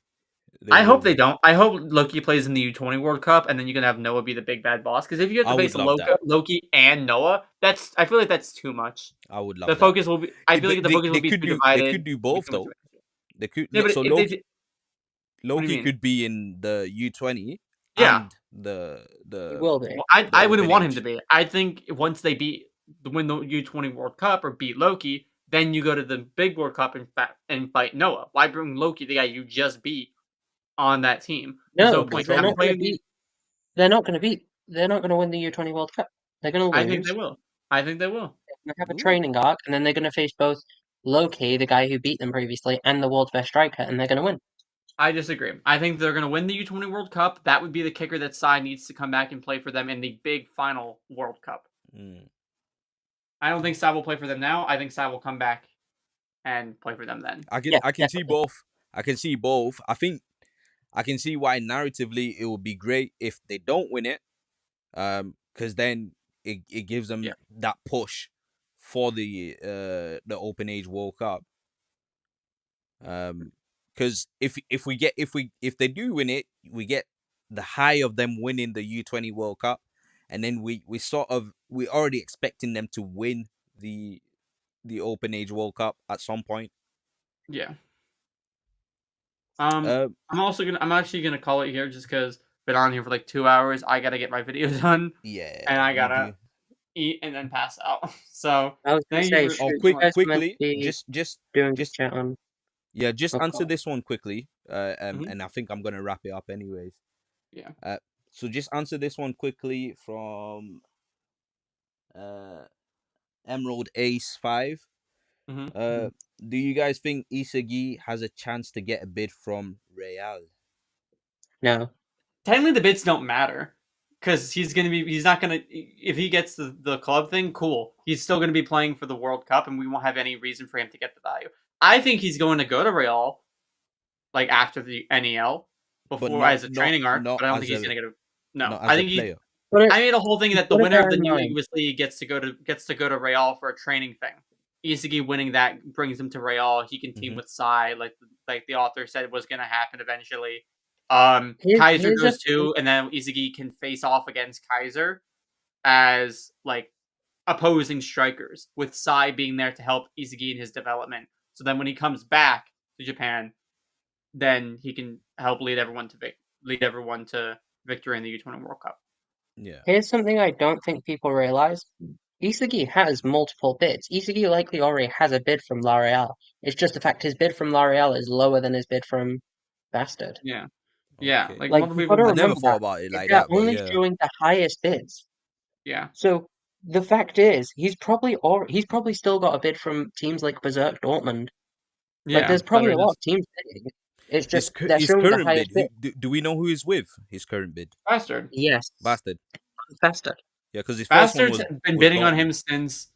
They I will hope they be. don't. I hope Loki plays in the U20 World Cup, and then you can have Noah be the big bad boss. Because if you have I to would face love that. Loki and Noah, I feel like that's too much. I would The love that. focus will be. I feel But like the focus will be too they divided. could do It'll be both too much of though. an issue. They could Yeah, but so if they did, what do you Loki mean? could be in the U20 Yeah, and the He the will be. well, I wouldn't open want him to age. be. I think once they win the U20 World Cup or beat Loki, then you go to the big World Cup and fight Noah. Why bring Loki, the guy you just beat, on that team? There's no No, because point. they're Have him not going play to in the. beat. They're not going to beat. They're not going to win the U20 World Cup. They're going to I think they lose. will. I think they will. They're going to have a Ooh. training arc, and then they're going to face both Loki, the guy who beat them previously, and the world's best striker, and they're going to win. I disagree. I think they're going to win the U20 World Cup. That would be the kicker that Sai needs to come back and play for them in the big final World Cup. Mm. I don't think Sai will play for them now. I think Sai will come back and play for them then. Yeah, I can see definitely. both. I can see both. I think I can see why narratively it would be great if they don't win it. Because then it gives Yeah. them that push for the Open Age World Cup. Because if they do win it, we get the high of them winning the U20 World Cup, and then we already expecting them to win the Open Age World Cup at some point. Yeah. Uh, I'm actually gonna call it here just because been on here for like 2 hours. I gotta get my video done and yeah, I you gotta do. eat and then pass out. So I was going to thank you say, for Oh, shoot, so you much. guys were meant to quickly, be doing the just chat on. yeah, just Oh, answer God. this one quickly. Mhm. And I think I'm gonna wrap it up anyways. Yeah. So just answer this one quickly from uh Emerald Ace 5. Mhm. Do you guys think Isagi has a chance to get a bid from Real? No. Technically, the bids don't matter because he's not gonna if he gets the club thing, cool. He's still gonna be playing for the World Cup, and we won't have any reason for him to get the value. I think he's going to go to Real like after the NEL But before as a training arc, not but I don't think as he's a gonna get a no. not I as a think he. player. But I made a whole thing you've that the got to winner of bear the in new mind. English League gets to go to Real for a training thing. Isagi winning that brings him to Real. He can team Mm-hmm. with Sai, like the author said was gonna happen eventually. Kaiser Here's a goes too, and then Isagi can face off against Kaiser as like opposing strikers, with Sai being there to help Isagi in his development. So then when he comes back to Japan, then he can help lead everyone to victory in the U20 World Cup. Yeah. Here's something I don't think people realize. Isagi has multiple bids. Isagi likely already has a bid from L'Oreal. It's just the fact his bid from L'Oreal is lower than his bid from Bastard. Yeah, yeah, Okay. like Like, multiple you've got to people I mentioned. never remember thought that. about it like They're that, but only yeah. showing the highest bids. Yeah, So the fact is, he's probably still got a bid from teams like Berserk Dortmund. Like, yeah, there's that probably are a lot just of teams bidding. It's just they're His showing the current highest bid. bid. Do we know who he's with? His current bid. Bastard. Yes, Bastard. Bastard. Yeah, because his first one Bastard's been was bidding on Dortmund. him since.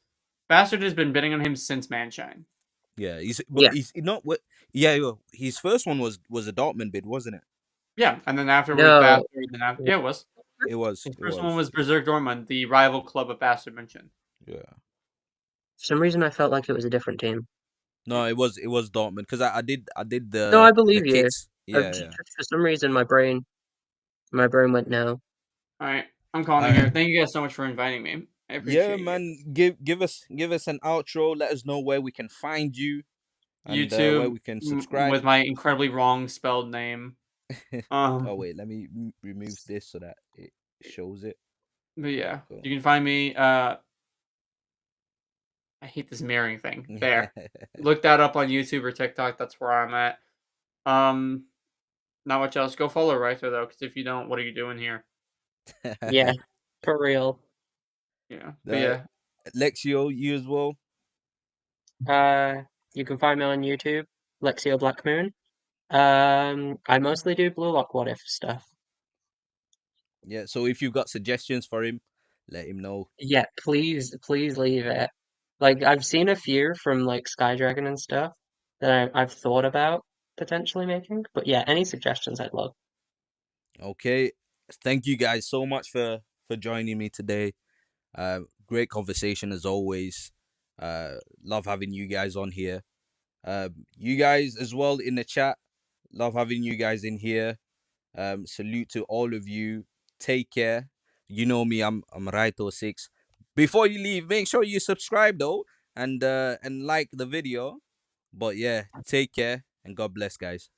Bastard has been bidding on him since Manshine. Yeah, Yeah. he's not what. Yeah, his first one was a Dortmund bid, wasn't it? Yeah, and then afterwards, No. Bastard. Then after, yeah, it was. It was. His It first one was. was Berserk Dortmund, the rival club of Bastard Munchen. Yeah. For some reason, I felt like it was a different team. No, it was Dortmund because I did No, I the believe you. kits. Yeah, Just yeah. for some reason, my brain went no. All right, I'm calling it All here. right. Thank you guys so much for inviting me. I Yeah, appreciate you. man. Give us an outro. Let us know where we can find you and where YouTube we can subscribe. with my incredibly wrong spelled name. Oh wait, let me remove this so that it shows it. But yeah, Cool. you can find me. I hate this mirroring thing. There. Look that up on YouTube or TikTok. That's where I'm at. Not much else. Go follow Raito though, because if you don't, what are you doing here? Yeah, for real. Yeah, but yeah. Lexio, you as well. You can find me on YouTube, Lexio Black Moon. I mostly do Blue Lock What If stuff. Yeah. So if you've got suggestions for him, let him know. Yeah, please leave it. Like I've seen a few from like Skydragon and stuff that I've thought about potentially making. But yeah, any suggestions I'd love. Okay. Thank you guys so much for joining me today. Great conversation as always. Love having you guys on here. You guys as well in the chat. Love having you guys in here. Salute to all of you. Take care. You know me, I'm Raito6. Before you leave, make sure you subscribe though and like the video. But yeah, take care and God bless, guys.